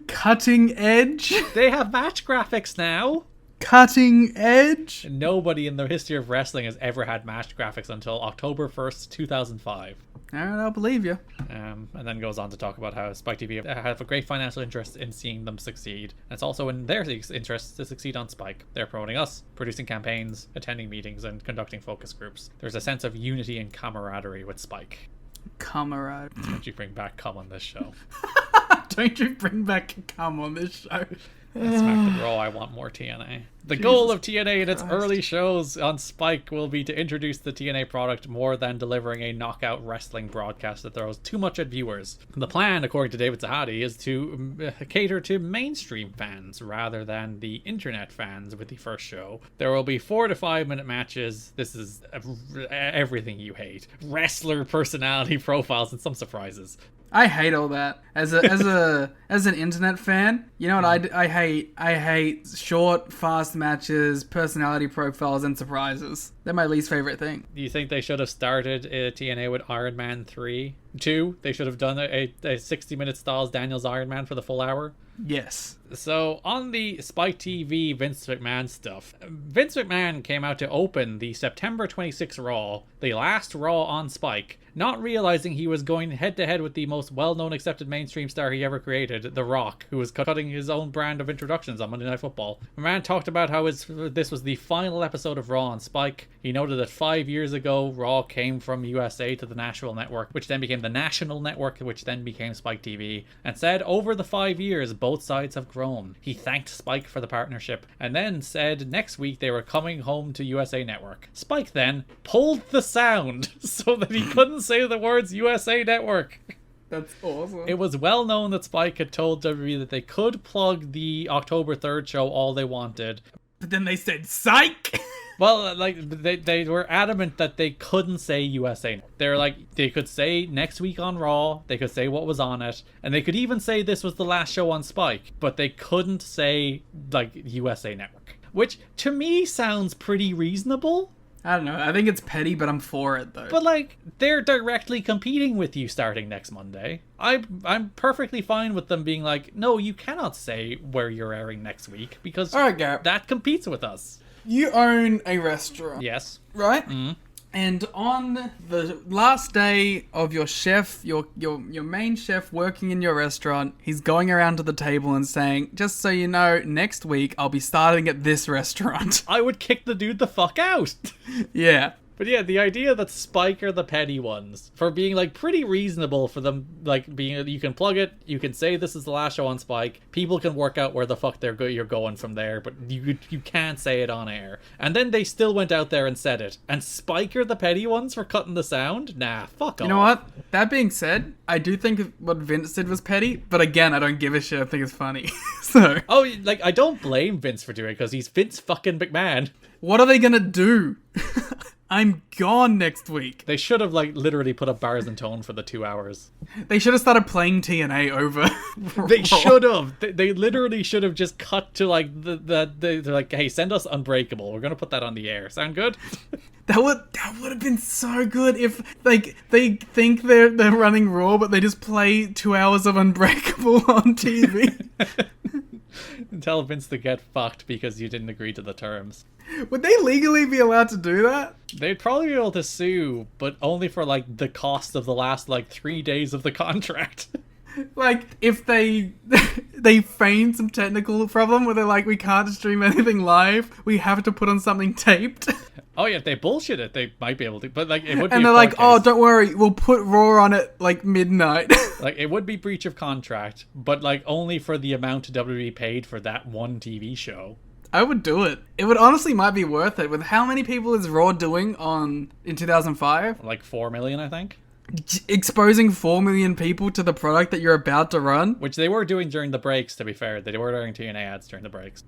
Cutting edge? They have match graphics now. Cutting edge? Nobody in the history of wrestling has ever had match graphics until October 1st, 2005. Alright, I'll believe you. And then goes on to talk about how Spike TV have a great financial interest in seeing them succeed. And it's also in their interest to succeed on Spike. They're promoting us, producing campaigns, attending meetings, and conducting focus groups. There's a sense of unity and camaraderie with Spike. Camaraderie. Don't you bring back cum on this show. Don't you bring back cum on this show. SmackDown Raw, I want more TNA. The goal of TNA in its early shows on Spike will be to introduce the TNA product more than delivering a knockout wrestling broadcast that throws too much at viewers. The plan, according to David Sahadi, is to cater to mainstream fans rather than the internet fans with the first show. There will be 4 to 5 minute matches. This is everything you hate. Wrestler personality profiles and some surprises. I hate all that. As an internet fan, you know what I hate? I hate short, fast matches, personality profiles, and surprises. They're my least favorite thing. Do you think they should have started TNA with Iron Man 2? They should have done a 60-minute Styles Daniels Iron Man for the full hour? Yes. So, on the Spike TV Vince McMahon stuff, Vince McMahon came out to open the September 26th Raw, the last Raw on Spike, not realizing he was going head-to-head with the most well-known accepted mainstream star he ever created, The Rock, who was cutting his own brand of introductions on Monday Night Football. McMahon talked about how this was the final episode of Raw on Spike. He noted that 5 years ago, Raw came from USA to the National Network, which then became the National Network, which then became Spike TV, and said over the 5 years, both sides have grown. He thanked Spike for the partnership, and then said next week they were coming home to USA Network. Spike then pulled the sound so that he couldn't say the words USA Network. That's awesome. It was well known that Spike had told WWE that they could plug the October 3rd show all they wanted. But then they said, psych! Well, like, they were adamant that they couldn't say USA. They're like, they could say next week on Raw, they could say what was on it, and they could even say this was the last show on Spike, but they couldn't say, like, USA Network. Which, to me, sounds pretty reasonable. I don't know. I think it's petty, but I'm for it, though. But, like, they're directly competing with you starting next Monday. I'm perfectly fine with them being like, no, you cannot say where you're airing next week, because all right, Garrett, that competes with us. You own a restaurant. Yes. Right? Mm-hmm. And on the last day of your chef, your main chef working in your restaurant, he's going around to the table and saying, just so you know, next week I'll be starting at this restaurant. I would kick the dude the fuck out. Yeah. But yeah, the idea that Spike are the petty ones for being like pretty reasonable for them, like being you can plug it, you can say this is the last show on Spike, people can work out where the fuck you're going from there, but you can't say it on air. And then they still went out there and said it. And Spike are the petty ones for cutting the sound? Nah, fuck off. You know what? That being said, I do think what Vince did was petty, but again, I don't give a shit. I think it's funny. So. Oh, like I don't blame Vince for doing it because he's Vince fucking McMahon. What are they gonna do? I'm gone next week. They should have like literally put up bars and tone for the 2 hours. They should have started playing TNA over. They should have. They literally should have just cut to like they're like, hey, send us Unbreakable. We're gonna put that on the air. Sound good? That would have been so good if like they think they're running Raw, but they just play 2 hours of Unbreakable on TV. Tell Vince to get fucked because you didn't agree to the terms. Would they legally be allowed to do that? They'd probably be able to sue, but only for like the cost of the last like 3 days of the contract. Like if they feign some technical problem where they're like, we can't stream anything live, we have to put on something taped. Oh yeah, if they bullshit it, they might be able to. But like it would be. And they're like, oh, don't worry, we'll put Raw on at like midnight. Like it would be breach of contract, but like only for the amount WWE paid for that one TV show. I would do it. It would honestly might be worth it. With how many people is Raw doing in 2005? Like 4 million, I think. Exposing 4 million people to the product that you're about to run? Which they were doing during the breaks, to be fair. They were doing TNA ads during the breaks.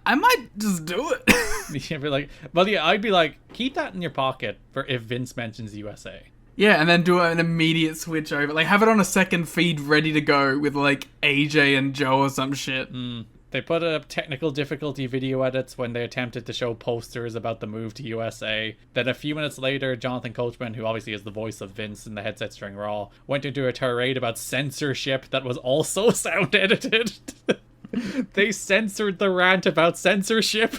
I might just do it. You'd be like, well, yeah, I'd be like, keep that in your pocket for if Vince mentions USA. Yeah, and then do an immediate switch over. Like, have it on a second feed ready to go with, like, AJ and Joe or some shit. They put up technical difficulty video edits when they attempted to show posters about the move to USA. Then a few minutes later, Jonathan Coachman, who obviously is the voice of Vince in the headsets during Raw, went into a tirade about censorship that was also sound edited. They censored the rant about censorship.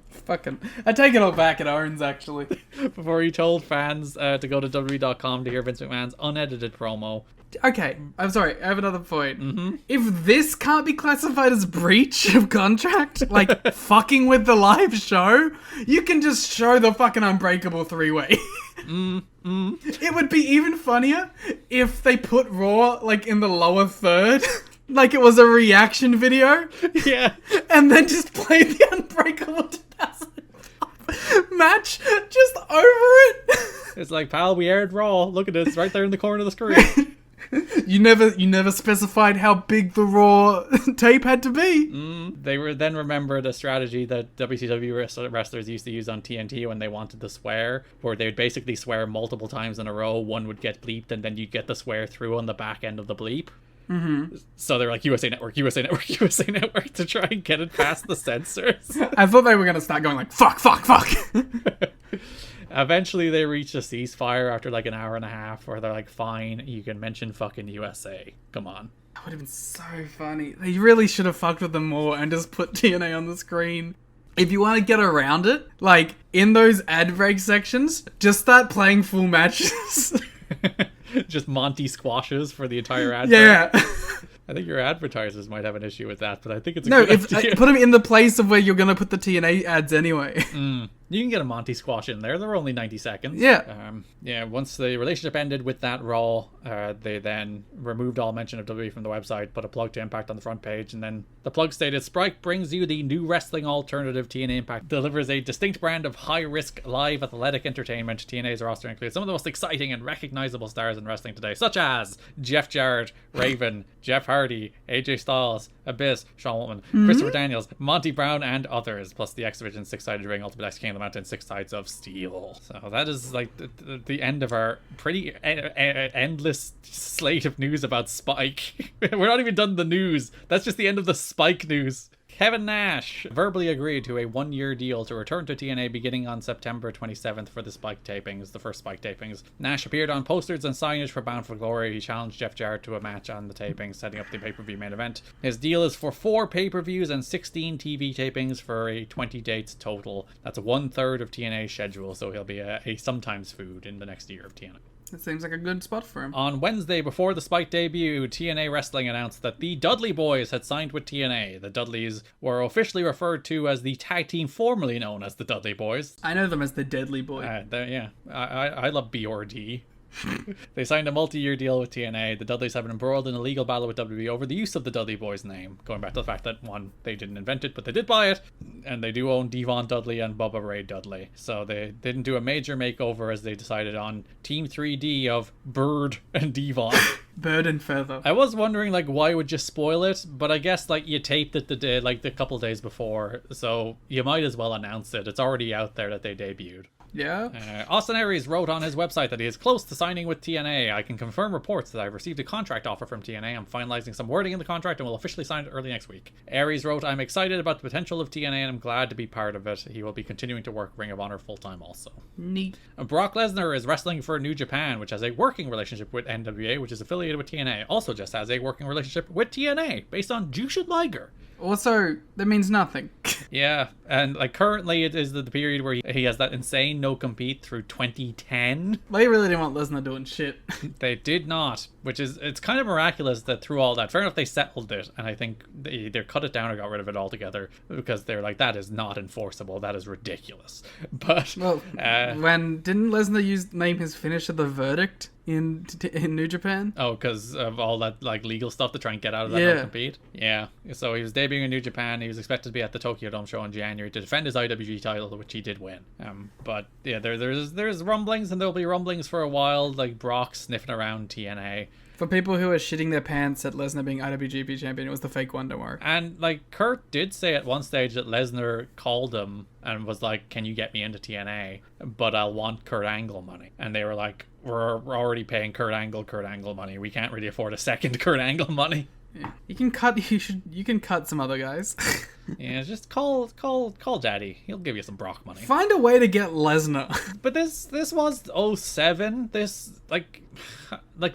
Fucking, I take it all back, it owns, actually. Before he told fans to go to WWE.com to hear Vince McMahon's unedited promo. Okay, I'm sorry, I have another point. If this can't be classified as breach of contract, like fucking with the live show, you can just show the fucking Unbreakable 3-way. It would be even funnier if they put Raw like in the lower third, like it was a reaction video. Yeah. And then just play the Unbreakable 2005 match just over it. It's like, pal, we aired Raw. Look at it, it's right there in the corner of the screen. You never specified how big the Raw tape had to be. They were then remembered a strategy that WCW wrestlers used to use on TNT when they wanted to swear, where they would basically swear multiple times in a row. One would get bleeped, and then you'd get the swear through on the back end of the bleep. So they're like USA Network, USA Network, USA Network to try and get it past the censors. I thought they were going to start going like, fuck. Eventually they reach a ceasefire after like an hour and a half where they're like, fine, you can mention fucking USA. Come on. That would have been so funny. They really should have fucked with them more and just put TNA on the screen. If you want to get around it, like in those ad break sections, just start playing full matches. Just Monty squashes for the entire ad. Yeah. I think your advertisers might have an issue with that, but I think it's a No, good idea. put them in the place of where you're going to put the TNA ads anyway. You can get a Monty squash in there. They're only 90 seconds. Yeah. Once the relationship ended with that Raw, they then removed all mention of WWE from the website, put a plug to Impact on the front page, and then the plug stated, Sprite brings you the new wrestling alternative. TNA Impact delivers a distinct brand of high-risk live athletic entertainment. TNA's roster includes some of the most exciting and recognizable stars in wrestling today, such as Jeff Jarrett, Raven, Jeff Hardy, AJ Styles, Abyss, Shawn Waltman, Christopher Daniels, Monty Brown, and others, plus the X Division 6-sided ring, Ultimate X King of the Mountain, 6 sides of steel. So that is like the end of our pretty endless slate of news about Spike. We're not even done the news. That's just the end of the Spike news. Kevin Nash verbally agreed to a 1-year deal to return to TNA beginning on September 27th for the Spike tapings, the first Spike tapings. Nash appeared on posters and signage for Bound for Glory. He challenged Jeff Jarrett to a match on the tapings, setting up the pay-per-view main event. His deal is for 4 pay-per-views and 16 TV tapings for a 20 dates total. That's 1/3 of TNA's schedule, so he'll be a sometimes food in the next year of TNA. It seems like a good spot for him. On Wednesday, before the Spike debut, TNA Wrestling announced that the Dudley Boys had signed with TNA. The Dudleys were officially referred to as the tag team formerly known as the Dudley Boys. I know them as the Deadly Boy. Yeah, I love BRD. They signed a multi-year deal with TNA. The Dudleys have been embroiled in a legal battle with WWE over the use of the Dudley Boys name, going back to the fact that, one, they didn't invent it, but they did buy it, and they do own Devon Dudley and Bubba Ray Dudley. So they didn't do a major makeover as they decided on Team 3D of Bird and Devon. Bird and Feather. I was wondering, like, why would you spoil it? But I guess, like, you taped it the couple days before, so you might as well announce it. It's already out there that they debuted. Yeah. Austin Aries wrote on his website that he is close to signing with TNA. I can confirm reports that I've received a contract offer from TNA. I'm finalizing some wording in the contract and will officially sign it early next week. Aries wrote, I'm excited about the potential of TNA and I'm glad to be part of it. He will be continuing to work Ring of Honor full-time also. Neat. Brock Lesnar is wrestling for New Japan, which has a working relationship with NWA, which is affiliated with TNA. Also just has a working relationship with TNA, based on Jushin Liger. Also, that means nothing. Yeah, and like currently it is the period where he has that insane no-compete through 2010. They really didn't want Lesnar doing shit. They did not, which is, it's kind of miraculous that through all that, fair enough, they settled it, and I think they either cut it down or got rid of it altogether, because they're like, that is not enforceable, that is ridiculous. But, Well, when didn't Lesnar name his finisher the Verdict in New Japan? Oh, because of all that like legal stuff to try and get out of that no-compete? Yeah. So he was debuting in New Japan. He was expected to be at the Tokyo Dome show in January to defend his IWG title, which he did win. But yeah, there's rumblings, and there'll be rumblings for a while, like Brock sniffing around TNA. For people who are shitting their pants at Lesnar being IWGP champion, it was the fake one, don't worry. And like Kurt did say at one stage that Lesnar called him and was like, can you get me into TNA, but I'll want Kurt Angle money. And they were like, we're already paying Kurt Angle money, we can't really afford a second Kurt Angle money. Yeah. You can cut some other guys. Yeah, just call Daddy. He'll give you some Brock money. Find a way to get Lesnar. But this was 07. This like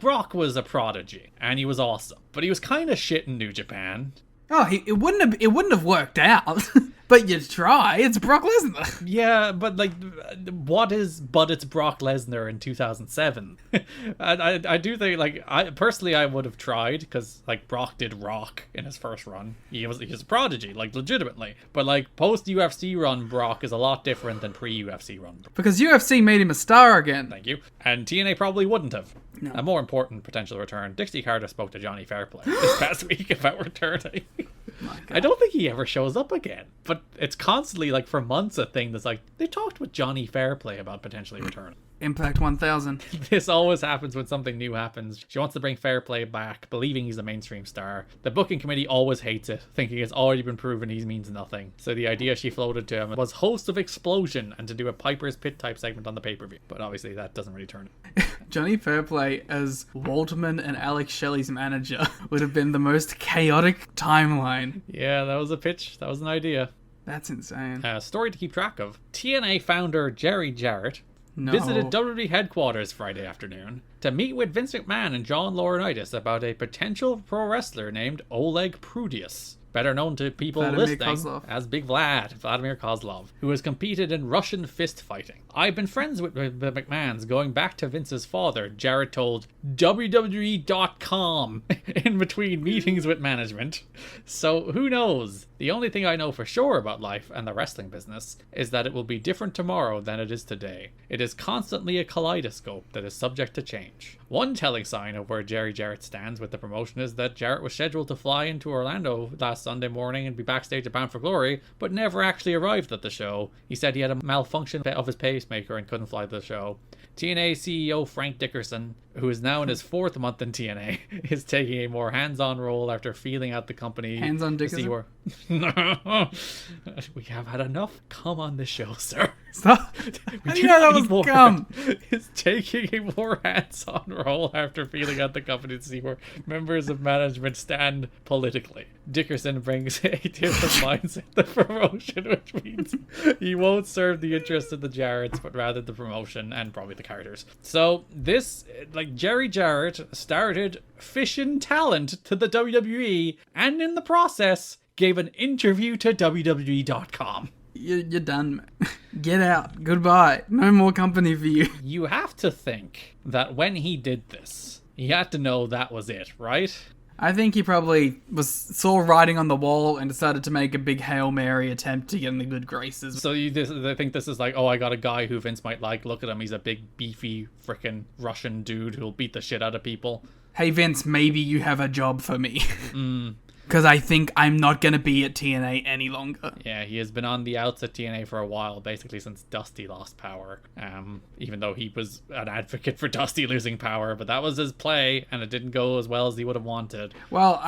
Brock was a prodigy and he was awesome, but he was kind of shit in New Japan. Oh, it wouldn't have worked out. But you try. It's Brock Lesnar. Yeah, but like, but it's Brock Lesnar in 2007. I do think, like, I would have tried, because like Brock did rock in his first run. He's a prodigy, like, legitimately. But like post UFC run Brock is a lot different than pre UFC run. Because UFC made him a star again. Thank you. And TNA probably wouldn't have. No. A more important potential return. Dixie Carter spoke to Johnny Fairplay this past week about returning. I don't think he ever shows up again, but it's constantly, like, for months a thing that's like, they talked with Johnny Fairplay about potentially returning. Impact 1000. This always happens when something new happens. She wants to bring Fairplay back, believing he's a mainstream star. The booking committee always hates it, thinking it's already been proven he means nothing. So the idea she floated to him was host of Explosion and to do a Piper's Pit type segment on the pay-per-view. But obviously that doesn't really turn it. Johnny Fairplay as Waltman and Alex Shelley's manager would have been the most chaotic timeline. Yeah, that was a pitch. That was an idea. That's insane. Story to keep track of. TNA founder Jarrett visited WWE headquarters Friday afternoon to meet with Vince McMahon and John Laurinaitis about a potential pro wrestler named Oleg Prudius, better known to people listening as Big Vladimir Kozlov, who has competed in Russian fist fighting. I've been friends with the McMahons going back to Vince's father, Jarrett told WWE.com in between meetings with management. So who knows? The only thing I know for sure about life and the wrestling business is that it will be different tomorrow than it is today. It is constantly a kaleidoscope that is subject to change. One telling sign of where Jarrett stands with the promotion is that Jarrett was scheduled to fly into Orlando last Sunday morning and be backstage at Bound for Glory, but never actually arrived at the show. He said he had a malfunction of his pacemaker and couldn't fly to the show. TNA CEO Frank Dickerson, who is now in his 4th month in TNA, is taking a more hands-on role after feeling out the company. Hands-on Dickerson? We have had enough. Come on the show, sir. Stop. I didn't know that was come. Is taking a more hands-on role after feeling out the company to see where members of management stand politically. Dickerson brings a different mindset to promotion, which means he won't serve the interests of the Jarretts, but rather the promotion and probably the Carters. So this, like, Jarrett started fishing talent to the WWE, and in the process gave an interview to WWE.com. You're done, man. Get out. Goodbye. No more company for you. You have to think that when he did this, he had to know that was it, right? I think he probably saw writing on the wall and decided to make a big Hail Mary attempt to get in the good graces. So I think this is like, oh, I got a guy who Vince might like. Look at him. He's a big, beefy, frickin' Russian dude who'll beat the shit out of people. Hey, Vince, maybe you have a job for me. Because I think I'm not going to be at TNA any longer. Yeah, he has been on the outs at TNA for a while, basically since Dusty lost power. Even though he was an advocate for Dusty losing power, but that was his play, and it didn't go as well as he would have wanted. Well,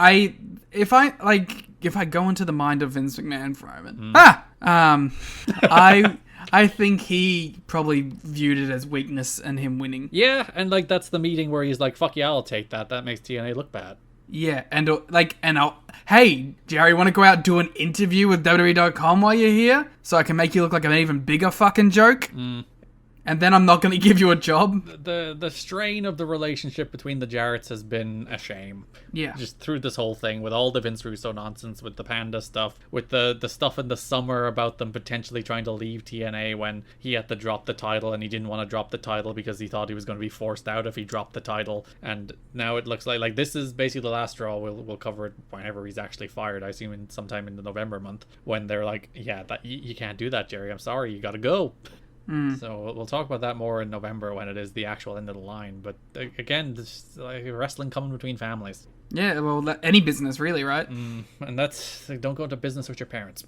if I go into the mind of Vince McMahon for a moment, I think he probably viewed it as weakness and him winning. Yeah, and like that's the meeting where he's like, "Fuck yeah, I'll take that. That makes TNA look bad." Yeah, hey, Jerry, want to go out and do an interview with WWE.com while you're here? So I can make you look like an even bigger fucking joke? And then I'm not going to give you a job? The strain of the relationship between the Jarretts has been a shame. Yeah. Just through this whole thing, with all the Vince Russo nonsense, with the Panda stuff, with the stuff in the summer about them potentially trying to leave TNA when he had to drop the title and he didn't want to drop the title because he thought he was going to be forced out if he dropped the title. And now it looks like this is basically the last straw. We'll cover it whenever he's actually fired. I assume sometime in the November month when they're like, yeah, that you can't do that, Jerry. I'm sorry, you got to go. So we'll talk about that more in November when it is the actual end of the line. But again, this like wrestling coming between families. Yeah, well, any business really, right? And that's don't go into business with your parents.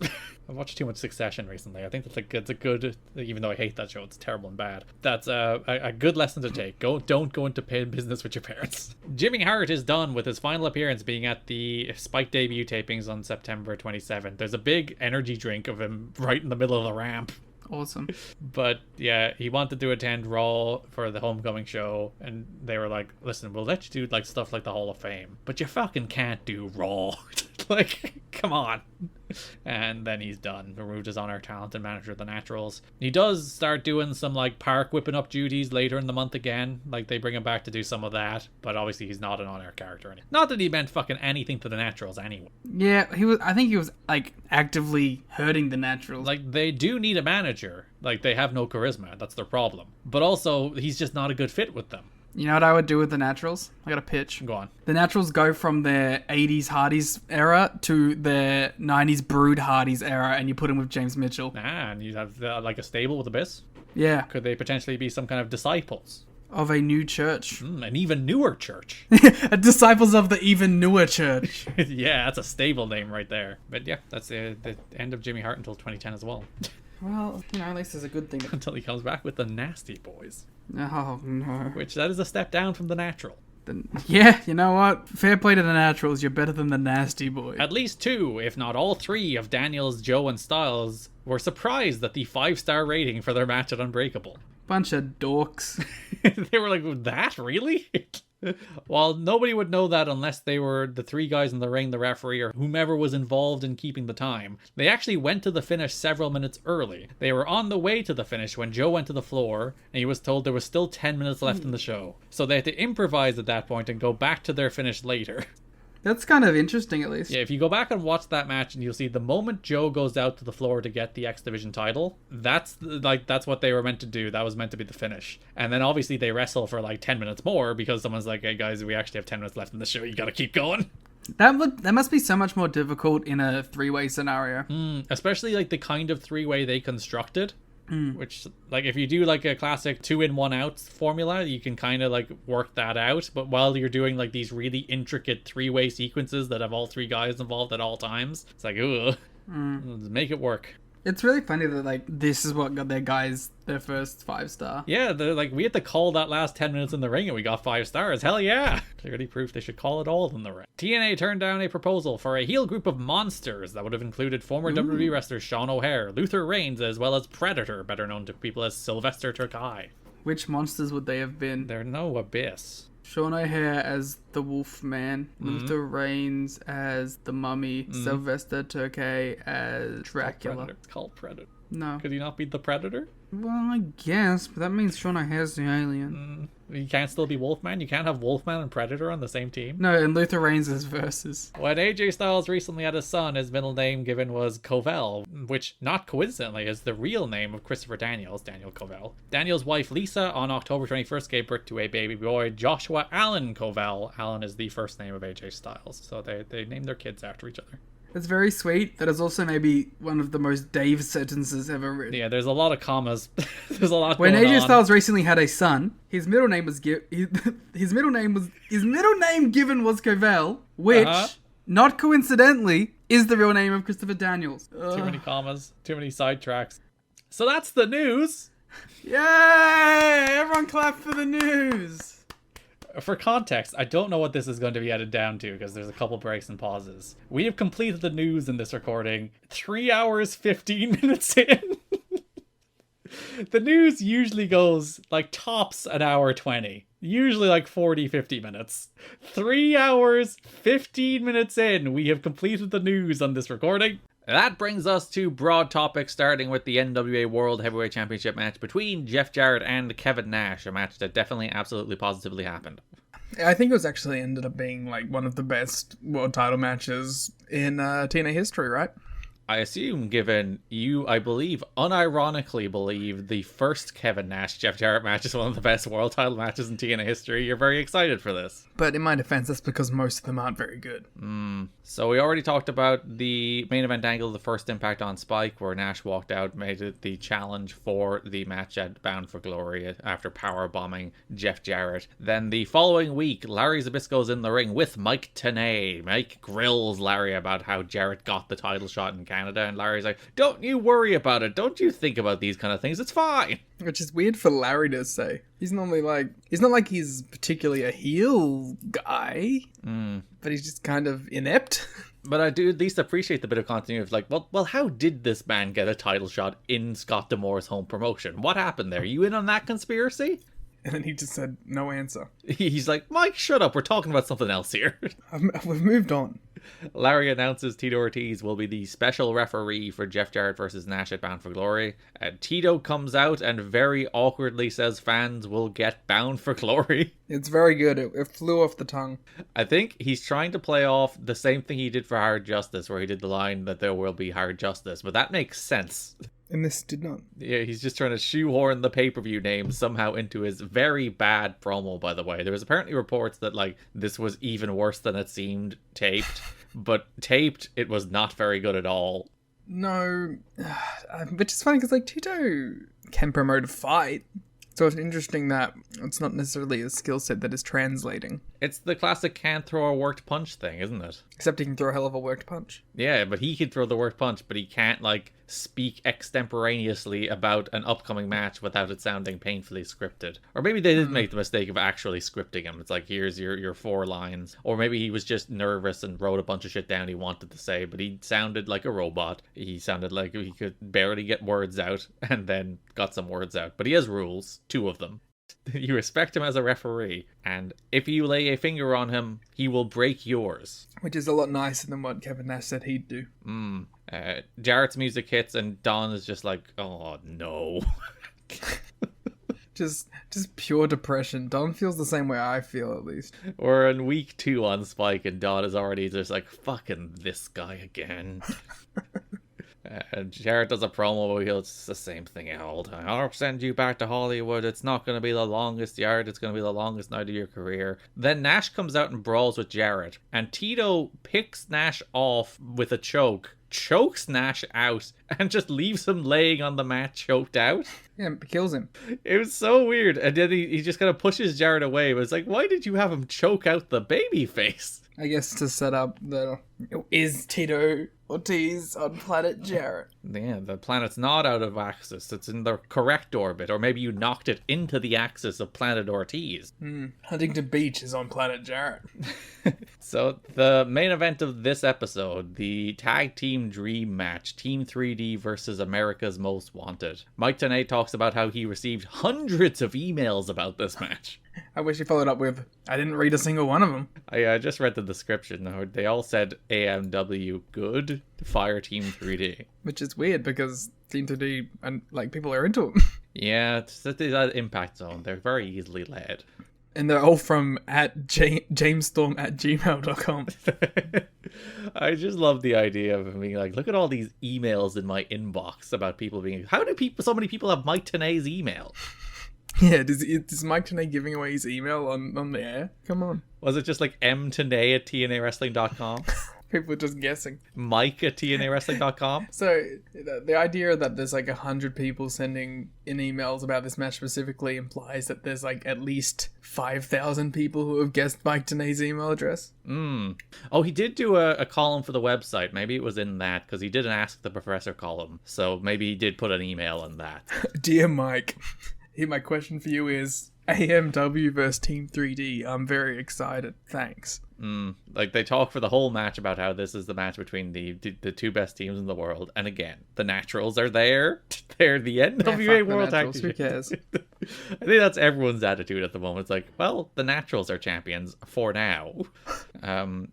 I've watched too much Succession recently. I think it's a good, even though I hate that show, it's terrible and bad. That's a good lesson to take. Don't go into business with your parents. Jimmy Hart is done with his final appearance being at the Spike debut tapings on September 27th. There's a big energy drink of him right in the middle of the ramp. Awesome. But yeah, he wanted to attend Raw for the homecoming show, and they were like, listen, we'll let you do like stuff like the Hall of Fame, but you fucking can't do Raw. Like, come on. And then he's done. Removed his on-air talent and manager of the Naturals. He does start doing some like park whipping up duties later in the month again. Like they bring him back to do some of that, but obviously he's not an on-air character anymore. Not that he meant fucking anything to the Naturals anyway. Yeah, I think he was like actively hurting the Naturals. Like they do need a manager. Like they have no charisma. That's their problem. But also he's just not a good fit with them. You know what I would do with the Naturals? I got a pitch. Go on. The Naturals go from their 80s Hardys era to their 90s Brood Hardys era, and you put them with James Mitchell. And you have like a stable with Abyss? Yeah. Could they potentially be some kind of disciples? Of a new church. An even newer church. Disciples of the even newer church. Yeah, that's a stable name right there. But yeah, that's the end of Jimmy Hart until 2010 as well. Well, you know, at least there's a good thing. Until he comes back with the Nasty Boys. Oh, no. Which, that is a step down from the Natural. Yeah, you know what? Fair play to the Naturals. You're better than the Nasty Boys. At least two, if not all three, of Daniels, Joe, and Styles were surprised at the 5-star rating for their match at Unbreakable. Bunch of dorks. They were like, that? Really? Well, nobody would know that unless they were the three guys in the ring, the referee, or whomever was involved in keeping the time. They actually went to the finish several minutes early. They were on the way to the finish when Joe went to the floor, and he was told there was still 10 minutes left in the show. So they had to improvise at that point and go back to their finish later. That's kind of interesting, at least. Yeah, if you go back and watch that match, and you'll see the moment Joe goes out to the floor to get the X Division title, that's what they were meant to do. That was meant to be the finish. And then obviously they wrestle for like 10 minutes more because someone's like, hey guys, we actually have 10 minutes left in the show. You gotta keep going. That must be so much more difficult in a three-way scenario. Especially like the kind of three-way they constructed. Which, like, if you do like a classic 2-in-1-out formula, you can kind of like work that out. But while you're doing like these really intricate three-way sequences that have all three guys involved at all times, it's like, ugh, make it work. It's really funny that like this is what got their guys their first 5-star. Yeah, like we had to call that last 10 minutes in the ring and we got 5 stars. Hell yeah! Clearly proof they should call it all in the ring. TNA turned down a proposal for a heel group of monsters that would have included former WWE wrestler Sean O'Haire, Luther Reigns, as well as Predator, better known to people as Sylvester Terkay. Which monsters would they have been? They're no Abyss. Sean O'Haire as the Wolfman, Luther Reigns as the Mummy, Sylvester Terkay as Dracula. It's called Predator. No. Could he not be the Predator? Well, I guess, but that means Shawn O'Hare's the alien. You can't still be Wolfman? You can't have Wolfman and Predator on the same team? No, and Luther Reigns is versus. When AJ Styles recently had a son, his middle name given was Covell, which, not coincidentally, is the real name of Christopher Daniels, Daniel Covell. Daniel's wife, Lisa, on October 21st gave birth to a baby boy, Joshua Allen Covell. Allen is the first name of AJ Styles, so they named their kids after each other. It's very sweet. That is also maybe one of the most Dave sentences ever written. Yeah, there's a lot of commas. There's a lot when going AJ on. Styles recently had a son, his middle name given was Covell, which, not coincidentally, is the real name of Christopher Daniels. Too many commas, too many sidetracks. So that's the news. Yay! Everyone clap for the news. For context, I don't know what this is going to be edited down to because there's a couple breaks and pauses. We have completed the news in this recording 3 hours 15 minutes in. The news usually goes like tops an hour 20. Usually like 40-50 minutes. 3 hours 15 minutes in, we have completed the news on this recording. That brings us to broad topics, starting with the NWA World Heavyweight Championship match between Jeff Jarrett and Kevin Nash, a match that definitely, absolutely, positively happened. I think it was actually ended up being like one of the best world title matches in TNA history, right? I assume, given you, I believe, unironically believe the first Kevin Nash Jeff Jarrett match is one of the best world title matches in TNA history, you're very excited for this. But in my defense, that's because most of them aren't very good. So we already talked about the main event angle of the first Impact on Spike, where Nash walked out, made it the challenge for the match at Bound for Glory after power bombing Jeff Jarrett. Then the following week, Larry Zbyszko's in the ring with Mike Tenay. Mike grills Larry about how Jarrett got the title shot in Canada, and Larry's like, don't you worry about it, don't you think about these kind of things, it's fine. Which is weird for Larry to say. He's normally like, he's not like he's particularly a heel guy, but he's just kind of inept. But I do at least appreciate the bit of continuity of like, well, how did this man get a title shot in Scott D'Amore's home promotion? What happened there? You in on that conspiracy? And then he just said, no answer. He's like, Mike, shut up, we're talking about something else here. We've moved on. Larry announces Tito Ortiz will be the special referee for Jeff Jarrett versus Nash at Bound for Glory. Tito comes out and very awkwardly says fans will get Bound for Glory. It's very good. It flew off the tongue. I think he's trying to play off the same thing he did for Hard Justice, where he did the line that there will be Hard Justice, but that makes sense. And this did not. Yeah, he's just trying to shoehorn the pay-per-view name somehow into his very bad promo, by the way. There was apparently reports that, like, this was even worse than it seemed taped. But taped, it was not very good at all. No. Which is funny, because, like, Tito can promote a fight. So it's interesting that it's not necessarily a skill set that is translating. It's the classic can't throw a worked punch thing, isn't it? Except he can throw a hell of a worked punch. Yeah, but he can throw the worked punch, but he can't, like, speak extemporaneously about an upcoming match without it sounding painfully scripted. Or maybe they did make the mistake of actually scripting him. It's like, here's your 4 lines. Or maybe he was just nervous and wrote a bunch of shit down he wanted to say, but he sounded like a robot. He sounded like he could barely get words out, and then got some words out. But he has rules, 2 of them. You respect him as a referee, and if you lay a finger on him, he will break yours. Which is a lot nicer than what Kevin Nash said he'd do. Jarrett's music hits, and Don is just like, oh no. Just pure depression. Don feels the same way I feel, at least. We're in week 2 on Spike, and Don is already just like, fucking this guy again. And Jarrett does a promo where it's the same thing all the time. I'll send you back to Hollywood. It's not going to be the longest yard. It's going to be the longest night of your career. Then Nash comes out and brawls with Jarrett. And Tito picks Nash off with a choke, chokes Nash out, and just leaves him laying on the mat choked out. Yeah, kills him. It was so weird. And then he just kind of pushes Jarrett away. But it's like, why did you have him choke out the baby face? I guess to set up the... Is Tito Ortiz on planet Jarrett? Yeah, the planet's not out of axis. It's in the correct orbit. Or maybe you knocked it into the axis of planet Ortiz. Huntington Beach is on planet Jarrett. So the main event of this episode, the tag team dream match, Team 3D versus America's Most Wanted. Mike Tenay talks about how he received hundreds of emails about this match. I wish he followed up with, I didn't read a single one of them. I just read the description. They all said AMW good, fire Team 3D. Which is weird because seem to do, and like people are into them. Yeah, it's that Impact Zone. They're very easily led. And they're all from jamestorm@gmail.com. I just love the idea of being like, look at all these emails in my inbox about people being. How do so many people have Mike Tenay's email? Yeah, is Mike Tenay giving away his email on the air? Come on. Was it just like mtenay@tnawrestling.com? People are just guessing. Mike@tnawrestling.com? So, the idea that there's like 100 people sending in emails about this match specifically implies that there's like at least 5,000 people who have guessed Mike Tenay's email address. Oh, he did do a column for the website. Maybe it was in that, because he did an Ask the Professor column. So maybe he did put an email in that. Dear Mike, here my question for you is, AMW versus Team 3D. I'm very excited. Thanks. Like, they talk for the whole match about how this is the match between the two best teams in the world. And again, the Naturals are there. They're the NWA World Tag Team. Who cares? I think that's everyone's attitude at the moment. It's like, well, the Naturals are champions for now.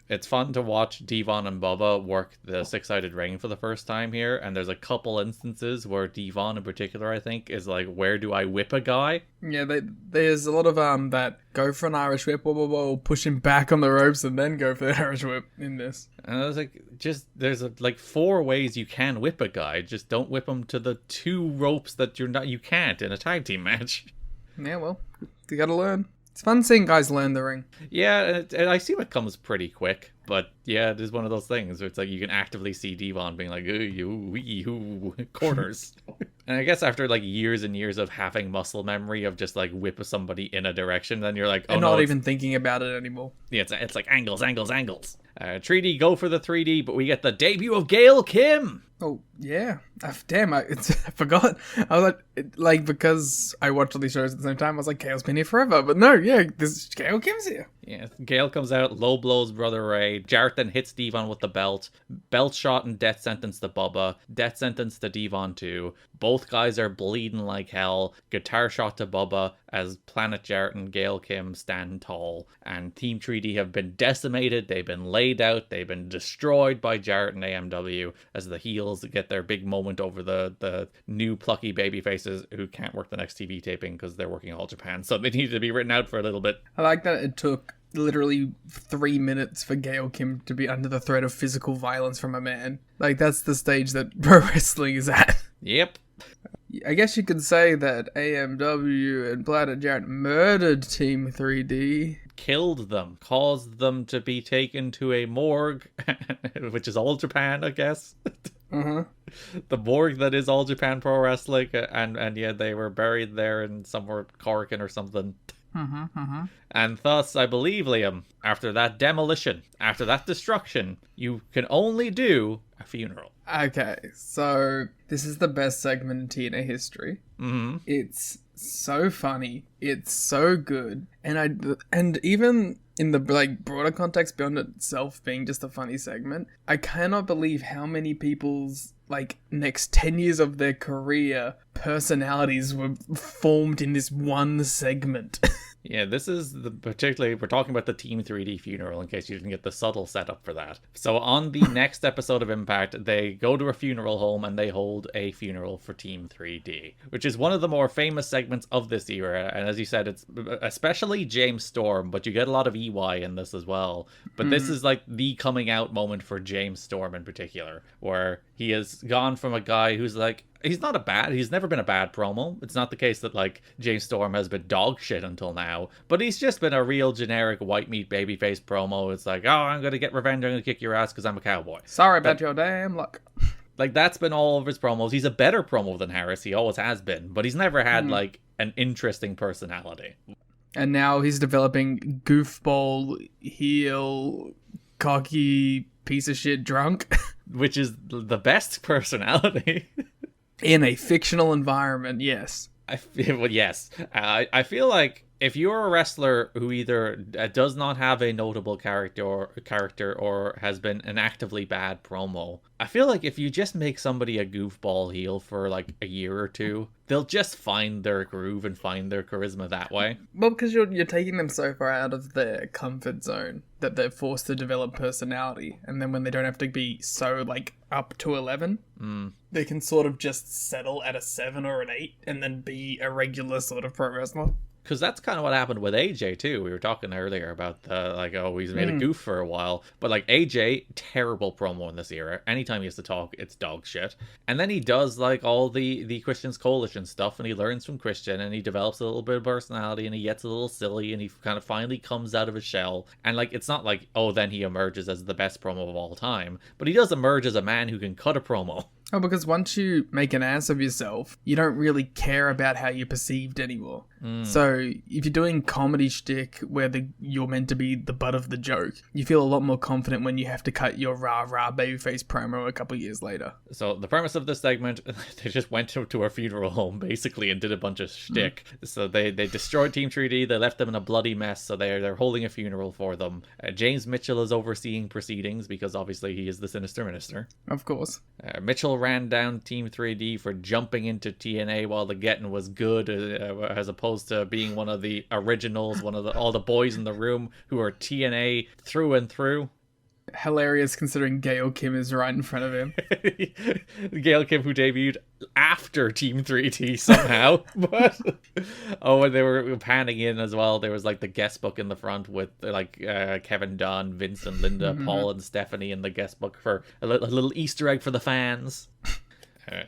It's fun to watch Devon and Bubba work the six-sided ring for the first time here. And there's a couple instances where Devon in particular, I think, is like, where do I whip a guy? Yeah, there's a lot of that go for an Irish whip, push him back on the ropes and then go for the Irish whip in this. And I was like, there's like 4 ways you can whip a guy. Just don't whip him to the 2 ropes that you can't in a tag team match. Yeah, well, you gotta learn. It's fun seeing guys learn the ring. Yeah, and I see it comes pretty quick. But yeah, it is one of those things where it's like you can actively see Devon being like, ooh, corners. And I guess after like years and years of having muscle memory of just like whip somebody in a direction, then you're like, oh, and not even thinking about it anymore. Yeah, it's like angles. 3D, go for the 3D, but we get the debut of Gail Kim. Oh, yeah. Damn, I forgot. I was like, because I watched all these shows at the same time, I was like, Gail's been here forever. But no, yeah, Gail Kim's here. Yeah, Gail comes out, low blows Brother Ray. Jarrett then hits Devon with the belt. Belt shot and death sentence to Bubba. Death sentence to Devon too. Both guys are bleeding like hell. Guitar shot to Bubba as Planet Jarrett and Gail Kim stand tall. And Team 3D have been decimated. They've been laid out. They've been destroyed by Jarrett and AMW as the heels get their big moment over the new plucky baby faces who can't work the next TV taping because they're working All Japan. So they need to be written out for a little bit. I like that it took literally 3 minutes for Gail Kim to be under the threat of physical violence from a man. Like, that's the stage that pro wrestling is at. Yep. I guess you could say that AMW and Planet Jarrett murdered Team 3D. Killed them, caused them to be taken to a morgue, which is All Japan, I guess. The morgue that is All Japan Pro Wrestling, and yeah, they were buried there in somewhere Corrigan or something. And thus, I believe, Liam, after that demolition, after that destruction, you can only do a funeral. Okay, so this is the best segment in TNA history. It's so funny, it's so good, and even in the like broader context beyond itself being just a funny segment, I cannot believe how many people's like next 10 years of their career personalities were formed in this one segment. Yeah, this is particularly, we're talking about the Team 3D funeral in case you didn't get the subtle setup for that. So on the next episode of Impact, they go to a funeral home and they hold a funeral for Team 3D, which is one of the more famous segments of this era. And as you said, it's especially James Storm, but you get a lot of EY in this as well. But this is like the coming out moment for James Storm in particular, where he has gone from a guy who's like, he's never been a bad promo. It's not the case that like James Storm has been dog shit until now, but he's just been a real generic white meat babyface promo. It's like, oh, I'm going to get revenge. I'm going to kick your ass because I'm a cowboy. Sorry about your damn luck. Like, that's been all of his promos. He's a better promo than Harris. He always has been, but he's never had like an interesting personality. And now he's developing goofball, heel, cocky, piece of shit drunk. Which is the best personality. In a fictional environment, yes. Yes. I feel like if you're a wrestler who either does not have a notable character or has been an actively bad promo, I feel like if you just make somebody a goofball heel for like a year or two, they'll just find their groove and find their charisma that way. Well, because you're taking them so far out of their comfort zone that they're forced to develop personality, and then when they don't have to be so like up to 11, they can sort of just settle at a 7 or an 8 and then be a regular sort of pro wrestler. Because that's kind of what happened with AJ too. We were talking earlier about he's made a goof for a while. But like AJ, terrible promo in this era. Anytime he has to talk, it's dog shit. And then he does like all the Christian's Coalition stuff, and he learns from Christian, and he develops a little bit of personality, and he gets a little silly, and he kind of finally comes out of his shell. And like, it's not like, oh, then he emerges as the best promo of all time. But he does emerge as a man who can cut a promo. Oh, because once you make an ass of yourself, you don't really care about how you're perceived anymore. So if you're doing comedy shtick where you're meant to be the butt of the joke, you feel a lot more confident when you have to cut your rah-rah babyface promo a couple years later. So the premise of this segment, they just went to a funeral home, basically, and did a bunch of shtick. So they destroyed Team 3D, they left them in a bloody mess, so they're holding a funeral for them. James Mitchell is overseeing proceedings, because obviously he is the Sinister Minister. Of course. Mitchell ran down Team 3D for jumping into TNA while the getting was good, as opposed to being one of the originals, all the boys in the room who are TNA through and through. Hilarious considering Gail Kim is right in front of him. Gail Kim, who debuted after Team 3D somehow. But when they were panning in as well, there was like the guest book in the front with like Kevin Dunn, Vince and Linda, Paul and Stephanie in the guest book for a little Easter egg for the fans.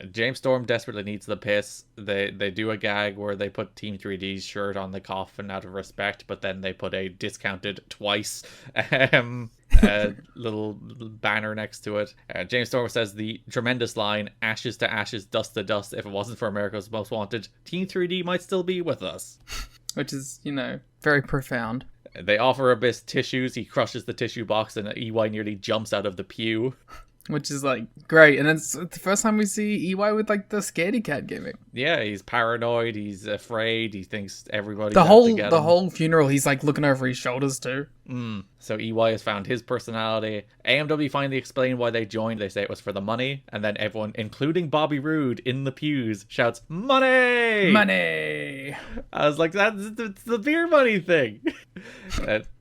James Storm desperately needs the piss. They do a gag where they put Team 3D's shirt on the coffin out of respect, but then they put a discounted twice little banner next to it. James Storm says the tremendous line, ashes to ashes, dust to dust. If it wasn't for America's Most Wanted, Team 3D might still be with us. Which is, very profound. They offer Abyss tissues. He crushes the tissue box and EY nearly jumps out of the pew. Which is, like, great. And it's the first time we see EY with, like, the scaredy cat gimmick. Yeah, he's paranoid. He's afraid. He thinks everybody's the out to get him. The whole funeral, he's, like, looking over his shoulders, too. So EY has found his personality. AMW finally explained why they joined. They say it was for the money. And then everyone, including Bobby Roode in the pews, shouts, "Money! Money!" I was like, it's the beer money thing.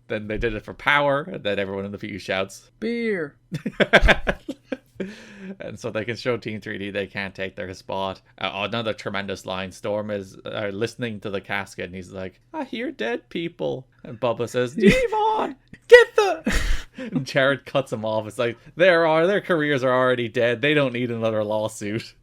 Then they did it for power, and then everyone in the pew shouts, "Beer!" And so they can show Team 3D they can't take their spot. Another tremendous line. Storm is listening to the casket, and he's like, "I hear dead people." And Bubba says, "Devon, get the..." And Jarrett cuts him off. It's like, their careers are already dead. They don't need another lawsuit.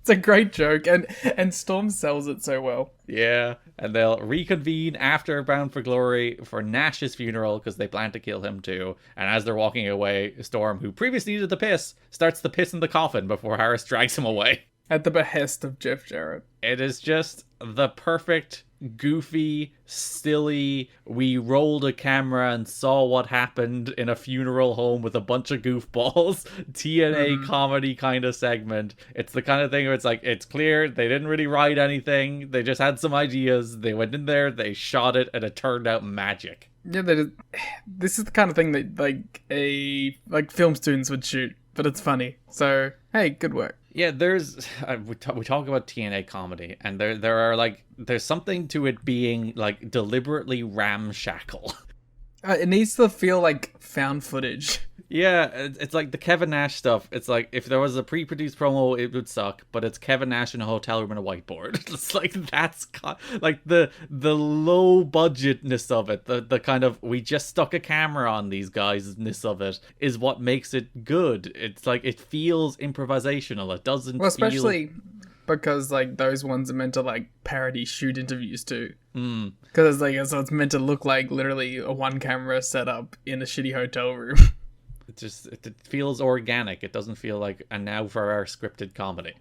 It's a great joke, and Storm sells it so well. Yeah, and they'll reconvene after Bound for Glory for Nash's funeral, because they plan to kill him too. And as they're walking away, Storm, who previously needed the piss, starts the piss in the coffin before Harris drags him away. At the behest of Jeff Jarrett. It is just the perfect, goofy, silly, we rolled a camera and saw what happened in a funeral home with a bunch of goofballs TNA comedy kind of segment. It's the kind of thing where it's like, it's clear they didn't really write anything. They just had some ideas. They went in there, they shot it, and it turned out magic. Yeah, this is the kind of thing that film students would shoot, but it's funny. So, hey, good work. Yeah, there's we talk about TNA comedy, and there's something to it being like deliberately ramshackle. It needs to feel like found footage. Yeah, it's like the Kevin Nash stuff. It's like if there was a pre-produced promo, it would suck, but it's Kevin Nash in a hotel room and a whiteboard. It's like like the low budgetness of it, the kind of we just stuck a camera on these guys-ness of it is what makes it good. It's like it feels improvisational. It doesn't. Well, especially because like those ones are meant to like parody shoot interviews too. Because so it's meant to look like literally a one camera setup in a shitty hotel room. It feels organic. It doesn't feel like a now for our scripted comedy,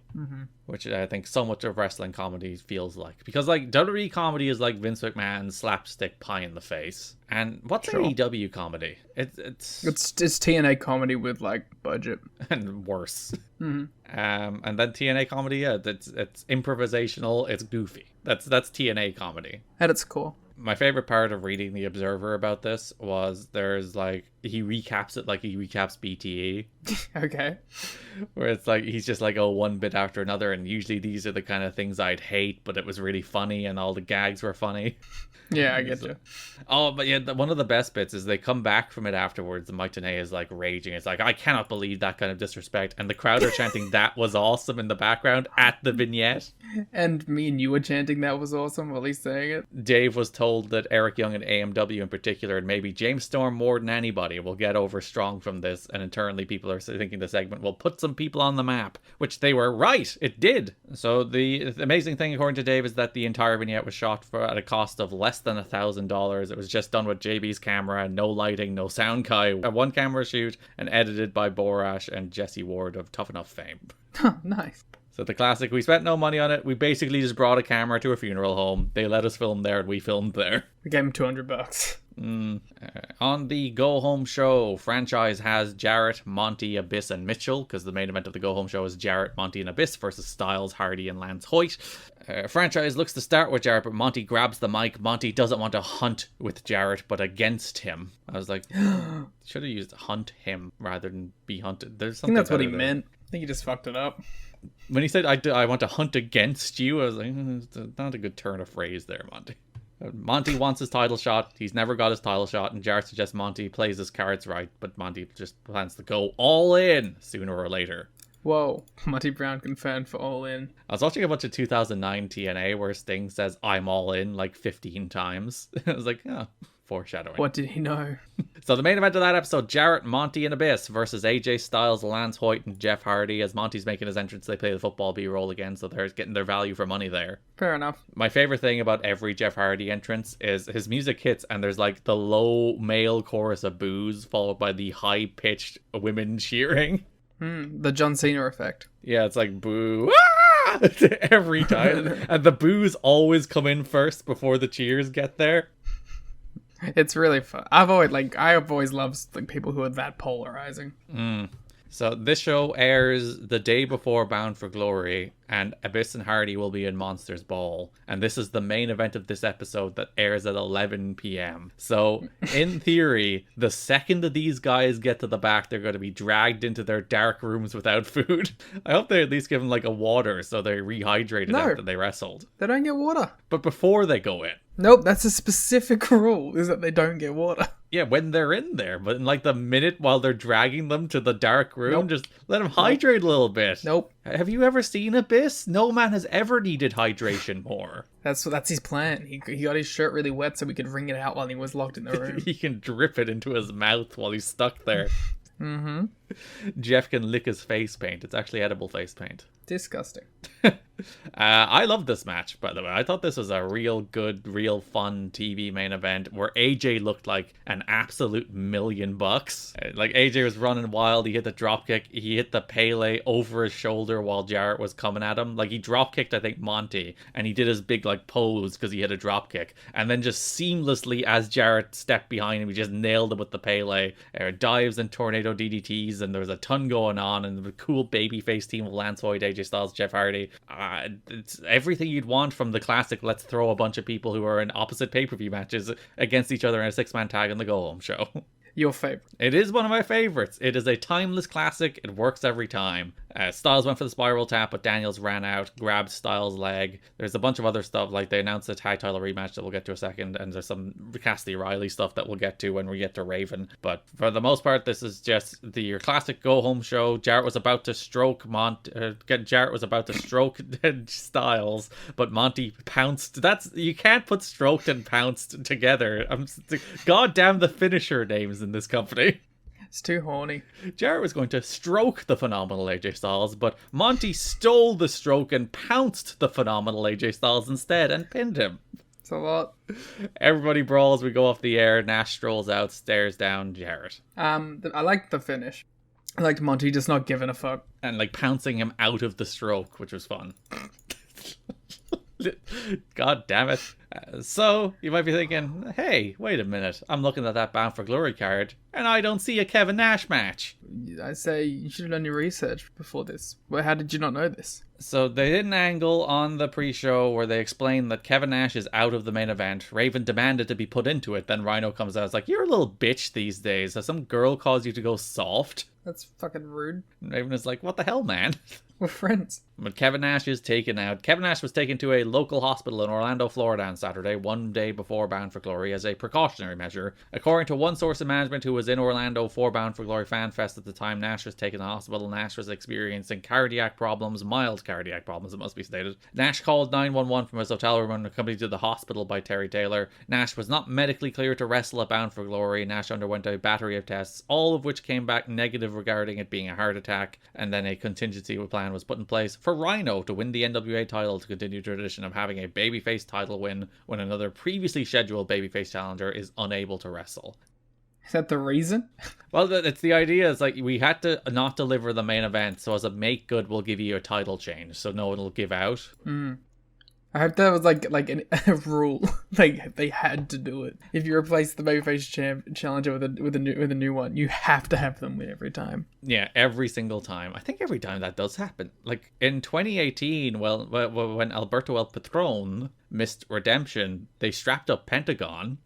which I think so much of wrestling comedy feels like. Because like WWE comedy is like Vince McMahon's slapstick pie in the face. And what's AEW comedy? It's TNA comedy with like budget and worse. And then TNA comedy, yeah, it's improvisational. It's goofy. That's TNA comedy at its core. My favorite part of reading The Observer about this was there's like, he recaps it like he recaps BTE. Okay. Where it's like, he's just like, oh, one bit after another. And usually these are the kind of things I'd hate, but it was really funny and all the gags were funny. Yeah, I get you. Oh, but yeah, one of the best bits is they come back from it afterwards and Mike Tenay is like raging. It's like, I cannot believe that kind of disrespect. And the crowd are chanting, that was awesome in the background at the vignette. And me and you were chanting that was awesome, or at least saying it. Dave was told that Eric Young and AMW in particular, and maybe James Storm more than anybody, will get over strong from this. And internally people are thinking the segment will put some people on the map, which they were right. It did. So the amazing thing, according to Dave, is that the entire vignette was shot at a cost of less than $1,000. It was just done with JB's camera, no lighting, no sound guy, a one camera shoot, and edited by Borash and Jesse Ward of Tough Enough fame. Nice. So the classic, we spent no money on it. We basically just brought a camera to a funeral home. They let us film there and we filmed there. We gave him $200. On the Go Home show, franchise has Jarrett, Monty, Abyss, and Mitchell, because the main event of the Go Home show is Jarrett, Monty, and Abyss versus Styles, Hardy, and Lance Hoyt. Franchise looks to start with Jarrett, but Monty grabs the mic. Monty doesn't want to hunt with Jarrett, but against him. I was like, should have used hunt him rather than be hunted. There's something. I think that's what he meant. I think he just fucked it up. When he said, I want to hunt against you, I was like, it's not a good turn of phrase there, Monty. Monty wants his title shot. He's never got his title shot, and Jarrett suggests Monty plays his cards right, but Monty just plans to go all in sooner or later. Whoa, Monty Brown confirmed for All In. I was watching a bunch of 2009 TNA where Sting says, I'm all in, like 15 times. I was like, oh, foreshadowing. What did he know? So the main event of that episode, Jarrett, Monty, and Abyss versus AJ Styles, Lance Hoyt, and Jeff Hardy. As Monty's making his entrance, they play the football B-roll again, so they're getting their value for money there. Fair enough. My favorite thing about every Jeff Hardy entrance is his music hits, and there's like the low male chorus of boos, followed by the high-pitched women cheering. The John Cena effect. Yeah, it's like boo every time. And the boos always come in first before the cheers get there. It's really fun. I've always loved like people who are that polarizing. So this show airs the day before Bound for Glory, and Abyss and Hardy will be in Monsters Ball. And this is the main event of this episode that airs at 11 p.m. So, in theory, the second that these guys get to the back, they're going to be dragged into their dark rooms without food. I hope they at least give them like a water so they're rehydrated after they wrestled. They don't get water. But before they go in. Nope, that's a specific rule, is that they don't get water. Yeah, when they're in there, but in like the minute while they're dragging them to the dark room, just let them hydrate a little bit. Nope. Have you ever seen Abyss? No man has ever needed hydration more. That's his plan. He got his shirt really wet so we could wring it out while he was locked in the room. He can drip it into his mouth while he's stuck there. Jeff can lick his face paint. It's actually edible face paint. Disgusting. I love this match, by the way. I thought this was a real good, real fun TV main event where AJ looked like an absolute $1,000,000. Like AJ was running wild. He hit the dropkick. He hit the Pele over his shoulder while Jarrett was coming at him. Like he dropkicked, I think, Monty, and he did his big like pose because he hit a dropkick. And then just seamlessly, as Jarrett stepped behind him, he just nailed him with the Pele. Dives and tornado DDTs, and there was a ton going on. And the cool babyface team of Lance Hoyt, AJ Styles, Jeff Hardy. It's everything you'd want from the classic let's throw a bunch of people who are in opposite pay-per-view matches against each other in a 6-man tag on the Go Home show. Your favorite. It is one of my favorites. It is a timeless classic. It works every time. Styles went for the spiral tap, but Daniels ran out, grabbed Styles' leg. There's a bunch of other stuff, like they announced a tag title rematch that we'll get to in a second, and there's some Cassidy Riley stuff that we'll get to when we get to Raven. But for the most part, this is just your classic go-home show. Jarrett was about to stroke Styles, but Monty pounced. You can't put stroked and pounced together. God damn the finisher names in this company. It's too horny. Jarrett was going to stroke the phenomenal AJ Styles, but Monty stole the stroke and pounced the phenomenal AJ Styles instead and pinned him. It's a lot. Everybody brawls, we go off the air, Nash strolls out, stares down Jarrett. I liked the finish. I liked Monty just not giving a fuck. And like pouncing him out of the stroke, which was fun. God damn it. So, you might be thinking, hey, wait a minute. I'm looking at that Bound for Glory card, and I don't see a Kevin Nash match. I say you should have done your research before this. Well, how did you not know this? So they did an angle on the pre-show where they explained that Kevin Nash is out of the main event. Raven demanded to be put into it. Then Rhino comes out. It's like, you're a little bitch these days. Has some girl caused you to go soft? That's fucking rude. And Raven is like, what the hell, man? We're friends. But Kevin Nash is taken out. Kevin Nash was taken to a local hospital in Orlando, Florida on Saturday, one day before Bound for Glory, as a precautionary measure. According to one source of management who was in Orlando for Bound for Glory Fan Fest at the time Nash was taken to the hospital, Nash was experiencing cardiac problems, mild cardiac problems, it must be stated. Nash called 911 from his hotel room and accompanied to the hospital by Terry Taylor. Nash was not medically cleared to wrestle at Bound for Glory. Nash underwent a battery of tests, all of which came back negative regarding it being a heart attack, and then a contingency plan was put in place for Rhino to win the NWA title to continue tradition of having a babyface title win when another previously scheduled babyface challenger is unable to wrestle. Is that the reason? Well, it's the idea. It's like we had to not deliver the main event, so as a make good, we'll give you a title change, so no one will give out. I hope that was like a rule. Like they had to do it. If you replace the babyface challenger with a new one, you have to have them win every time. Yeah, every single time. I think every time that does happen. Like in 2018, well, when Alberto El Patron missed Redemption, they strapped up Pentagon.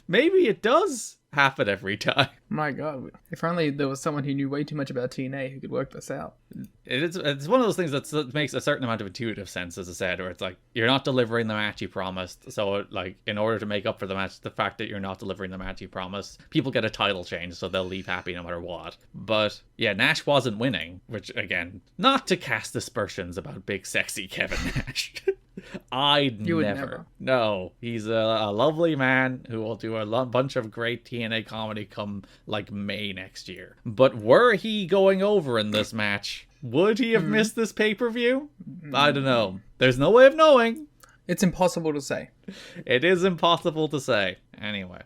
Maybe it does happen every time. My God, if only there was someone who knew way too much about TNA who could work this out. It's one of those things that makes a certain amount of intuitive sense, as I said, where it's like, you're not delivering the match you promised, so like, in order to make up for the fact that you're not delivering the match you promised, people get a title change, so they'll leave happy no matter what. But yeah, Nash wasn't winning, which again, not to cast aspersions about big sexy Kevin Nash. I'd never. No, he's a lovely man who will do a bunch of great TNA comedy come like May next year. But were he going over in this match, would he have missed this pay-per-view? I don't know. There's no way of knowing. It's impossible to say. It is impossible to say. Anyway.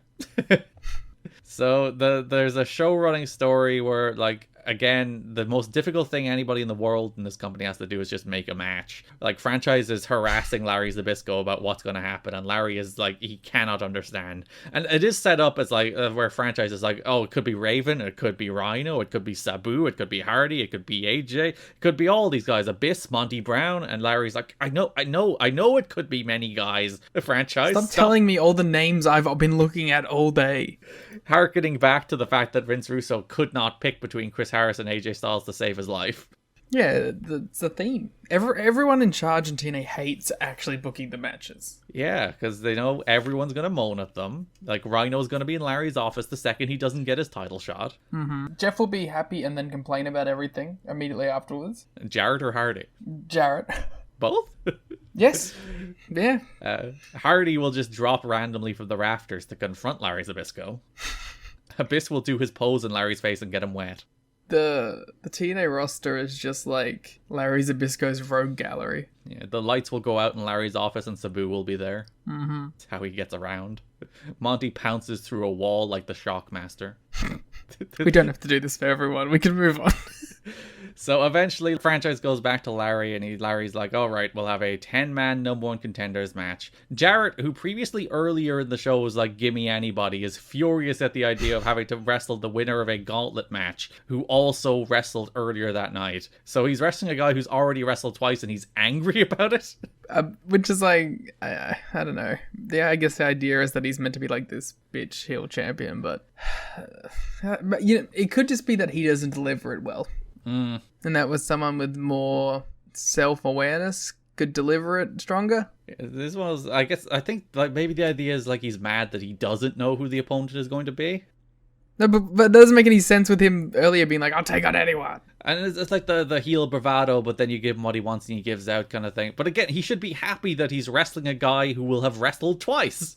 So there's a show running story where, like, again, the most difficult thing anybody in the world in this company has to do is just make a match. Like, Franchise is harassing Larry Zbyszko about what's going to happen, and Larry is like, he cannot understand. And it is set up as like, where Franchise is like, oh, it could be Raven, it could be Rhino, it could be Sabu, it could be Hardy, it could be AJ, it could be all these guys, Abyss, Monty Brown, and Larry's like, I know it could be many guys. Franchise, Stop telling me all the names I've been looking at all day. Harkening back to the fact that Vince Russo could not pick between Chris Harris and AJ Styles to save his life. Yeah, it's a theme. Everyone in charge in TNA hates actually booking the matches. Yeah, because they know everyone's going to moan at them. Like, Rhino's going to be in Larry's office the second he doesn't get his title shot. Jeff will be happy and then complain about everything immediately afterwards. Jarrett or Hardy? Jarrett. Both? Yes. Yeah. Hardy will just drop randomly from the rafters to confront Larry Zbyszko. Abyss will do his pose in Larry's face and get him wet. The TNA roster is just like Larry Zbyszko's rogue gallery. Yeah, the lights will go out in Larry's office and Sabu will be there. That's how he gets around. Monty pounces through a wall like the Shockmaster. We don't have to do this for everyone. We can move on. So eventually, Franchise goes back to Larry, and Larry's like, all right, we'll have a 10-man number one contenders match. Jarrett, who previously earlier in the show was like, gimme anybody, is furious at the idea of having to wrestle the winner of a gauntlet match, who also wrestled earlier that night. So he's wrestling a guy who's already wrestled twice, and he's angry about it. Which is like, I don't know. Yeah, I guess the idea is that he's meant to be like this bitch heel champion, but you know, it could just be that he doesn't deliver it well. And that was someone with more self-awareness could deliver it stronger. This was, I think like maybe the idea is like he's mad that he doesn't know who the opponent is going to be. No, but it doesn't make any sense with him earlier being like, I'll take on anyone. And it's like the heel bravado, but then you give him what he wants and he gives out kind of thing. But again, he should be happy that he's wrestling a guy who will have wrestled twice.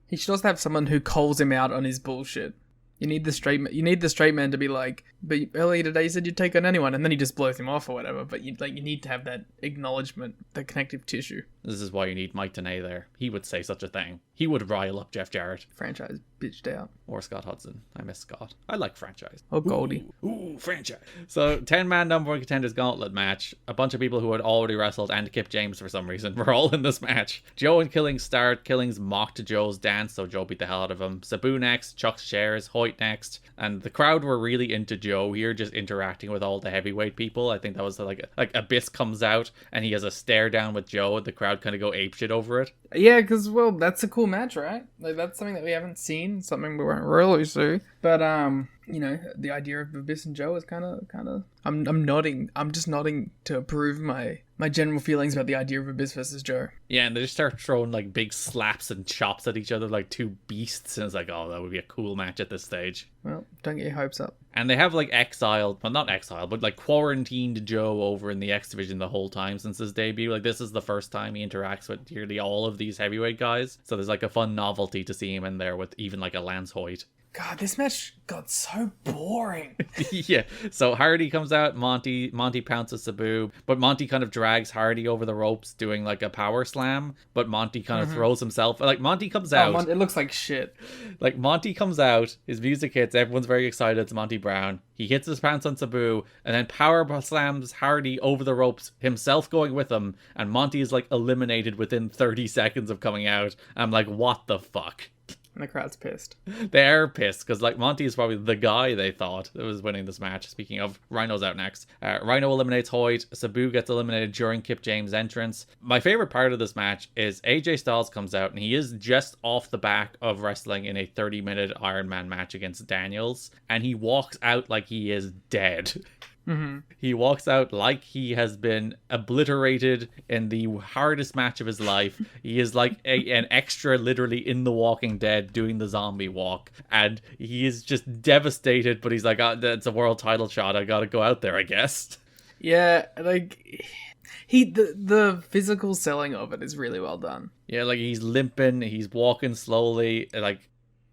He should also have someone who calls him out on his bullshit. You need the straight man to be like, But earlier today you said you'd take on anyone, and then he just blows him off or whatever. But you need to have that acknowledgement, the connective tissue. This is why you need Mike Tenay there. He would say such a thing. He would rile up Jeff Jarrett. Franchise bitched out. Or Scott Hudson. I miss Scott. I like franchise. Or Goldie. Ooh, franchise. So, 10-man number one contenders gauntlet match. A bunch of people who had already wrestled and Kip James for some reason were all in this match. Joe and Killings start. Killings mocked Joe's dance, so Joe beat the hell out of him. Sabu next. Chuck's chairs. Hoyt next. And the crowd were really into Joe here, just interacting with all the heavyweight people. I think that was like Abyss comes out and he has a stare down with Joe, and the crowd kind of go apeshit over it. Yeah, because, well, that's a cool match, right? Like, that's something that we haven't seen, something we won't really see. But, you know, the idea of Abyss and Joe is kind of... I'm nodding. I'm just nodding to approve my general feelings about the idea of Abyss versus Joe. Yeah, and they just start throwing, like, big slaps and chops at each other like two beasts, and it's like, oh, that would be a cool match at this stage. Well, don't get your hopes up. And they have, like, not exiled, but, like, quarantined Joe over in the X Division the whole time since his debut. Like, this is the first time he interacts with nearly all of these heavyweight guys. So there's, like, a fun novelty to see him in there with even, like, a Lance Hoyt. God, this match got so boring. Yeah, so Hardy comes out, Monty pounces Sabu, but Monty kind of drags Hardy over the ropes doing like a power slam, but Monty kind of throws himself, like Monty comes out. It looks like shit. Like Monty comes out, his music hits, everyone's very excited, it's Monty Brown. He hits his pants on Sabu, and then power slams Hardy over the ropes, himself going with him, and Monty is like eliminated within 30 seconds of coming out. I'm like, what the fuck? And the crowd's pissed. They're pissed because like Monty is probably the guy they thought that was winning this match. Speaking of, Rhino's out next. Rhino eliminates Hoyt. Sabu gets eliminated during Kip James' entrance. My favorite part of this match is AJ Styles comes out and he is just off the back of wrestling in a 30-minute Iron Man match against Daniels, and he walks out like he is dead. Mm-hmm. He walks out like he has been obliterated in the hardest match of his life. He is like an extra literally in The Walking Dead doing the zombie walk. And he is just devastated, but he's like, oh, that's a world title shot. I gotta go out there, I guess. Yeah, like... The physical selling of it is really well done. Yeah, like he's limping, he's walking slowly, like...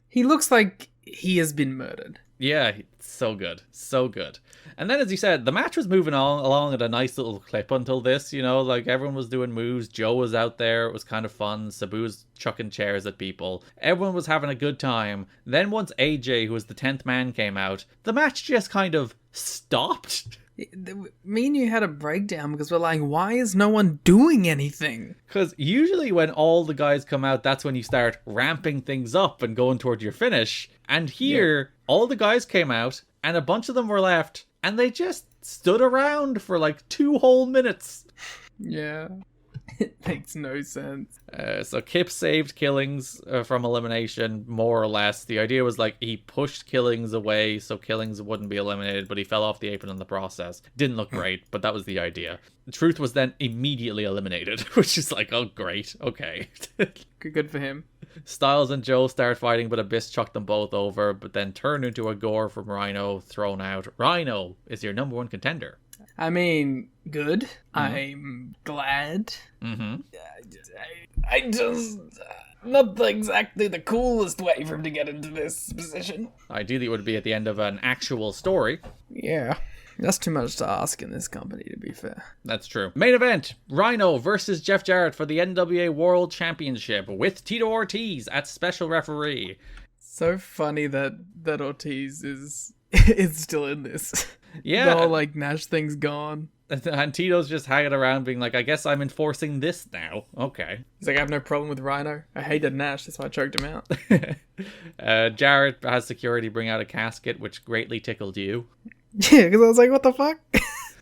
He looks like he has been murdered. Yeah, so good. So good. And then, as you said, the match was moving along at a nice little clip until this, you know, like everyone was doing moves. Joe was out there. It was kind of fun. Sabu was chucking chairs at people. Everyone was having a good time. Then once AJ, who was the 10th man, came out, the match just kind of stopped. Me and you had a breakdown because we're like, why is no one doing anything? Because usually when all the guys come out, that's when you start ramping things up and going toward your finish. And here, all the guys came out and a bunch of them were left and they just stood around for like 2 whole minutes. Yeah. It makes no sense. So Kip saved Killings from elimination, more or less. The idea was like he pushed Killings away so Killings wouldn't be eliminated, but he fell off the apron in the process. Didn't look great, but that was the idea. Truth was then immediately eliminated, which is like, oh great, okay. Good for him. Styles and Joe start fighting, but Abyss chucked them both over, but then turned into a gore from Rhino, thrown out. Rhino is your number 1 contender. I mean, good. Mm-hmm. I'm glad. Mm-hmm. I just... not exactly the coolest way for him to get into this position. Ideally, it would be at the end of an actual story. Yeah. That's too much to ask in this company, to be fair. That's true. Main event, Rhino versus Jeff Jarrett for the NWA World Championship with Tito Ortiz as special referee. So funny that Ortiz is still in this. Yeah. The whole, like, Nash thing's gone. And Tito's just hanging around being like, I guess I'm enforcing this now. Okay. He's like, I have no problem with Rhino. I hated Nash, that's why I choked him out. Jarrett has security bring out a casket, which greatly tickled you. Yeah, because I was like, what the fuck?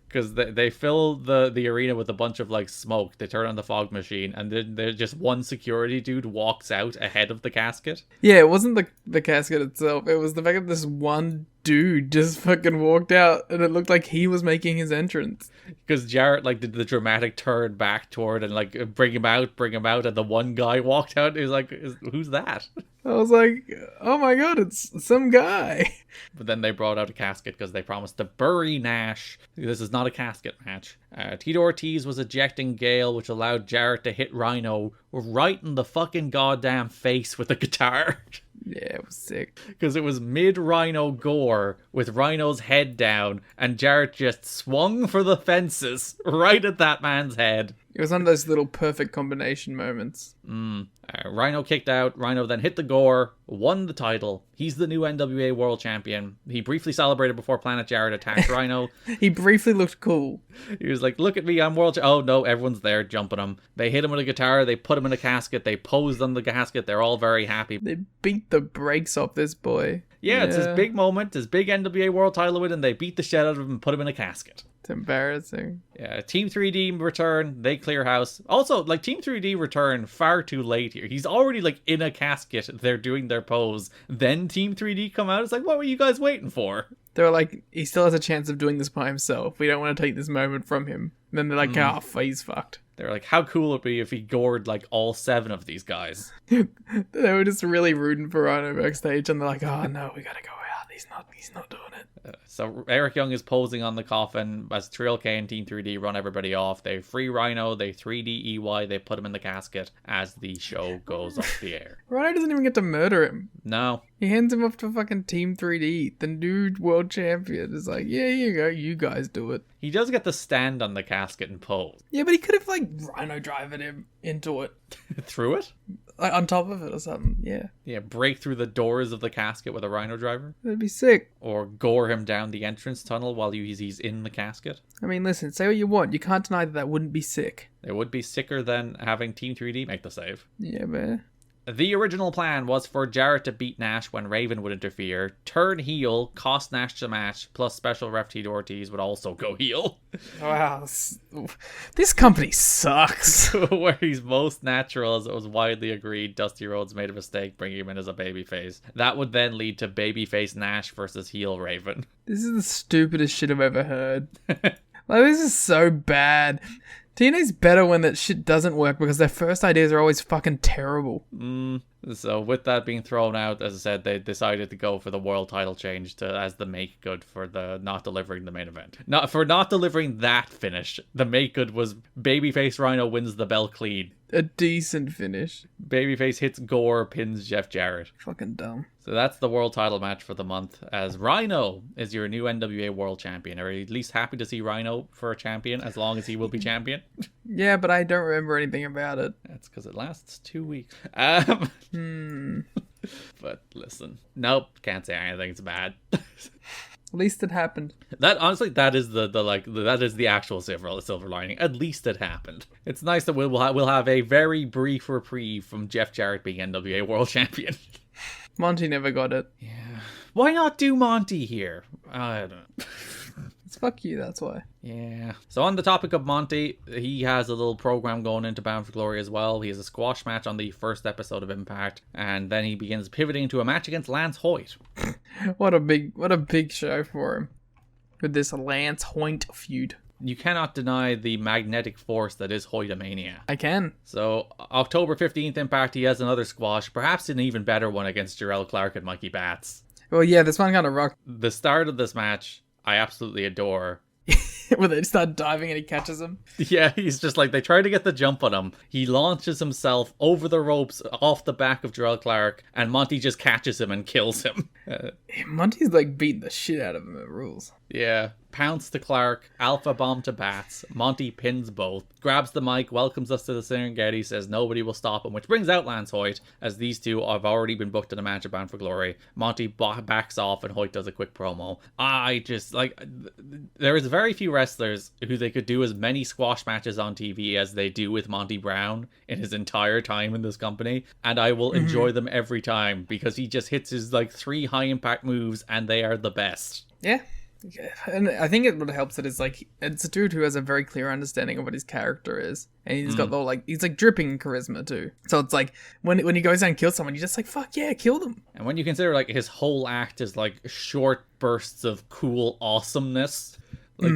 Because they fill the arena with a bunch of like smoke. They turn on the fog machine, and then there's just one security dude walks out ahead of the casket. Yeah, it wasn't the casket itself. It was the fact that this one dude just fucking walked out, and it looked like he was making his entrance. Because Jarrett like did the dramatic turn back toward and like bring him out, and the one guy walked out. He was like, who's that? I was like, oh my god, it's some guy. But then they brought out a casket because they promised to bury Nash. This is not a casket match. Tito Ortiz was ejecting Gale, which allowed Jarrett to hit Rhino right in the fucking goddamn face with a guitar. Yeah, it was sick. Because it was mid-Rhino gore with Rhino's head down, and Jarrett just swung for the fences right at that man's head. It was one of those little perfect combination moments. Rhino kicked out. Rhino then hit the gore, won the title. He's the new NWA World Champion. He briefly celebrated before Planet Jarrett attacked Rhino. He briefly looked cool. He was like, look at me, I'm world Oh no, everyone's there jumping him. They hit him with a guitar, they put him in a casket, they posed on the casket, they're all very happy. They beat the brakes off this boy. Yeah, it's his big moment, his big NWA World title win, and they beat the shit out of him and put him in a casket. It's embarrassing. Yeah, Team 3D return, they clear house. Also, like, Team 3D return far too late here. He's already, like, in a casket, they're doing their pose. Then Team 3D come out, it's like, what were you guys waiting for? They were like, he still has a chance of doing this by himself. We don't want to take this moment from him. And then they're like, he's fucked. They're like, how cool would it be if he gored, like, all 7 of these guys? They were just really rooting for Rhino backstage, and they're like, oh no, we gotta go out. He's not doing it. So Eric Young is posing on the coffin as Trill K and Team 3D run everybody off. They free Rhino, they 3D EY, they put him in the casket as the show goes off the air. Rhino doesn't even get to murder him. No. He hands him off to fucking Team 3D. The new world champion is like, yeah, here you go, you guys do it. He does get to stand on the casket and pose. Yeah, but he could have, like, Rhino driven him into it. Through it? Like, on top of it or something, yeah. Yeah, break through the doors of the casket with a Rhino driver. That'd be sick. Or gore him down the entrance tunnel while he's in the casket. I mean, listen, say what you want. You can't deny that wouldn't be sick. It would be sicker than having Team 3D make the save. Yeah, man. The original plan was for Jarrett to beat Nash when Raven would interfere, turn heel, cost Nash the match, plus special ref Tito Ortiz would also go heel. Wow. This company sucks. Where he's most natural, as it was widely agreed, Dusty Rhodes made a mistake bringing him in as a babyface. That would then lead to babyface Nash versus heel Raven. This is the stupidest shit I've ever heard. Like, this is so bad. TNA's better when that shit doesn't work because their first ideas are always fucking terrible. So with that being thrown out, as I said, they decided to go for the world title change as the make good for the not delivering the main event. Not delivering that finish. The make good was babyface Rhino wins the belt clean. A decent finish. Babyface hits Gore, pins Jeff Jarrett. Fucking dumb. So that's the world title match for the month, as Rhino is your new NWA World Champion. Are you at least happy to see Rhino for a champion, as long as he will be champion? Yeah, but I don't remember anything about it. That's because it lasts 2 weeks. But listen, nope, can't say anything's bad. At least it happened. That honestly, that is that is the actual silver lining. At least it happened. It's nice that we'll have a very brief reprieve from Jeff Jarrett being NWA World Champion. Monty never got it. Yeah. Why not do Monty here? I don't know. It's fuck you, that's why. Yeah. So on the topic of Monty, he has a little program going into Bound for Glory as well. He has a squash match on the first episode of Impact, and then he begins pivoting to a match against Lance Hoyt. What a big show for him. With this Lance Hoyt feud. You cannot deny the magnetic force that is Hoytomania. I can. So, October 15th Impact, he has another squash, perhaps an even better one against Jarrell Clark and Mikey Batts. Well, yeah, this one kind of rocked. The start of this match, I absolutely adore. Where they start diving and he catches him. Yeah, he's just like, they try to get the jump on him. He launches himself over the ropes off the back of Jarrell Clark, and Monty just catches him and kills him. Monty's like beating the shit out of him. It rules. Yeah. Pounce to Clark, alpha bomb to Bats. Monty pins both, grabs the mic, welcomes us to the Serengeti, says nobody will stop him, which brings out Lance Hoyt, as these two have already been booked in a match at Bound for Glory. Monty backs off and Hoyt does a quick promo. I just, like, there is very few wrestlers who they could do as many squash matches on TV as they do with Monty Brown in his entire time in this company, and I will enjoy them every time, because he just hits his, like, 3 high-impact moves, and they are the best. Yeah. And I think what helps it is, like, it's a dude who has a very clear understanding of what his character is, and he's got the whole, like, he's like dripping in charisma too. So it's like when he goes out and kills someone, you're just like, fuck yeah, kill them. And when you consider, like, his whole act is like short bursts of cool awesomeness, like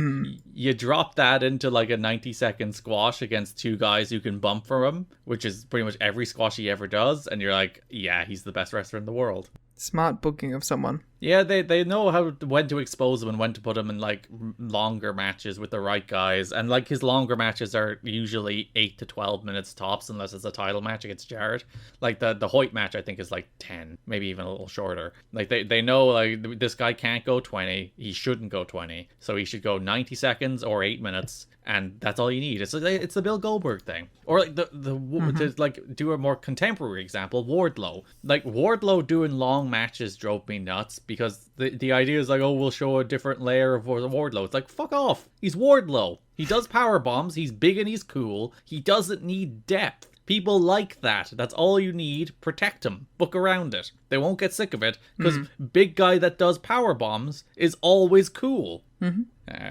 you drop that into like a 90-second squash against 2 guys who can bump for him, which is pretty much every squash he ever does, and you're like, yeah, he's the best wrestler in the world. Smart booking of someone. Yeah, they know when to expose him and when to put him in like longer matches with the right guys, and like his longer matches are usually 8 to 12 minutes tops, unless it's a title match against Jarrett. Like the Hoyt match, I think is like 10, maybe even a little shorter. Like they know like this guy can't go 20, he shouldn't go 20, so he should go 90 seconds or 8 minutes. And that's all you need. It's the Bill Goldberg thing, or like to like do a more contemporary example, Wardlow. Like Wardlow doing long matches drove me nuts because the idea is like, oh, we'll show a different layer of Wardlow. It's like, fuck off. He's Wardlow. He does power bombs. He's big and he's cool. He doesn't need depth. People like that. That's all you need. Protect him. Book around it. They won't get sick of it because big guy that does power bombs is always cool.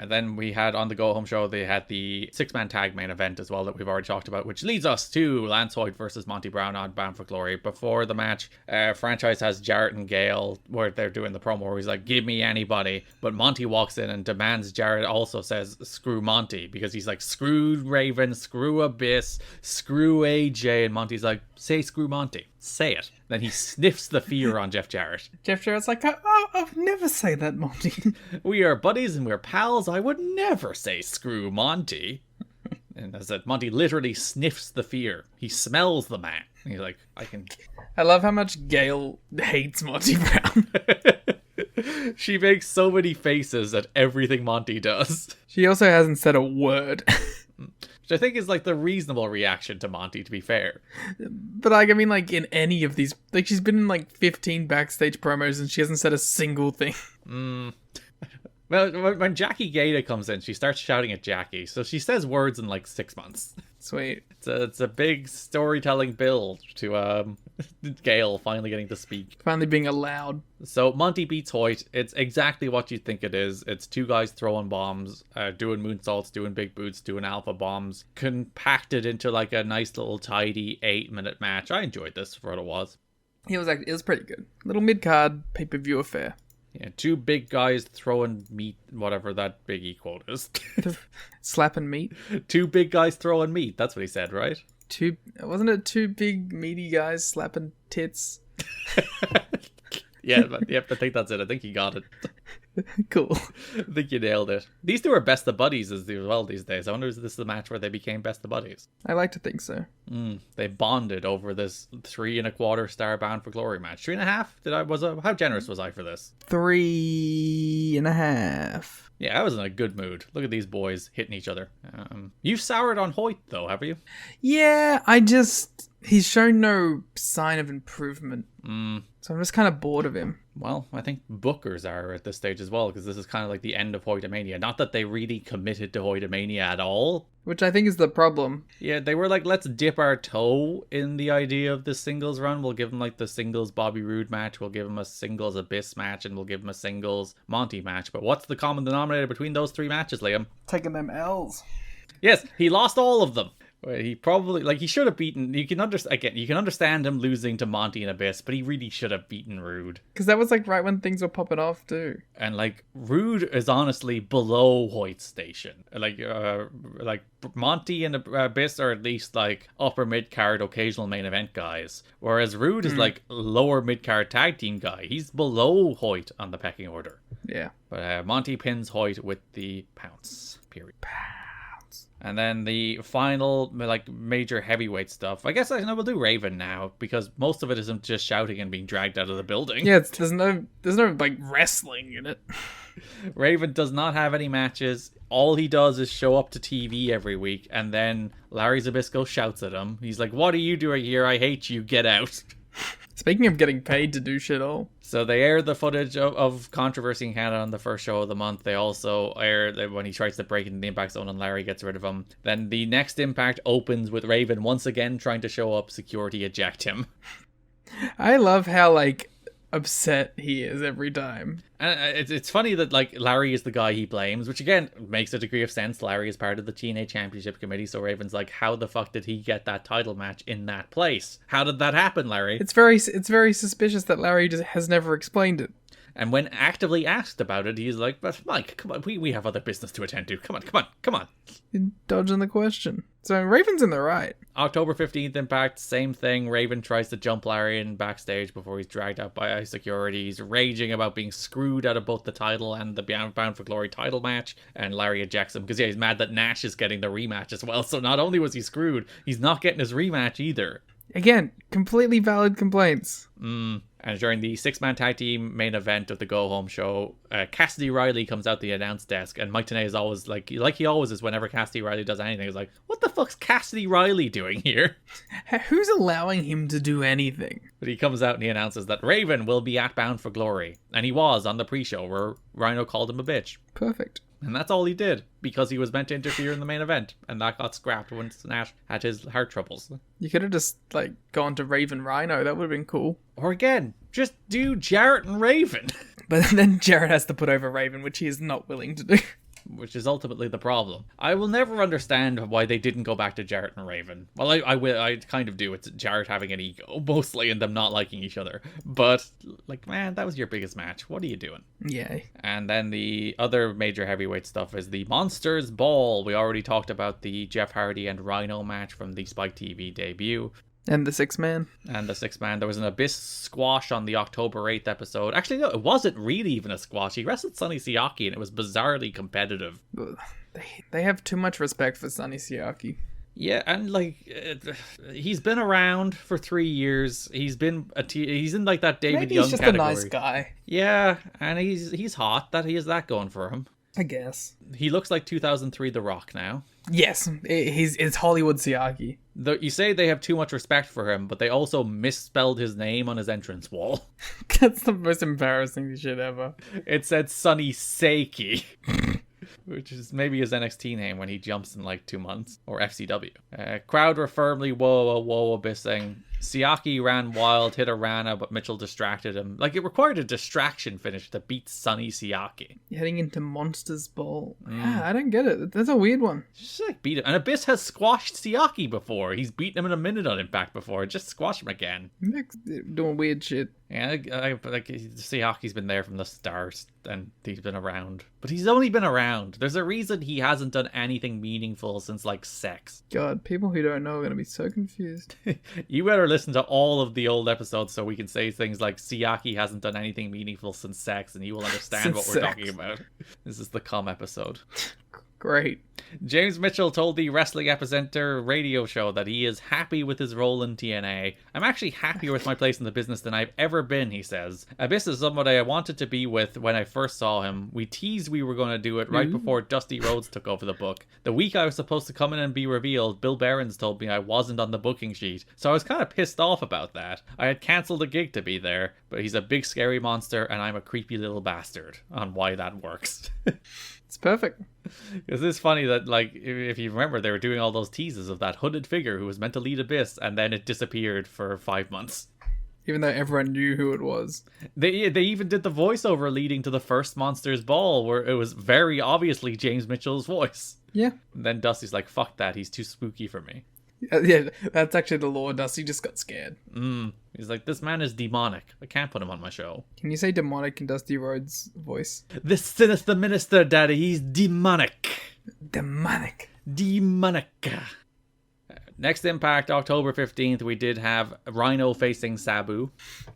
Then we had on the Go Home show, they had the 6-man tag main event as well that we've already talked about, which leads us to Lance Hoyt versus Monty Brown on Bound for Glory. Before the match, Franchise has Jarrett and Gale where they're doing the promo where he's like, give me anybody. But Monty walks in and demands Jarrett also says, screw Monty, because he's like, screw Raven, screw Abyss, screw AJ. And Monty's like, say screw Monty. Say it. Then he sniffs the fear on Jeff Jarrett. Jeff Jarrett's like, I'll never say that, Monty. We are buddies and we're pals. I would never say screw Monty. And as that, Monty literally sniffs the fear. He smells the man. And he's like, I love how much Gale hates Monty Brown. She makes so many faces at everything Monty does. She also hasn't said a word. Which I think is like the reasonable reaction to Monty, to be fair. But like, I mean, like in any of these, like she's been in like 15 backstage promos and she hasn't said a single thing. Well, when Jackie Gata comes in, she starts shouting at Jackie. So she says words in like 6 months. Sweet. It's a big storytelling build to Gale finally getting to speak. Finally being allowed. So Monty beats Hoyt. It's exactly what you think it is. It's two guys throwing bombs, doing moonsaults, doing big boots, doing alpha bombs, compacted into like a nice little tidy 8-minute match. I enjoyed this for what it was. It was pretty good. Little mid-card pay-per-view affair. Yeah, two big guys throwing meat, whatever that Big E quote is. Slapping meat. Two big guys throwing meat. That's what he said, right? Wasn't it two big meaty guys slapping tits? Yeah, I think that's it. I think you got it. Cool. I think you nailed it. These two are best of buddies as well these days. I wonder if this is the match where they became best of buddies. I like to think so. They bonded over this 3.25 star Bound for Glory match. 3.5? How generous was I for this? 3.5. Yeah, I was in a good mood. Look at these boys hitting each other. You've soured on Hoyt though, have you? Yeah, he's shown no sign of improvement. So I'm just kind of bored of him. Well, I think bookers are at this stage as well, because this is kind of like the end of Hoytomania. Not that they really committed to Hoytomania at all. Which I think is the problem. Yeah, they were like, let's dip our toe in the idea of the singles run. We'll give him like the singles Bobby Roode match. We'll give him a singles Abyss match. And we'll give him a singles Monty match. But what's the common denominator between those 3 matches, Liam? Taking them L's. Yes, he lost all of them. He probably, he should have beaten, you can understand him losing to Monty and Abyss, but he really should have beaten Roode. Because that was right when things were popping off too. And Roode is honestly below Hoyt's station. Monty and Abyss are at least upper mid-card occasional main event guys. Whereas Roode is lower mid-card tag team guy. He's below Hoyt on the pecking order. Yeah. But Monty pins Hoyt with the pounce. Period. And then the final, major heavyweight stuff. I guess we'll do Raven now, because most of it isn't just shouting and being dragged out of the building. Yeah, there's no wrestling in it. Raven does not have any matches. All he does is show up to TV every week, and then Larry Zbyszko shouts at him. He's like, "What are you doing here? I hate you. Get out." Speaking of getting paid to do shit all. So they aired the footage of Controversy in Canada on the first show of the month. They also aired when he tries to break into the Impact Zone and Larry gets rid of him. Then the next Impact opens with Raven once again trying to show up. Security eject him. I love how, upset he is every time. And it's funny that Larry is the guy he blames, which again makes a degree of sense. Larry is part of the TNA Championship Committee, so Raven's like, how the fuck did he get that title match in that place? How did that happen, Larry? It's very suspicious that Larry just has never explained it. And when actively asked about it, he's like, but Mike, come on, we have other business to attend to. Come on. You're dodging the question. So Raven's in the right. October 15th Impact, same thing. Raven tries to jump Larry in backstage before he's dragged out by security. He's raging about being screwed out of both the title and the Bound for Glory title match. And Larry ejects him because, he's mad that Nash is getting the rematch as well. So not only was he screwed, he's not getting his rematch either. Again, completely valid complaints. And during the 6-man tag team main event of the Go Home show, Cassidy Riley comes out the announce desk, and Mike Tenay is always like he always is whenever Cassidy Riley does anything. He's like, what the fuck's Cassidy Riley doing here? Who's allowing him to do anything? But he comes out and he announces that Raven will be at Bound for Glory. And he was on the pre-show where Rhino called him a bitch. Perfect. And that's all he did, because he was meant to interfere in the main event. And that got scrapped when Nash had his heart troubles. You could have just, gone to Raven Rhino. That would have been cool. Or again, just do Jarrett and Raven. But then Jarrett has to put over Raven, which he is not willing to do. Which is ultimately the problem. I will never understand why they didn't go back to Jarrett and Raven. Well, I will. I kind of do. It's Jarrett having an ego, mostly, and them not liking each other. But, man, that was your biggest match. What are you doing? Yeah. And then the other major heavyweight stuff is the Monsters Ball. We already talked about the Jeff Hardy and Rhino match from the Spike TV debut. And the 6-man. And the 6-man. There was an Abyss squash on the October 8th episode. Actually, no, it wasn't really even a squash. He wrestled Sonny Siaki, and it was bizarrely competitive. They have too much respect for Sonny Siaki. Yeah, and he's been around for 3 years. He's been he's in that David Maybe Young he's just category. a nice guy. Yeah, and he's hot. He has that going for him. I guess. He looks like 2003 The Rock now. Yes, it's Hollywood Siaki. You say they have too much respect for him, but they also misspelled his name on his entrance wall. That's the most embarrassing shit ever. It said Sonny Seiki. Which is maybe his NXT name when he jumps in 2 months. Or FCW. Crowd were firmly whoa abyssing. Siaki ran wild, hit a Rana, but Mitchell distracted him. It required a distraction finish to beat Sonny Siaki. Heading into Monsters Ball. Yeah, I don't get it. That's a weird one. Just beat him. And Abyss has squashed Siaki before. He's beaten him in a minute on Impact before. Just squash him again. Doing weird shit. Yeah, Siaki's been there from the start, and he's been around. But he's only been around. There's a reason he hasn't done anything meaningful since, sex. God, people who don't know are going to be so confused. You better listen to all of the old episodes so we can say things like Siaki hasn't done anything meaningful since sex, and you will understand what we're talking about. This is the calm episode. Great. James Mitchell told the Wrestling Epicenter radio show that he is happy with his role in TNA. I'm actually happier with my place in the business than I've ever been, he says. Abyss is somebody I wanted to be with when I first saw him. We teased we were going to do it right before Dusty Rhodes took over the book. The week I was supposed to come in and be revealed, Bill Behrens told me I wasn't on the booking sheet, so I was kind of pissed off about that. I had cancelled a gig to be there, but he's a big scary monster and I'm a creepy little bastard on why that works. It's perfect. Because it's funny that, if you remember, they were doing all those teases of that hooded figure who was meant to lead Abyss, and then it disappeared for 5 months. Even though everyone knew who it was. They even did the voiceover leading to the first Monsters Ball, where it was very obviously James Mitchell's voice. Yeah. And then Dusty's like, fuck that, he's too spooky for me. Yeah, that's actually the law. Dusty just got scared. He's like, this man is demonic. I can't put him on my show. Can you say demonic in Dusty Rhodes' voice? This sinister minister, daddy, he's demonic. Demonic. Next Impact, October 15th, we did have Rhino facing Sabu.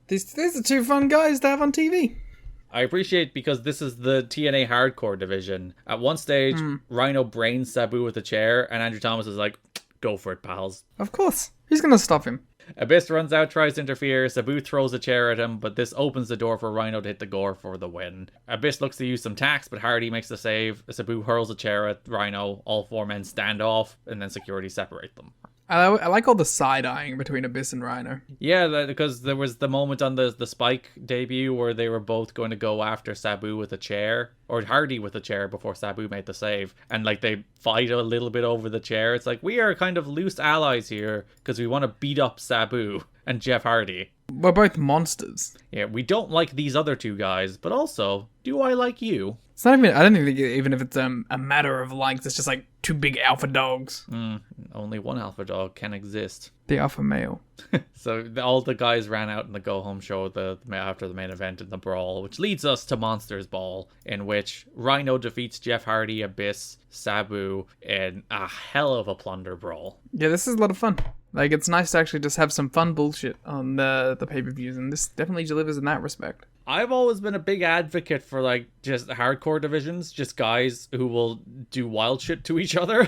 These are two fun guys to have on TV. I appreciate because this is the TNA hardcore division. At one stage, Rhino brains Sabu with a chair, and Andrew Thomas is like, go for it, pals. Of course. Who's going to stop him? Abyss runs out, tries to interfere. Sabu throws a chair at him, but this opens the door for Rhino to hit the gore for the win. Abyss looks to use some tacks, but Hardy makes the save. Sabu hurls a chair at Rhino. All four men stand off, and then security separate them. I like all the side-eyeing between Abyss and Rhino. Yeah, because there was the moment on the Spike debut where they were both going to go after Sabu with a chair, or Hardy with a chair before Sabu made the save. And they fight a little bit over the chair. It's like, we are kind of loose allies here because we want to beat up Sabu and Jeff Hardy. We're both monsters. Yeah, we don't like these other two guys, but also, do I like you? It's not even, I don't think even if it's a matter of likes, it's just two big alpha dogs. Only one alpha dog can exist. The alpha male. So all the guys ran out in the go-home show after the main event in the brawl, which leads us to Monsters Ball, in which Rhino defeats Jeff Hardy, Abyss, Sabu in a hell of a plunder brawl. Yeah, this is a lot of fun. Like, it's nice to actually just have some fun bullshit on the pay-per-views, and this definitely delivers in that respect. I've always been a big advocate for, like, just hardcore divisions, just guys who will do wild shit to each other.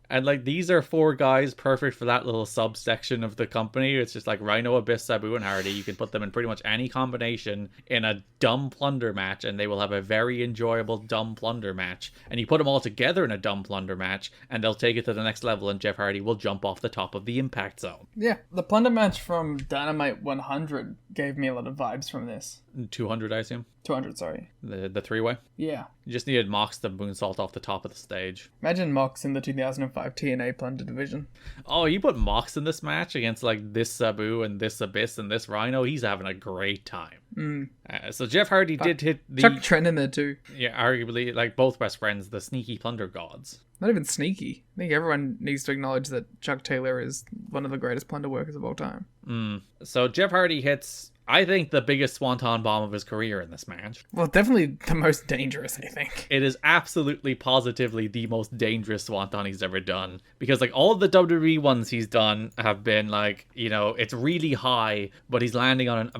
And, like, these are 4 guys perfect for that little subsection of the company. It's just like Rhino, Abyss, Sabu, and Hardy. You can put them in pretty much any combination in a dumb plunder match, and they will have a very enjoyable dumb plunder match. And you put them all together in a dumb plunder match, and they'll take it to the next level, and Jeff Hardy will jump off the top of the Impact Zone. Yeah, the plunder match from Dynamite 100 gave me a lot of vibes from this. 200, I assume? 200, sorry. The three-way? Yeah. You just needed Mox to moonsault off the top of the stage. Imagine Mox in the 2005 TNA plunder division. Oh, you put Mox in this match against, like, this Sabu and this Abyss and this Rhino, he's having a great time. So Jeff Hardy did hit the... Chuck Trent in there too. Yeah, arguably, like, both best friends, the sneaky plunder gods. Not even sneaky. I think everyone needs to acknowledge that Chuck Taylor is one of the greatest plunder workers of all time. So Jeff Hardy hits, I think, the biggest swanton bomb of his career in this match. Well, definitely the most dangerous, I think. It is absolutely, positively the most dangerous swanton he's ever done. Because, like, all the WWE ones he's done have been, like, you know, it's really high, but he's landing on a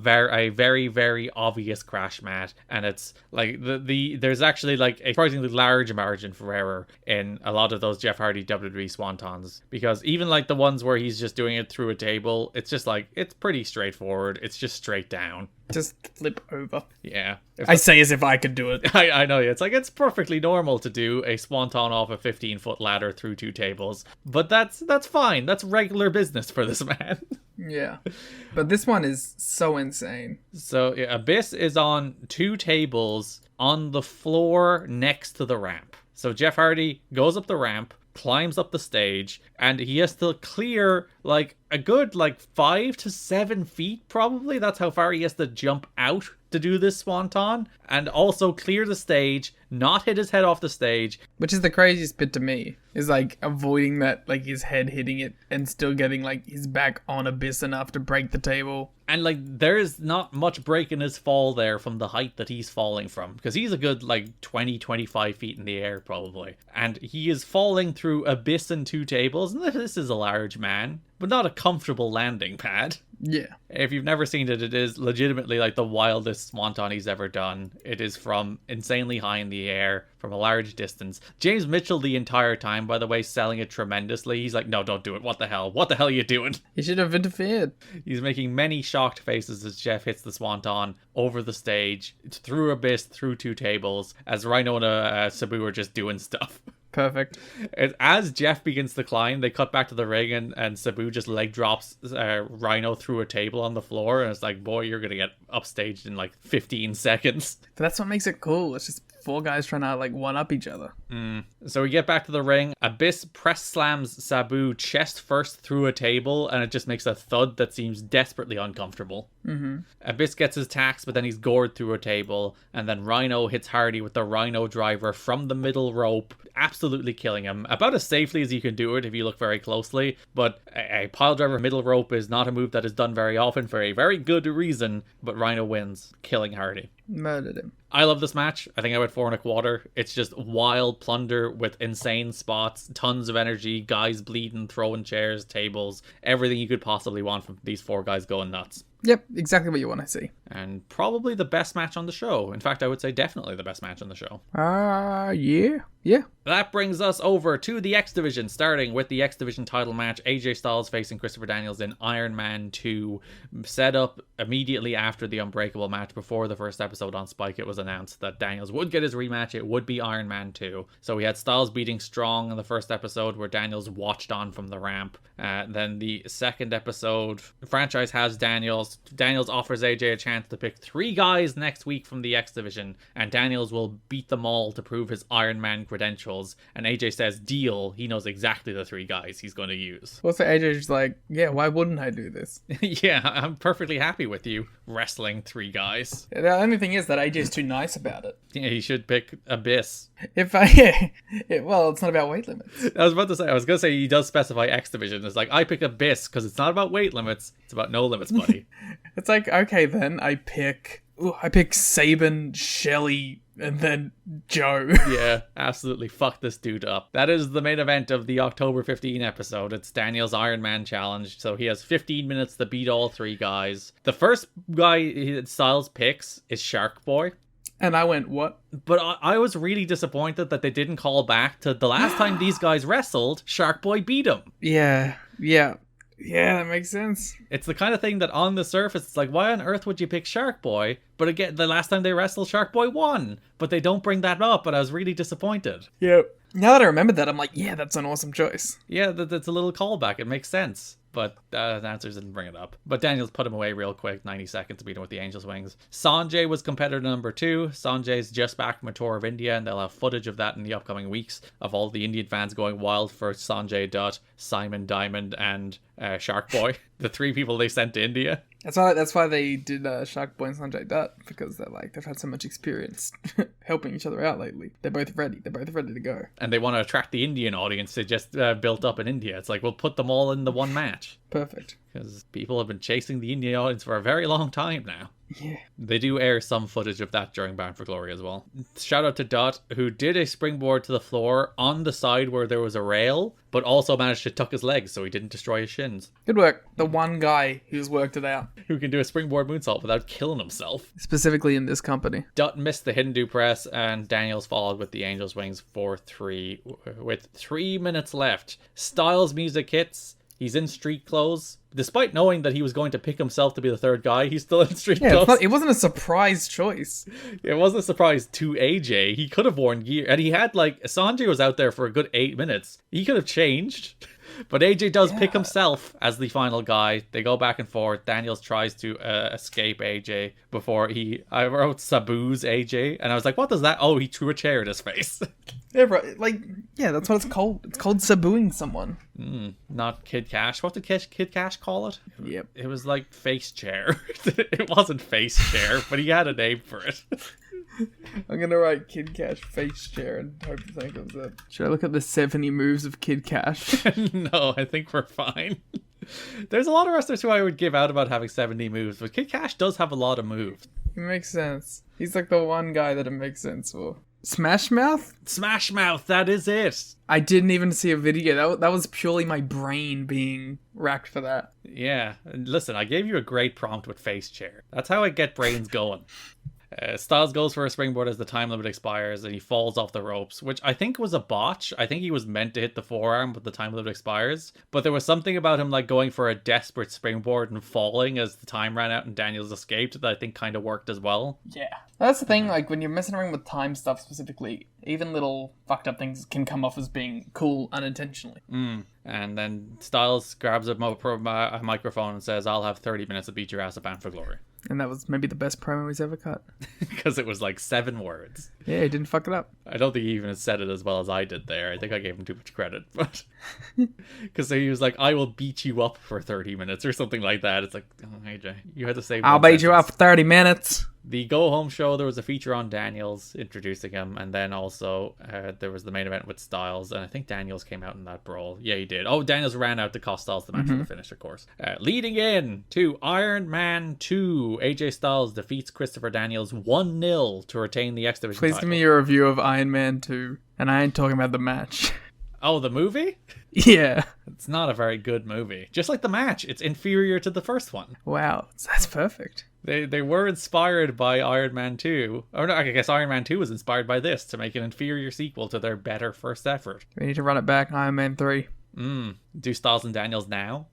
very, very obvious crash mat. And it's, like, there's actually, like, a surprisingly large margin for error in a lot of those Jeff Hardy WWE swantons. Because even, like, the ones where he's just doing it through a table, it's just, like, it's pretty straightforward. It's just straight down. Just flip over. Yeah. I say as if I could do it. I know, it's like, it's perfectly normal to do a swanton off a 15-foot ladder through 2 tables, but that's fine. That's regular business for this man. Yeah. But this one is so insane. So, yeah, Abyss is on 2 tables on the floor next to the ramp. So Jeff Hardy goes up the ramp, climbs up the stage, and he has to clear, like, a good, like, 5 to 7 feet, probably. That's how far he has to jump out to do this swanton, and also clear the stage, not hit his head off the stage. Which is the craziest bit to me, is, like, avoiding that, like, his head hitting it and still getting, like, his back on Abyss enough to break the table. And, like, there's not much break in his fall there from the height that he's falling from, because he's a good, like, 20-25 feet in the air, probably. And he is falling through Abyss and 2 tables, and this is a large man, but not a comfortable landing pad. Yeah. If you've never seen it, it is legitimately, like, the wildest swanton he's ever done. It is from insanely high in the air, from a large distance. James Mitchell the entire time, by the way, selling it tremendously. He's like, no, don't do it. What the hell? What the hell are you doing? He should have interfered. He's making many shocked faces as Jeff hits the swanton over the stage, through Abyss, through 2 tables, as Rhino and Sabu are just doing stuff. Perfect. As Jeff begins to climb, they cut back to the ring, and Sabu just leg drops Rhino through a table on the floor, and it's like, boy, you're gonna get upstaged in like 15 seconds. But that's what makes it cool. It's just 4 guys trying to, like, one-up each other. So we get back to the ring. Abyss press slams Sabu chest first through a table, and it just makes a thud that seems desperately uncomfortable. Abyss gets his tax, but then he's gored through a table, and then Rhino hits Hardy with the Rhino driver from the middle rope, absolutely killing him. About as safely as you can do it if you look very closely, but a pile driver middle rope is not a move that is done very often for a very good reason, but Rhino wins, killing Hardy. Murdered him. I love this match. I think I went 4 1/4. It's just wild plunder with insane spots, tons of energy, guys bleeding, throwing chairs, tables, everything you could possibly want from these 4 guys going nuts. Yep, exactly what you want to see. And probably the best match on the show. In fact, I would say definitely the best match on the show. Yeah. Yeah. That brings us over to the X Division, starting with the X Division title match. AJ Styles facing Christopher Daniels in Iron Man 2, set up immediately after the Unbreakable match. Before the first episode on Spike, it was announced that Daniels would get his rematch. It would be Iron Man 2. So we had Styles beating Strong in the first episode, where Daniels watched on from the ramp. Then the second episode, the franchise has Daniels. Daniels offers AJ a chance to pick 3 guys next week from the X Division, and Daniels will beat them all to prove his Iron Man credentials, and AJ says deal, he knows exactly the 3 guys he's going to use. Also, AJ's like, yeah, why wouldn't I do this? Yeah, I'm perfectly happy with you wrestling 3 guys. The only thing is that AJ's too nice about it. Yeah, he should pick Abyss. Well, it's not about weight limits. I was going to say he does specify X Division. It's like, I pick Abyss because it's not about weight limits, it's about no limits, buddy. It's like, okay, then I pick Sabin, Shelly, and then Joe. Yeah, absolutely fuck this dude up. That is the main event of the October 15 episode. It's Daniel's Iron Man challenge. So he has 15 minutes to beat all 3 guys. The first guy Styles picks is Shark Boy. And I went, what? But I was really disappointed that they didn't call back to the last time these guys wrestled, Shark Boy beat him. Yeah, that makes sense. It's the kind of thing that on the surface, it's like, why on earth would you pick Shark Boy? But again, the last time they wrestled, Shark Boy won. But they don't bring that up, and I was really disappointed. Yep. Now that I remember that, I'm like, yeah, that's an awesome choice. Yeah, that's a little callback. It makes sense. But the announcers didn't bring it up. But Daniels put him away real quick, 90 seconds to beat him with the Angel's Wings. Sanjay was competitor number 2. Sanjay's just back from a tour of India, and they'll have footage of that in the upcoming weeks of all the Indian fans going wild for Sanjay Dutt, Simon Diamond, and Shark Boy. The 3 people they sent to India. That's why they did Shark Boy and Sanjay Dutt, because they've had so much experience helping each other out lately. They're both ready to go. And they want to attract the Indian audience they just built up in India. It's like, we'll put them all in the one match. Perfect. Because people have been chasing the Indian audience for a very long time now. Yeah. They do air some footage of that during Bound for Glory as well. Shout out to Dot, who did a springboard to the floor on the side where there was a rail, but also managed to tuck his legs so he didn't destroy his shins. Good work. The one guy who's worked it out. Who can do a springboard moonsault without killing himself. Specifically in this company. Dot missed the Hindu press, and Daniels followed with the Angel's Wings 4-3 with 3 minutes left. Styles music hits. He's in street clothes. Despite knowing that he was going to pick himself to be the 3rd guy, he's still in street clothes. It wasn't a surprise choice. It wasn't a surprise to AJ. He could have worn gear. And he had, Sanjay was out there for a good 8 minutes. He could have changed. But AJ does pick himself as the final guy. They go back and forth. Daniels tries to escape AJ before I wrote Sabu's AJ. And I was like, what does that? Oh, he threw a chair at his face. Yeah, bro. That's what it's called. It's called Sabuing someone. Not Kid Cash. What did Kid Cash call it? Yep. It was like face chair. It wasn't face chair, but he had a name for it. I'm gonna write Kid Cash face chair and hope the thing comes up. Should I look at the 70 moves of Kid Cash? No, I think we're fine. There's a lot of wrestlers who I would give out about having 70 moves, but Kid Cash does have a lot of moves. It makes sense. He's like the one guy that it makes sense for. Smash Mouth? Smash Mouth, that is it. I didn't even see a video. That was purely my brain being racked for that. Yeah, listen, I gave you a great prompt with face chair. That's how I get brains going. Styles goes for a springboard as the time limit expires, and he falls off the ropes, which I think was a botch. I think he was meant to hit the forearm, but the time limit expires. But there was something about him going for a desperate springboard and falling as the time ran out and Daniels escaped that I think kind of worked as well. Yeah. That's the thing, when you're messing around with time stuff specifically, even little fucked up things can come off as being cool unintentionally. And then Styles grabs a microphone and says, I'll have 30 minutes to beat your ass at Bound for Glory. And that was maybe the best promo he's ever cut. Because it was 7 words. Yeah, he didn't fuck it up. I don't think he even said it as well as I did there. I think I gave him too much credit. But because he was like, I will beat you up for 30 minutes or something like that. It's like, oh, AJ, you had to say I'll beat you up for 30 minutes. The Go Home show, there was a feature on Daniels introducing him, and then also there was the main event with Styles, and I think Daniels came out in that brawl. Yeah, he did. Oh, Daniels ran out to cost Styles the match for the finish, of course. Leading in to Iron Man 2, AJ Styles defeats Christopher Daniels 1-0 to retain the X Division title. Please give me your review of Iron Man 2, and I ain't talking about the match. Oh, the movie? Yeah. It's not a very good movie. Just like the match, it's inferior to the first one. Wow, that's perfect. They were inspired by Iron Man 2. Or no, I guess Iron Man 2 was inspired by this to make an inferior sequel to their better first effort. We need to run it back, Iron Man 3. Do Styles and Daniels now?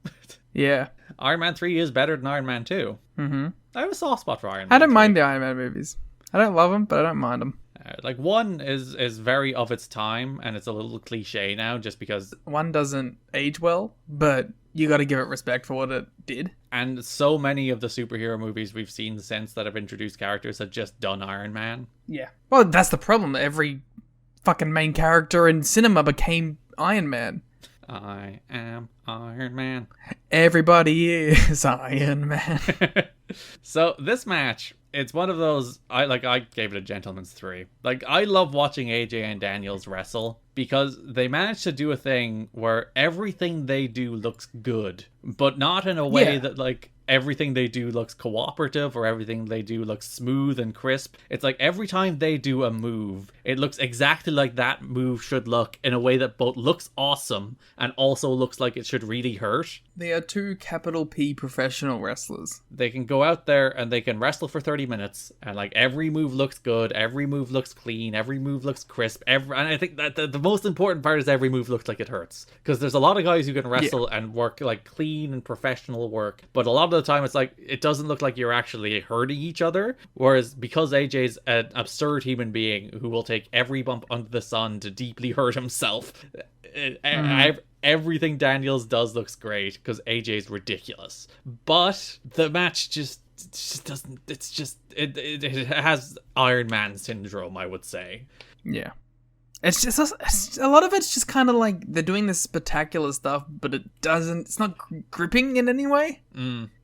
Yeah. Iron Man 3 is better than Iron Man 2. I have a soft spot for Iron Man I don't 3. mind the Iron Man movies. I don't love them, but I don't mind them. One is very of its time, and it's a little cliche now just because... One doesn't age well, but you gotta give it respect for what it did. And so many of the superhero movies we've seen since that have introduced characters have just done Iron Man. Yeah. Well, that's the problem. Every fucking main character in cinema became Iron Man. I am Iron Man. Everybody is Iron Man. So this match, it's one of those, I gave it a gentleman's 3. Like, I love watching AJ and Daniels wrestle because they managed to do a thing where everything they do looks good, but not in a way that, like, everything they do looks cooperative or everything they do looks smooth and crisp. It's like every time they do a move, it looks exactly like that move should look in a way that both looks awesome and also looks like it should really hurt. They are 2 capital P professional wrestlers. They can go out there and they can wrestle for 30 minutes and like every move looks good, every move looks clean, every move looks crisp, and I think that the most important part is every move looks like it hurts, because there's a lot of guys who can wrestle and work like clean and professional work, but a lot of the time it's like it doesn't look like you're actually hurting each other, whereas because AJ's an absurd human being who will take every bump under the sun to deeply hurt himself, everything Daniels does looks great because AJ's ridiculous. But the match just doesn't, it has Iron Man syndrome, I would say. Yeah. It's just a lot of it's just kind of like they're doing this spectacular stuff, but it's not gripping in any way.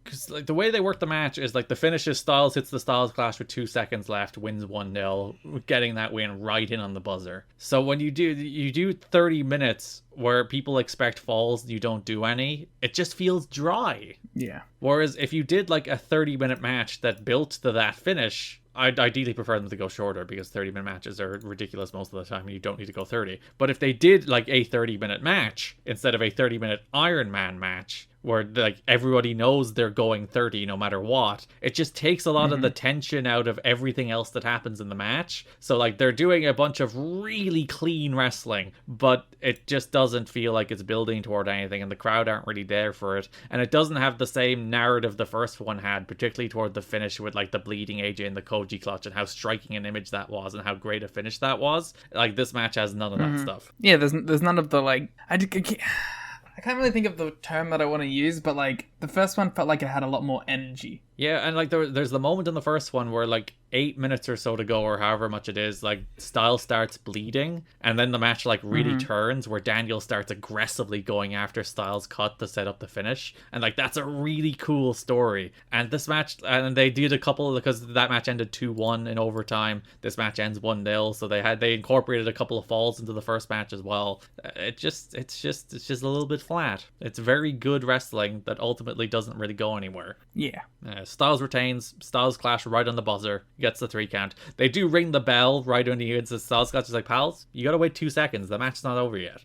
Because like the way they work the match is like the finish is Styles hits the Styles Clash with 2 seconds left, wins 1-0, getting that win right in on the buzzer. So when you do 30 minutes where people expect falls and you don't do any, it just feels dry. Yeah. Whereas if you did like a 30-minute match that built to that finish, I'd ideally prefer them to go shorter because 30-minute matches are ridiculous most of the time and you don't need to go 30. But if they did like a 30-minute match instead of a 30-minute Iron Man match, where like everybody knows they're going 30 no matter what, it just takes a lot of the tension out of everything else that happens in the match. So like they're doing a bunch of really clean wrestling, but it just doesn't feel like it's building toward anything, and the crowd aren't really there for it, and it doesn't have the same narrative the first one had, particularly toward the finish with like the bleeding AJ and the Koji clutch and how striking an image that was and how great a finish that was. Like this match has none of that stuff. Yeah, there's none of the like I can't really think of the term that I want to use, but like the first one felt like it had a lot more energy. Yeah, and like there's the moment in the first one where like 8 minutes or so to go, or however much it is, like Styles starts bleeding, and then the match like really turns where Daniel starts aggressively going after Styles' cut to set up the finish, and like that's a really cool story. And this match, and they did a couple, because that match ended 2-1 in overtime. This match ends 1-0, so they incorporated a couple of falls into the first match as well. It's just a little bit flat. It's very good wrestling that ultimately doesn't really go anywhere. Yeah. Styles retains. Styles Clash right on the buzzer. Gets the 3 count. They do ring the bell right when he hits the Styles Clash. Is like, pals, you gotta wait 2 seconds. The match's not over yet.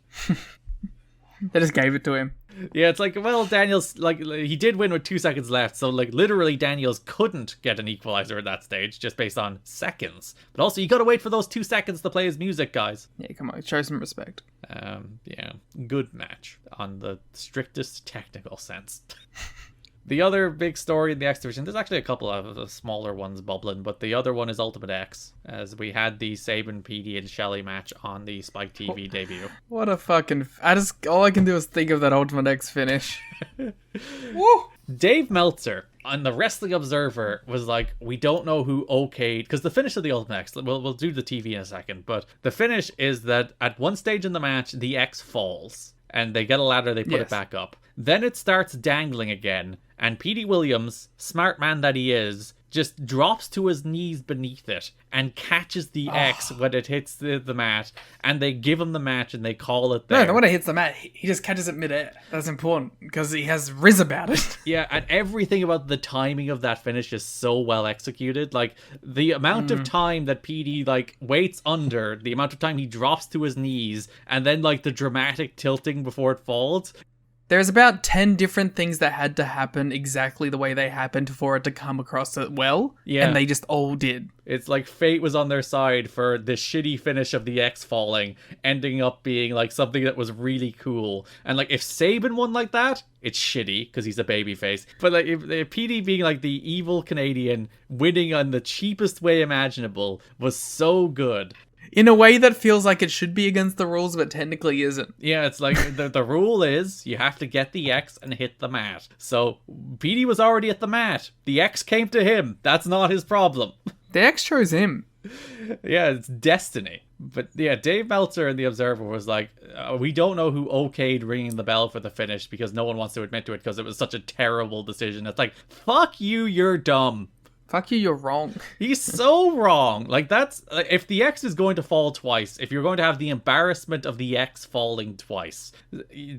They just gave it to him. Yeah, it's like, well, Daniels, like, he did win with 2 seconds left, so, like, literally Daniels couldn't get an equalizer at that stage, just based on seconds. But also, you gotta wait for those 2 seconds to play his music, guys. Yeah, come on, show some respect. Yeah, good match, on the strictest technical sense. The other big story in the X Division, there's actually a couple of smaller ones bubbling, but the other one is Ultimate X, as we had the Sabin, PD, and Shelley match on the Spike TV debut. What a fucking... all I can do is think of that Ultimate X finish. Woo! Dave Meltzer on the Wrestling Observer was like, we don't know who okayed, because the finish of the Ultimate X, we'll do the TV in a second, but the finish is that at one stage in the match, the X falls, and they get a ladder, they put it back up. Then it starts dangling again, and Petey Williams, smart man that he is, just drops to his knees beneath it and catches the X when it hits the mat, and they give him the match and they call it there. No, when it hits the mat, he just catches it midair. That's important, because he has riz about it. Yeah, and everything about the timing of that finish is so well executed. Like, the amount of time that PD, like, waits under, the amount of time he drops to his knees, and then, like, the dramatic tilting before it falls. There's about 10 different things that had to happen exactly the way they happened for it to come across it well. Yeah. And they just all did. It's like fate was on their side for the shitty finish of the X falling, ending up being like something that was really cool. And like if Sabin won like that, it's shitty because he's a babyface. But like if PD being like the evil Canadian winning on the cheapest way imaginable was so good. In a way that feels like it should be against the rules, but technically isn't. Yeah, it's like the rule is you have to get the X and hit the mat. So PD was already at the mat. The X came to him. That's not his problem. The X chose him. Yeah, it's destiny. But yeah, Dave Meltzer in The Observer was like, we don't know who okayed ringing the bell for the finish because no one wants to admit to it because it was such a terrible decision. It's like, fuck you, you're dumb. Fuck you, you're wrong. He's so wrong. Like, that's... if the X is going to fall twice, if you're going to have the embarrassment of the X falling twice,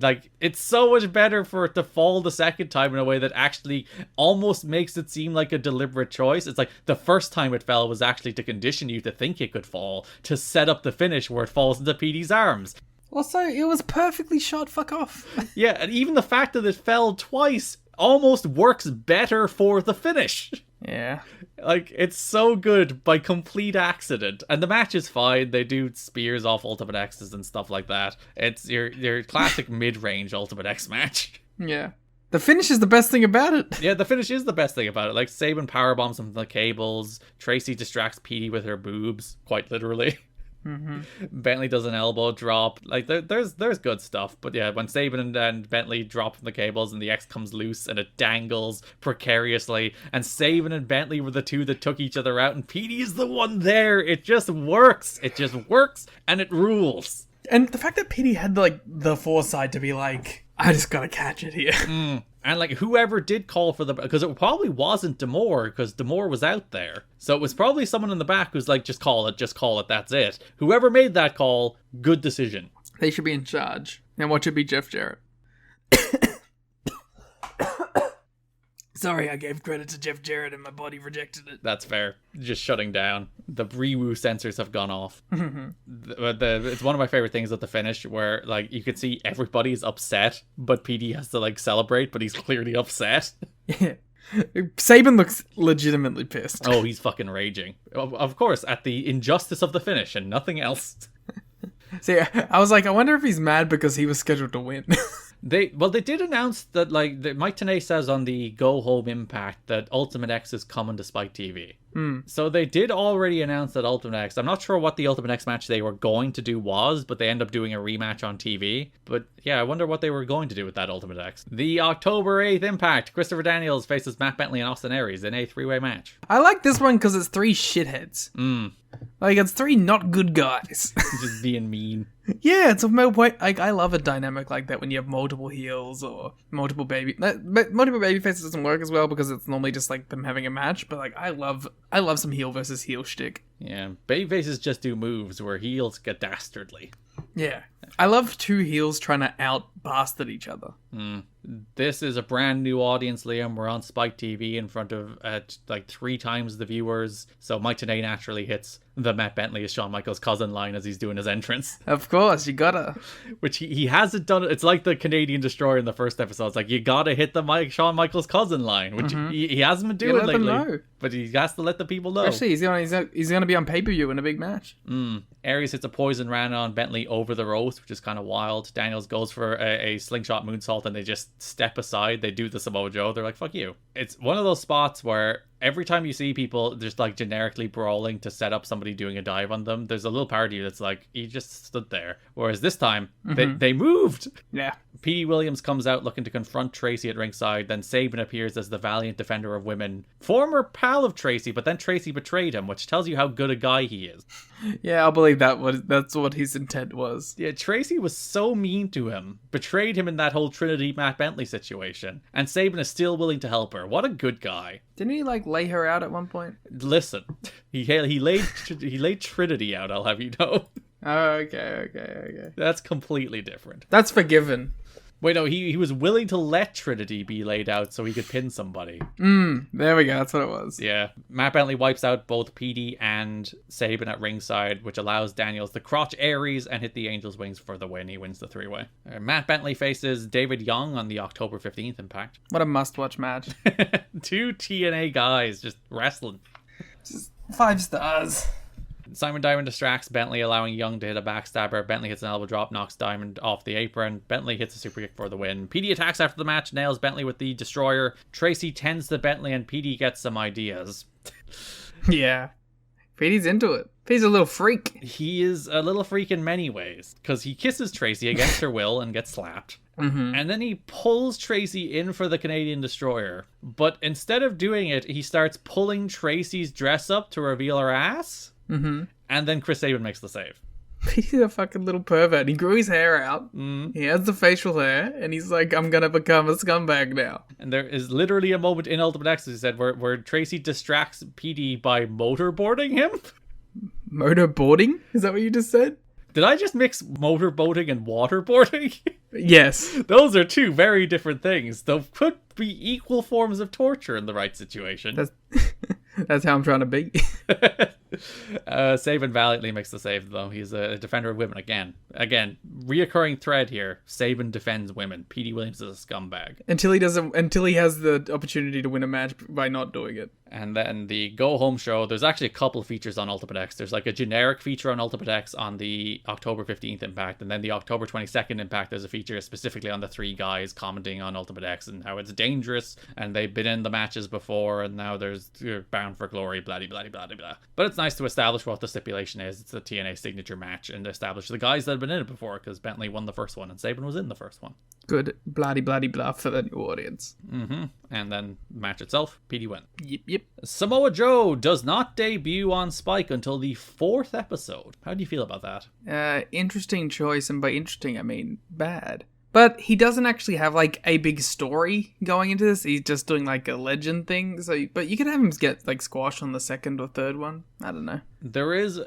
like, it's so much better for it to fall the second time in a way that actually almost makes it seem like a deliberate choice. It's like, the first time it fell was actually to condition you to think it could fall, to set up the finish where it falls into Petey's arms. Also, it was perfectly shot. Fuck off. Yeah, and even the fact that it fell twice almost works better for the finish. Yeah. Like, it's so good by complete accident. And the match is fine. They do spears off Ultimate X's and stuff like that. It's your classic mid-range Ultimate X match. Yeah. The finish is the best thing about it. Yeah, the finish is the best thing about it. Like, Sabin powerbombs him from the cables. Tracy distracts Petey with her boobs, quite literally. Mm-hmm. Bentley does an elbow drop. Like, there's good stuff. But yeah, when Sabin and Bentley drop from the cables and the X comes loose and it dangles precariously, and Sabin and Bentley were the two that took each other out, and Petey is the one there. It just works. It just works, and it rules. And the fact that Petey had the foresight to be like, I just gotta catch it here. And like, whoever did call for the... because it probably wasn't D'Amore, because D'Amore was out there. So it was probably someone in the back who's like, just call it, that's it. Whoever made that call, good decision. They should be in charge. And watch it be Jeff Jarrett. Sorry, I gave credit to Jeff Jarrett and my body rejected it. That's fair. Just shutting down. The Rewu sensors have gone off. It's one of my favorite things at the finish where, like, you can see everybody's upset, but PD has to, like, celebrate, but he's clearly upset. Yeah. Sabin looks legitimately pissed. Oh, he's fucking raging. Of course, at the injustice of the finish and nothing else. See, I was like, I wonder if he's mad because he was scheduled to win. They did announce that, like, Mike Tenay says on the Go Home Impact that Ultimate X is coming to Spike TV. So they did already announce that Ultimate X... I'm not sure what the Ultimate X match they were going to do was, but they end up doing a rematch on TV. But yeah, I wonder what they were going to do with that Ultimate X. The October 8th Impact. Christopher Daniels faces Matt Bentley and Austin Aries in a three-way match. I like this one because it's three shitheads. Like, it's three not good guys. Just being mean. Yeah, it's a like, I love a dynamic like that when you have multiple heels or multiple baby. Multiple baby faces doesn't work as well because it's normally just like them having a match. But like, I love some heel versus heel shtick. Yeah, baby faces just do moves where heels get dastardly. Yeah, I love two heels trying to out bastard each other. This is a brand new audience, Liam. We're on Spike TV in front of like 3 times the viewers. So Mike Tenay naturally hits the Matt Bentley is Shawn Michaels' cousin line as he's doing his entrance. Of course, you gotta. Which he hasn't done. It's like the Canadian Destroyer in the first episode. It's like, you gotta hit the Shawn Michaels' cousin line, which he hasn't been doing lately. Know. But he has to let the people know. Actually, he's gonna be on pay-per-view in a big match. Aries hits a poison rana on Bentley over the ropes, which is kind of wild. Daniels goes for a slingshot moonsault and they just step aside. They do the Samoa Joe. They're like, fuck you. It's one of those spots where every time you see people just like generically brawling to set up somebody doing a dive on them, there's a little part of you that's like, he just stood there. Whereas this time, they moved. Yeah. P. Williams comes out looking to confront Tracy at ringside. Then Sabin appears as the valiant defender of women. Former pal of Tracy, but then Tracy betrayed him, which tells you how good a guy he is. Yeah, I'll believe that's what his intent was. Yeah, Tracy was so mean to him. Betrayed him in that whole Trinity Matt Bentley situation. And Sabin is still willing to help her. What a good guy. Didn't he, like, lay her out at one point? Listen, he laid Trinity out, I'll have you know. Oh, okay. That's completely different. That's forgiven. Wait, no, he was willing to let Trinity be laid out so he could pin somebody. There we go, that's what it was. Yeah. Matt Bentley wipes out both PD and Sabin at ringside, which allows Daniels to crotch Aries and hit the Angel's Wings for the win. He wins the 3-way. Matt Bentley faces David Young on the October 15th Impact. What a must-watch match. 2 TNA guys just wrestling. Just 5 stars. Simon Diamond distracts Bentley, allowing Young to hit a backstabber. Bentley hits an elbow drop, knocks Diamond off the apron. Bentley hits a super kick for the win. PD attacks after the match, nails Bentley with the Destroyer. Tracy tends to Bentley, and PD gets some ideas. Yeah. PD's into it. PD's a little freak. He is a little freak in many ways, because he kisses Tracy against her will and gets slapped. And then he pulls Tracy in for the Canadian Destroyer. But instead of doing it, he starts pulling Tracy's dress up to reveal her ass. Mm-hmm. And then Chris Sabin makes the save. He's a fucking little pervert. He grew his hair out. He has the facial hair, and he's like, I'm gonna become a scumbag now. And there is literally a moment in Ultimate X, as he said, where Tracy distracts PD by motorboarding him. Motorboarding? Is that what you just said? Did I just mix motorboating and waterboarding? Yes. Those are two very different things. They could be equal forms of torture in the right situation. That's how I'm trying to be. Sabin valiantly makes the save, though. He's a defender of women again. Again, reoccurring thread here. Sabin defends women. Petey Williams is a scumbag. Until he has the opportunity to win a match by not doing it. And then the Go Home show, there's actually a couple features on Ultimate X. There's like a generic feature on Ultimate X on the October 15th Impact, and then the October 22nd Impact, there's a feature specifically on the three guys commenting on Ultimate X and how it's dangerous, and they've been in the matches before, and now they're bound for glory, blah, blah, blah, blah, blah. But it's nice to establish what the stipulation is. It's the TNA signature match, and establish the guys that have been in it before, because Bentley won the first one, and Sabin was in the first one. Good, bloody, bloody, blah for the new audience. Mm-hmm. And then match itself, PD win. Yep. Samoa Joe does not debut on Spike until the 4th episode. How do you feel about that? Interesting choice, and by interesting, I mean bad. But he doesn't actually have, like, a big story going into this. He's just doing, like, a legend thing. But you could have him get, like, squashed on the second or third one. I don't know.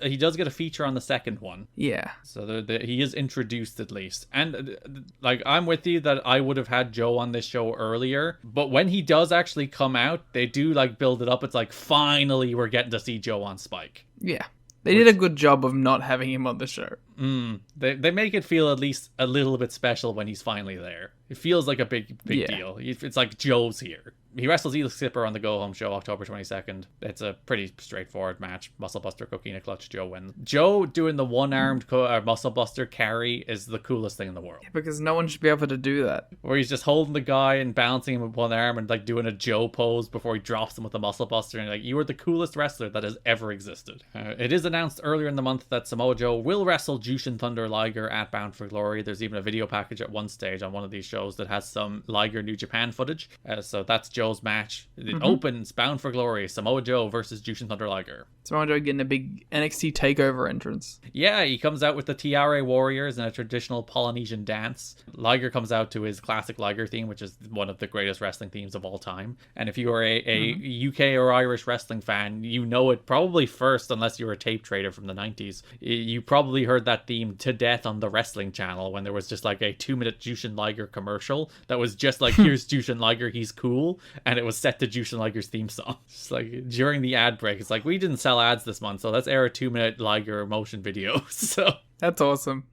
He does get a feature on the second one. Yeah. So he is introduced at least. And, like, I'm with you that I would have had Joe on this show earlier. But when he does actually come out, they do, like, build it up. It's like, finally, we're getting to see Joe on Spike. Yeah. They did a good job of not having him on the show. They make it feel at least a little bit special when he's finally there. It feels like a big deal. It's like Joe's here. He wrestles Elix Skipper on the Go Home show October 22nd. It's a pretty straightforward match. Muscle Buster, Coquina Clutch, Joe wins. Joe doing the one-armed Muscle Buster carry is the coolest thing in the world. Yeah, because no one should be able to do that. Where he's just holding the guy and balancing him with one arm and like doing a Joe pose before he drops him with the Muscle Buster. And like, you are the coolest wrestler that has ever existed. It is announced earlier in the month that Samoa Joe will wrestle Jushin Thunder Liger at Bound for Glory. There's even a video package at one stage on one of these shows that has some Liger New Japan footage. So that's Joe's match. It opens Bound for Glory, Samoa Joe versus Jushin Thunder Liger. Samoa Joe getting a big NXT takeover entrance. Yeah, he comes out with the Tiare Warriors in a traditional Polynesian dance. Liger comes out to his classic Liger theme, which is one of the greatest wrestling themes of all time. And if you are a UK or Irish wrestling fan, you know it probably first, unless you were a tape trader from the 90s. You probably heard that theme to death on the Wrestling Channel when there was just like a 2-minute Jushin Liger commercial that was just like, here's Jushin Liger, he's cool. And it was set to Jushin Liger's theme song. Just like during the ad break, it's like, we didn't sell ads this month, so let's air a 2-minute Liger motion video. So that's awesome.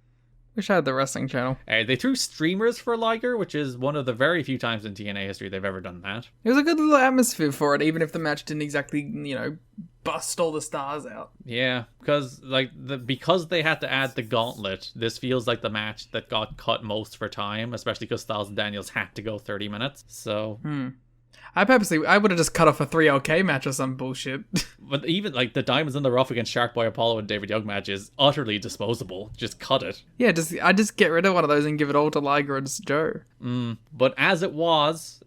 Wish I had the Wrestling Channel. They threw streamers for Liger, which is one of the very few times in TNA history they've ever done that. It was a good little atmosphere for it, even if the match didn't exactly, bust all the stars out. Yeah, because because they had to add the gauntlet, this feels like the match that got cut most for time, especially because Styles and Daniels had to go 30 minutes. So I would have just cut off a 3LK match or some bullshit. But even like the Diamonds in the Rough against Shark Boy Apollo and David Young match is utterly disposable. Just cut it. Yeah, I just get rid of one of those and give it all to Liger and Joe. But as it was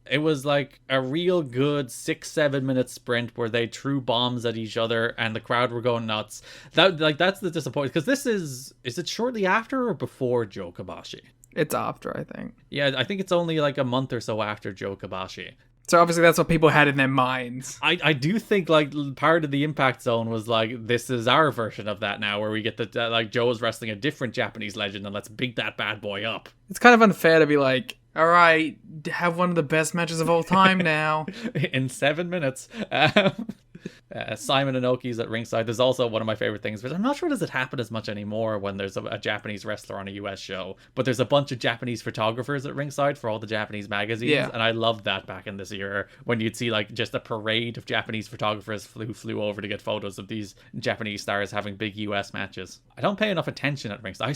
like a real good 6-7 minute sprint where they threw bombs at each other and the crowd were going nuts. That's the disappointment, because this is it shortly after or before Joe Kobashi? It's after, I think. Yeah, I think it's only like a month or so after Joe Kobashi. So obviously that's what people had in their minds. I do think like part of the Impact Zone was like, this is our version of that now, where we get the like Joe is wrestling a different Japanese legend and let's big that bad boy up. It's kind of unfair to be like, all right, have one of the best matches of all time now. In 7 minutes. Simon Inoki's at ringside. There's also one of my favorite things, but I'm not sure does it happen as much anymore when there's a Japanese wrestler on a US show, but there's a bunch of Japanese photographers at ringside for all the Japanese magazines, and I loved that back in this era when you'd see like just a parade of Japanese photographers who flew over to get photos of these Japanese stars having big US matches. I don't pay enough attention at ringside. I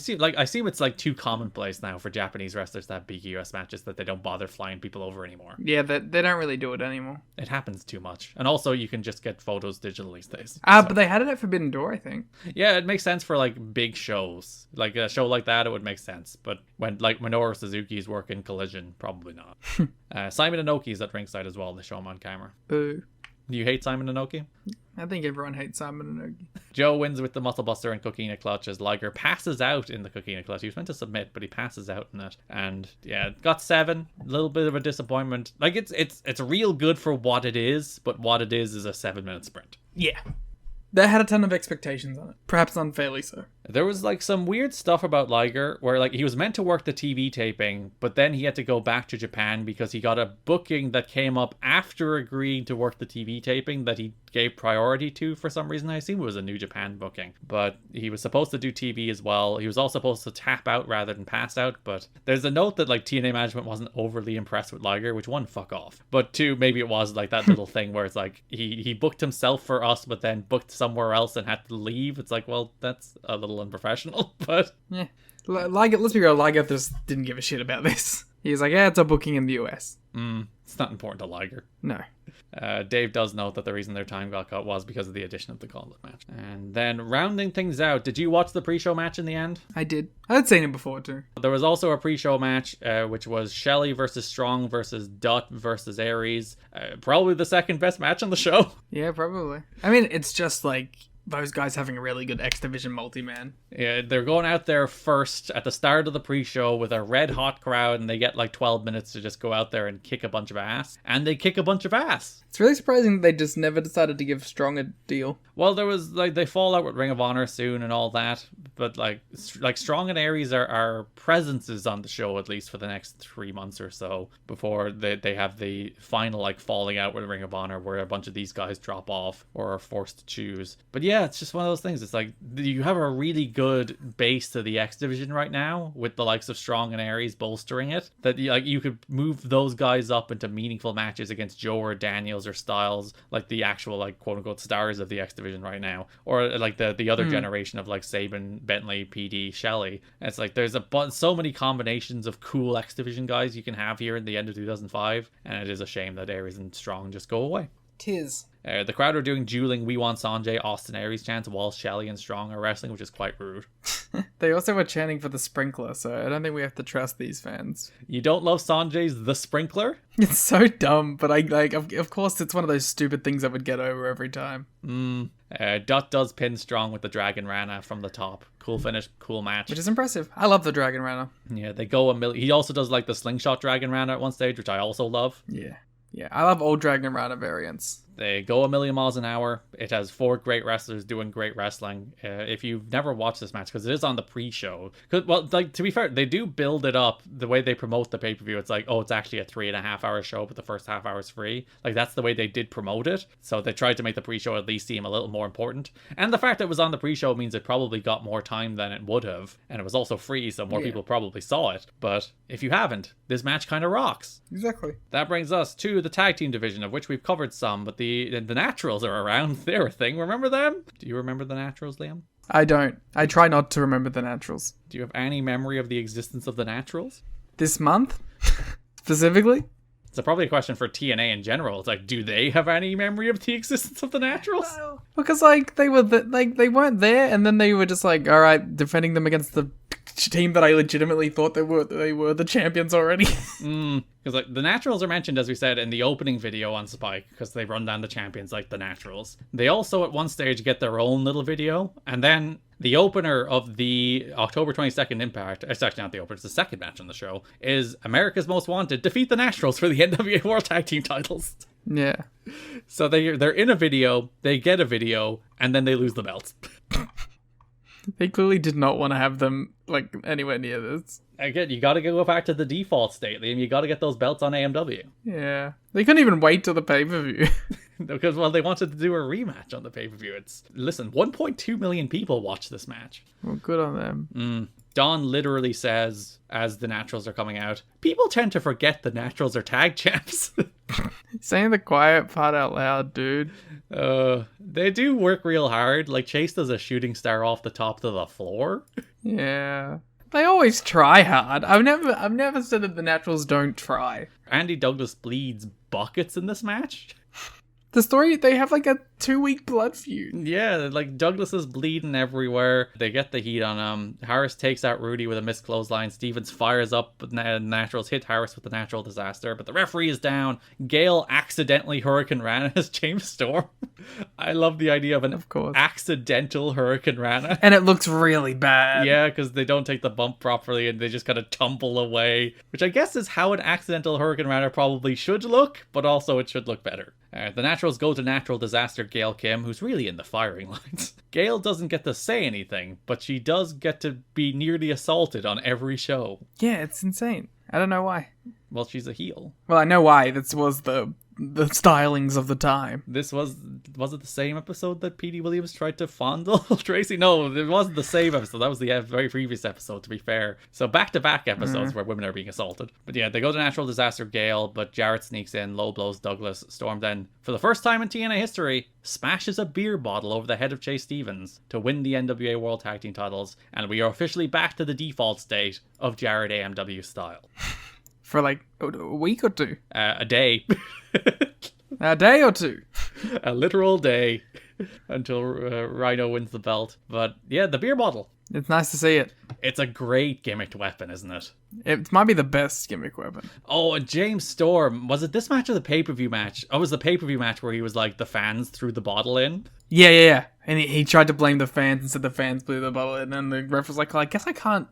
see it's like too commonplace now for Japanese wrestlers to have big US matches that they don't bother flying people over anymore. Yeah, they don't really do it anymore. It happens too much. And also you can just get photos digitally these days. But they had it at Forbidden Door, I think. Yeah, it makes sense for like big shows. Like a show like that, it would make sense. But when like Minoru Suzuki's working Collision, probably not. Simon Inoki's at ringside as well. They show him on camera. Boo. You hate Simon Inoki? I think everyone hates Simon Inoki. Joe wins with the Muscle Buster and Coquina Clutch as Liger passes out in the Coquina Clutch. He was meant to submit, but he passes out in it. And yeah, got 7. A little bit of a disappointment. Like it's real good for what it is, but what it is a 7-minute sprint. Yeah. They had a ton of expectations on it. Perhaps unfairly so. There was like some weird stuff about Liger where like he was meant to work the TV taping, but then he had to go back to Japan because he got a booking that came up after agreeing to work the TV taping that he gave priority to for some reason. I assume it was a New Japan booking, but he was supposed to do TV as well. He was also supposed to tap out rather than pass out, but there's a note that like TNA management wasn't overly impressed with Liger, which 1, fuck off. But 2, maybe it was like that little thing where it's like he booked himself for us, but then booked somewhere else and had to leave. It's like, well, that's a little unprofessional, but yeah. Liger, let's be real, Liger just didn't give a shit about this. He's like, yeah, it's a booking in the US. It's not important to Liger. No. Dave does note that the reason their time got cut was because of the addition of the gauntlet match. And then rounding things out, did you watch the pre-show match in the end? I did. I had seen it before too. There was also a pre-show match, which was Shelley versus Strong versus Dutt versus Aries. Probably the second best match on the show. Yeah, probably. I mean, it's just like those guys having a really good X Division multi-man. Yeah, they're going out there first at the start of the pre-show with a red hot crowd, and they get like 12 minutes to just go out there and kick a bunch of ass. And they kick a bunch of ass. It's really surprising that they just never decided to give Strong a deal. Well, there was like they fall out with Ring of Honor soon and all that, but like Strong and Aries are presences on the show at least for the next 3 months or so before they have the final like falling out with Ring of Honor where a bunch of these guys drop off or are forced to choose. But yeah, it's just one of those things. It's like you have a really good base to the X Division right now with the likes of Strong and Aries bolstering it. That like you could move those guys up into meaningful matches against Joe or Daniels or Styles, like the actual like quote unquote stars of the X Division right now, or like the other generation of like Sabin, Bentley, PD, Shelley. And it's like there's so many combinations of cool X Division guys you can have here in the end of 2005, and it is a shame that Aries and Strong just go away. Tis. The crowd are doing dueling We Want Sanjay, Austin Aries chants while Shelley and Strong are wrestling, which is quite rude. They also were chanting for the sprinkler, so I don't think we have to trust these fans. You don't love Sanjay's The Sprinkler? It's so dumb, but I like. Of course, it's one of those stupid things I would get over every time. Dutt does pin Strong with the Dragon Rana from the top. Cool finish, cool match. Which is impressive. I love the Dragon Rana. Yeah, they go a million. He also does like the slingshot Dragon Rana at one stage, which I also love. Yeah, I love all Dragon Rana variants. They go a million miles an hour. It has 4 great wrestlers doing great wrestling. If you've never watched this match, because it is on the pre-show. Well, like to be fair, they do build it up the way they promote the pay-per-view. It's like, oh, it's actually a 3.5 hour show, but the first half hour is free. Like that's the way they did promote it. So they tried to make the pre-show at least seem a little more important. And the fact that it was on the pre-show means it probably got more time than it would have. And it was also free, so more people probably saw it. But if you haven't, this match kind of rocks. Exactly. That brings us to the tag team division, of which we've covered some, but the Naturals are around. They're a thing. Remember them? Do you remember the Naturals, Liam? I don't. I try not to remember the Naturals. Do you have any memory of the existence of the Naturals? This month? Specifically? It's probably a question for TNA in general. It's like, do they have any memory of the existence of the Naturals? Because like they were they weren't there, and then they were just like, all right, defending them against the team that I legitimately thought they were the champions already. Because like the Naturals are mentioned, as we said, in the opening video on Spike, because they run down the champions like the Naturals. They also at one stage get their own little video, and then the opener of the October 22nd Impact, it's actually not the opener, it's the second match on the show, is America's Most Wanted defeat the Naturals for the NWA World Tag Team titles. Yeah. So they're in a video, they get a video, and then they lose the belts. They clearly did not want to have them like anywhere near this. Again, you got to go back to the default state, Liam. You got to get those belts on AMW. Yeah. They couldn't even wait till the pay-per-view. Because, well, they wanted to do a rematch on the pay-per-view. Listen, 1.2 million people watch this match. Well, good on them. Don literally says, as the Naturals are coming out, people tend to forget the Naturals are tag champs. Saying the quiet part out loud, dude. They do work real hard. Like, Chase does a shooting star off the top to the floor. Yeah. They always try hard. I've never said that the Naturals don't try. Andy Douglas bleeds buckets in this match. The story, they have like a 2-week blood feud. Yeah, like Douglas is bleeding everywhere. They get the heat on him. Harris takes out Rudy with a missed clothesline. Stevens fires up, but Naturals hit Harris with the natural disaster. But the referee is down. Gale accidentally Hurricane Rana as James Storm. I love the idea of an accidental Hurricane Rana. And it looks really bad. Yeah, because they don't take the bump properly and they just kind of tumble away. Which I guess is how an accidental Hurricane Rana probably should look, but also it should look better. The Naturals go to natural disaster Gail Kim, who's really in the firing lines. Gail doesn't get to say anything, but she does get to be nearly assaulted on every show. Yeah, it's insane. I don't know why. Well, she's a heel. Well, I know why. This was the stylings of the time. Was it the same episode that Petey Williams tried to fondle Tracy? No, it wasn't the same episode. That was the very previous episode, to be fair. So back-to-back episodes where women are being assaulted. But yeah, they go to natural disaster Gale, but Jarrett sneaks in, low blows Douglas. Storm then, for the first time in TNA history, smashes a beer bottle over the head of Chase Stevens to win the NWA World Tag Team titles, and we are officially back to the default state of Jarrett AMW style. For like a week or two? A day. A day or two? A literal day until Rhino wins the belt. But yeah, the beer bottle. It's nice to see it. It's a great gimmicked weapon, isn't it? It might be the best gimmick weapon. Oh, and James Storm. Was it this match or the pay-per-view match? Oh, it was the pay-per-view match where he was like, the fans threw the bottle in. Yeah. And he tried to blame the fans and said the fans blew the bottle in. And the ref was like, well, I guess I can't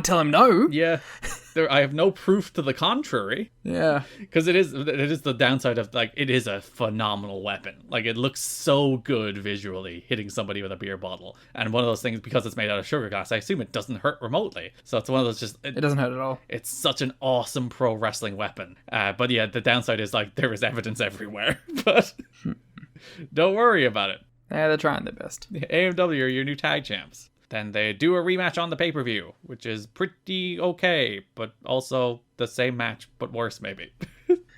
tell him no. Yeah. I have no proof to the contrary. Yeah. Because it is the downside of, like, it is a phenomenal weapon. Like, it looks so good visually, hitting somebody with a beer bottle. And one of those things, because it's made out of sugar glass, I assume it doesn't hurt remotely. So it's one of those just... It doesn't hurt at all. It's such an awesome pro wrestling weapon. But yeah, the downside is, like, there is evidence everywhere. But don't worry about it. Yeah, they're trying their best. AMW are your new tag champs. Then they do a rematch on the pay-per-view, which is pretty okay, but also the same match, but worse maybe.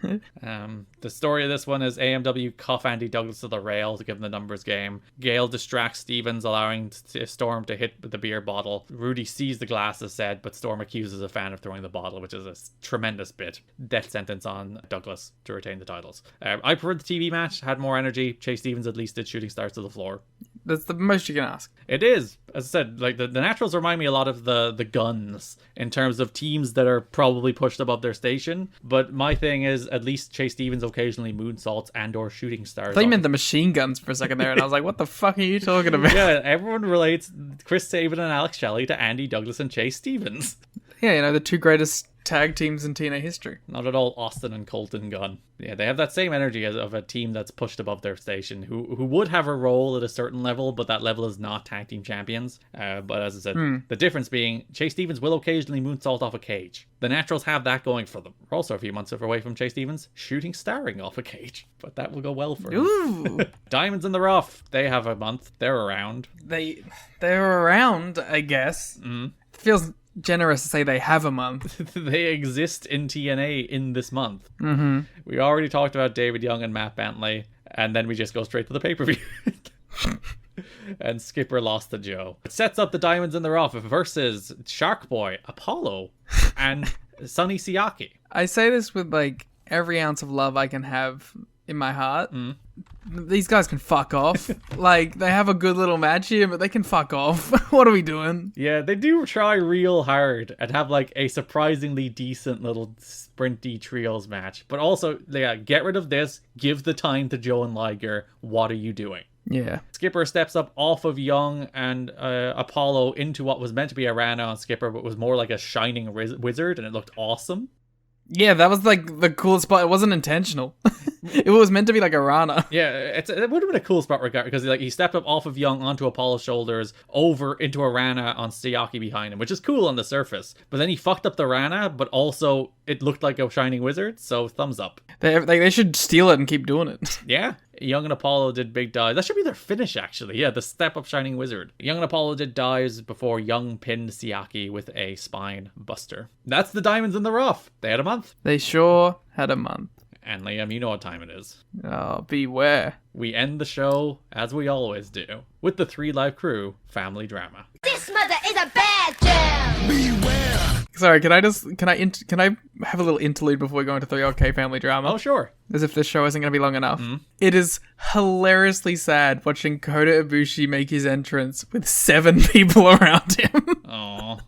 The story of this one is AMW cuff Andy Douglas to the rail to give him the numbers game. Gale distracts Stevens, allowing Storm to hit with the beer bottle. Rudy sees the glass, as said, but Storm accuses a fan of throwing the bottle, which is a tremendous bit. Death sentence on Douglas to retain the titles. I preferred the TV match, had more energy. Chase Stevens at least did shooting stars to the floor. That's the most you can ask. It is. As I said, like the Naturals remind me a lot of the Guns in terms of teams that are probably pushed above their station. But my thing is, at least Chase Stevens occasionally moonsaults and or shooting stars. I thought you meant the Machine Guns for a second there, and I was like, what the fuck are you talking about? Yeah, everyone relates Chris Sabin and Alex Shelley to Andy Douglas and Chase Stevens. Yeah, the two greatest tag teams in TNA history. Not at all Austin and Colton Gunn. Yeah, they have that same energy of a team that's pushed above their station, who would have a role at a certain level, but that level is not tag team champions. But as I said, the difference being Chase Stevens will occasionally moonsault off a cage. The Naturals have that going for them. We're also a few months away from Chase Stevens shooting starring off a cage, but that will go well for him. Ooh. Diamonds in the Rough. They have a month. They're around. They're around, I guess. Feels generous to say they have a month. They exist in TNA in this month. Mm-hmm. We already talked about David Young and Matt Bentley, and then we just go straight to the pay-per-view. And Skipper lost to Joe. It sets up the Diamonds in the Rough versus Shark Boy, Apollo, and Sonny Siaki. I say this with like every ounce of love I can have in my heart. These guys can fuck off. Like, they have a good little match here, but they can fuck off. What are we doing? Yeah, they do try real hard and have like a surprisingly decent little sprinty trios match. But also, yeah, get rid of this. Give the time to Joe and Liger. What are you doing? Yeah. Skipper steps up off of Young and Apollo into what was meant to be a Rana on Skipper, but was more like a shining wizard, and it looked awesome. Yeah, that was like the coolest spot. It wasn't intentional. It was meant to be like a Rana. Yeah, it would have been a cool spot because he stepped up off of Young onto Apollo's shoulders over into a Rana on Siaki behind him, which is cool on the surface. But then he fucked up the Rana, but also it looked like a shining wizard, so thumbs up. They should steal it and keep doing it. Yeah. Young and Apollo did big dives. That should be their finish, actually. Yeah, the step up Shining Wizard. Young and Apollo did dives before Young pinned Siaki with a spine buster. That's the Diamonds in the Rough. They had a month. They sure had a month. And Liam, you know what time it is. Oh, beware. We end the show, as we always do, with the 3 Live Crew family drama. This mother is a bad girl. Beware. Sorry, can I have a little interlude before we go into 3LK family drama? Oh, sure. As if this show isn't going to be long enough. It is hilariously sad watching Kota Ibushi make his entrance with 7 people around him. Aww.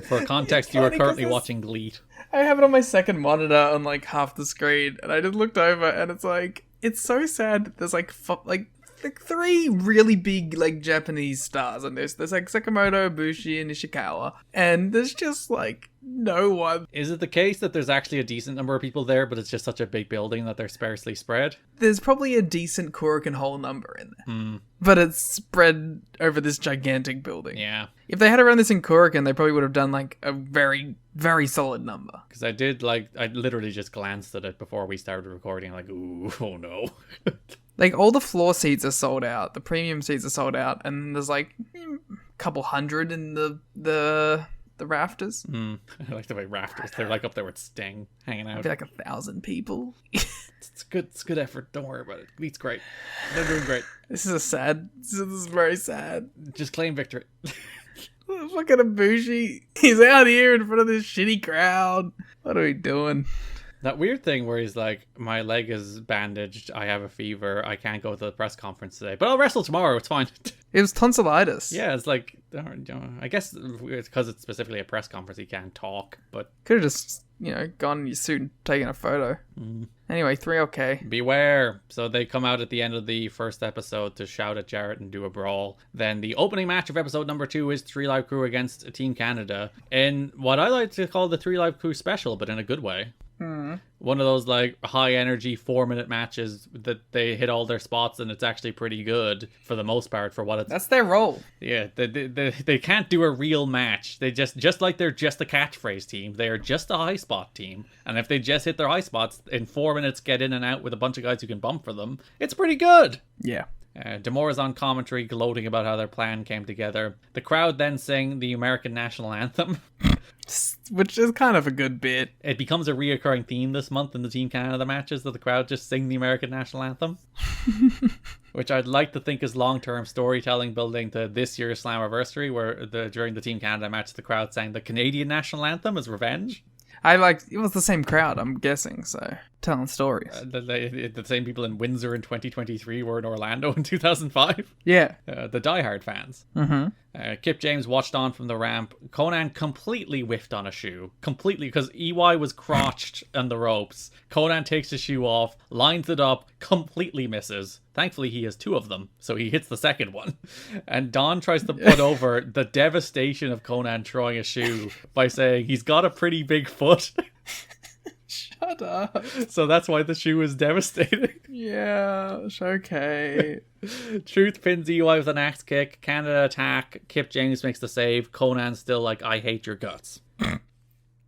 For context, you are currently watching Glee. I have it on my second monitor on like half the screen, and I just looked over, and it's like, it's so sad that there's like 3 really big like Japanese stars on this. There's like Sakamoto, Ibushi, and Ishikawa, and there's just like no one. Is it the case that there's actually a decent number of people there, but it's just such a big building that they're sparsely spread? There's probably a decent Korakuen Hall number in there, but it's spread over this gigantic building. Yeah. If they had run this in Korakuen, they probably would have done like a very, very solid number. Because I literally just glanced at it before we started recording, like, ooh, oh no. Like, all the floor seats are sold out, the premium seats are sold out, and there's like a couple hundred in the rafters. I like the way rafters, they're like up there with Sting hanging out. I feel like 1,000 people. It's good effort, don't worry about it. It's great. They're doing great. This is very sad. Just claim victory. Fucking Ibushi, he's out here in front of this shitty crowd. What are we doing? That weird thing where he's like, my leg is bandaged, I have a fever, I can't go to the press conference today, but I'll wrestle tomorrow, it's fine. It was tonsillitis. Yeah, it's like, I guess it's because it's specifically a press conference, he can't talk, but... Could have just, gone in your suit and taken a photo. Anyway, 3LK. Beware. So they come out at the end of the first episode to shout at Jarrett and do a brawl. Then the opening match of episode number 2 is 3 Live Crew against Team Canada in what I like to call the 3 Live Crew special, but in a good way. One of those like high energy 4-minute matches that they hit all their spots and it's actually pretty good for the most part for what it's. That's their role. Yeah, they can't do a real match. They just like they're just a catchphrase team. They are just a high spot team, and if they just hit their high spots in 4 minutes, get in and out with a bunch of guys who can bump for them, it's pretty good. Yeah. Demora's on commentary gloating about how their plan came together. The crowd then sing the American national anthem. Which is kind of a good bit. It becomes a reoccurring theme this month in the Team Canada matches that the crowd just sing the American national anthem. Which I'd like to think is long-term storytelling building to this year's Slammiversary, where during the Team Canada match the crowd sang the Canadian national anthem as revenge. It was the same crowd, I'm guessing, so telling stories. The same people in Windsor in 2023 were in Orlando in 2005. Yeah. The diehard fans. Kip James watched on from the ramp. Conan completely whiffed on a shoe. Completely, because EY was crotched on the ropes. Conan takes his shoe off, lines it up, completely misses. Thankfully, he has 2 of them, so he hits the second one. And Don tries to put over the devastation of Conan throwing a shoe by saying he's got a pretty big foot. Shut up. So that's why the shoe is devastating. Yeah, okay. Truth pins EY with an axe kick. Canada attack. Kip James makes the save. Conan's still like, I hate your guts.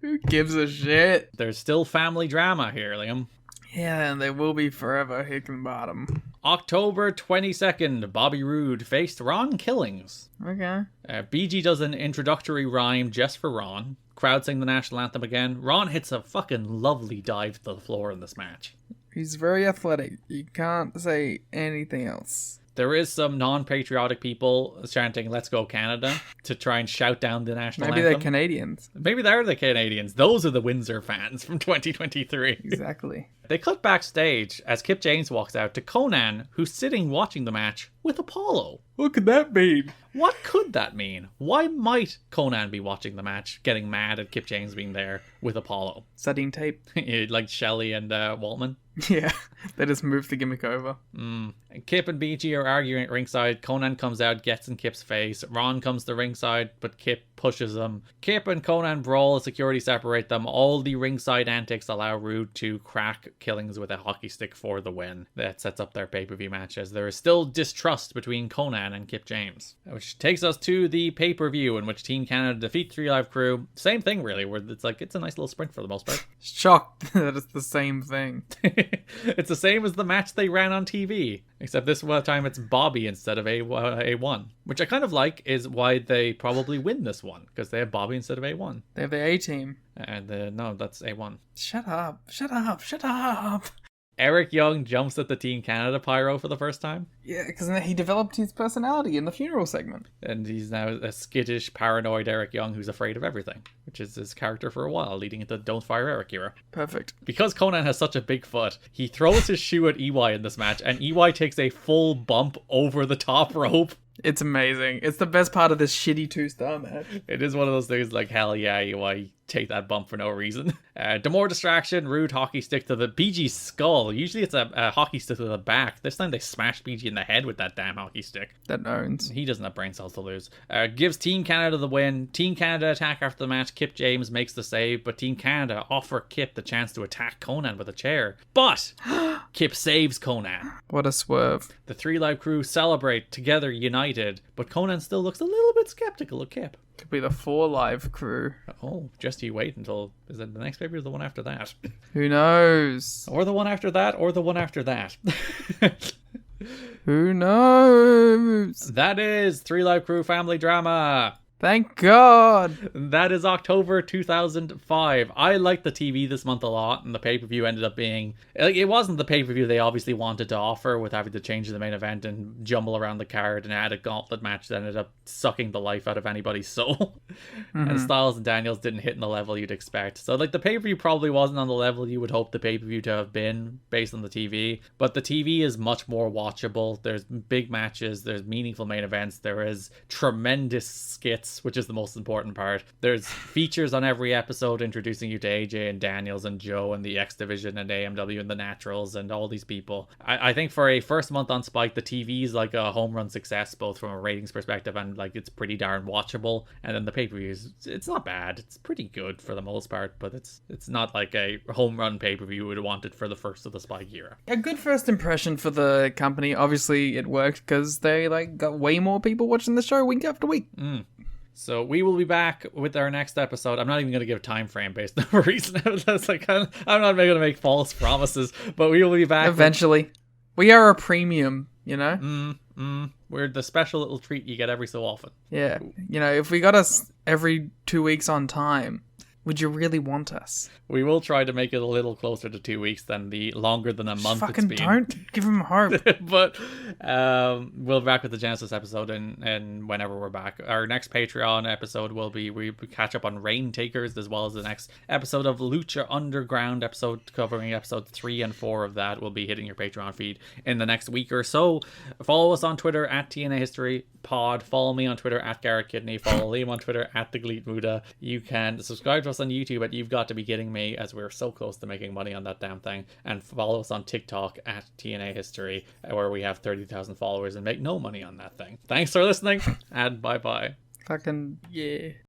Who gives a shit? There's still family drama here, Liam. Yeah, and they will be forever, Hickenbottom. October 22nd, Bobby Roode faced Ron Killings. Okay. BG does an introductory rhyme just for Ron. Crowd sing the national anthem again. Ron hits a fucking lovely dive to the floor in this match. He's very athletic. You can't say anything else. There is some non-patriotic people chanting "Let's go Canada" to try and shout down the national anthem. Maybe they're Canadians. Maybe they're the Canadians. Those are the Windsor fans from 2023. Exactly. They cut backstage as Kip James walks out to Conan, who's sitting watching the match with Apollo. What could that mean? What could that mean? Why might Conan be watching the match, getting mad at Kip James being there with Apollo? Studying tape. Like Shelley and Waltman. Yeah, they just moved the gimmick over. Kip and BG are arguing at ringside. Conan comes out, gets in Kip's face. Ron comes to ringside, but Kip pushes him. Kip and Conan brawl as security separate them. All the ringside antics allow Roode to crack Killings with a hockey stick for the win. That sets up their pay-per-view match, as there is still distrust between Conan and Kip James. Which takes us to the pay-per-view in which Team Canada defeat 3 Live Crew. Same thing, really, where it's like, it's a nice little sprint for the most part. Shocked that it's the same thing. It's the same as the match they ran on TV, except this time it's Bobby instead of A1, which I kind of like, is why they probably win this one, because they have Bobby instead of A1. They have the A-team. And no, that's A1. Shut up. Eric Young jumps at the Team Canada pyro for the first time. Yeah, because he developed his personality in the funeral segment. And he's now a skittish, paranoid Eric Young who's afraid of everything, which is his character for a while, leading into Don't Fire Eric era. Perfect. Because Conan has such a big foot, he throws his shoe at EY in this match, and EY takes a full bump over the top rope. It's amazing. It's the best part of this shitty 2-star match. It is one of those things like, hell yeah, EY, take that bump for no reason. More distraction, rude hockey stick to the PG's skull. Usually it's a hockey stick to the back. This time they smash PG in the head with that damn hockey stick. That owns. He doesn't have brain cells to lose. Gives Team Canada the win. Team Canada attack after the match. Kip James makes the save, but Team Canada offer Kip the chance to attack Conan with a chair. But Kip saves Conan. What a swerve. The 3 Live crew celebrate together united, but Conan still looks a little bit skeptical of Kip. Could be the 4 Live crew. Oh, just you wait until... Is it the next paper or the one after that? Who knows? Or the one after that, or the one after that. Who knows? That is 3 Live Crew Family Drama. Thank God. That is October 2005. I liked the TV this month a lot, and the pay-per-view ended up being... Like, it wasn't the pay-per-view they obviously wanted to offer with having to change the main event and jumble around the card and add a gauntlet match that ended up sucking the life out of anybody's soul. And Styles and Daniels didn't hit in the level you'd expect. So, like, the pay-per-view probably wasn't on the level you would hope the pay-per-view to have been based on the TV. But the TV is much more watchable. There's big matches. There's meaningful main events. There is tremendous skits, which is the most important part. There's features on every episode introducing you to AJ and Daniels and Joe and the X Division and AMW and the Naturals and all these people. I think for a first month on Spike, the TV is like a home run success, both from a ratings perspective and like it's pretty darn watchable. And then the pay-per-views, it's not bad. It's pretty good for the most part, but it's not like a home run pay-per-view you would have wanted for the first of the Spike era. A good first impression for the company. Obviously, it worked because they like got way more people watching the show week after week. So we will be back with our next episode. I'm not even going to give a time frame based on a reason. That's like, I'm not going to make false promises, but we will be back eventually. We are a premium, you know? We're the special little treat you get every so often. Yeah. You know, if we got us every 2 weeks on time, would you really want us? We will try to make it a little closer to 2 weeks than the longer than a month it's been. Don't give him hope. But we'll be back with the Genesis episode and whenever we're back. Our next Patreon episode will be, we catch up on Rain Takers, as well as the next episode of Lucha Underground episode, covering episode 3 and 4 of that will be hitting your Patreon feed in the next week or so. Follow us on Twitter at TNA History Pod. Follow me on Twitter at Garrett Kidney. Follow Liam on Twitter at The Gleet Muda. You can subscribe to us on YouTube at You've Got to Be Kidding Me, as we're so close to making money on that damn thing. And follow us on TikTok at TNA History, where we have 30,000 followers and make no money on that thing. Thanks for listening, and bye-bye. Fucking, yeah.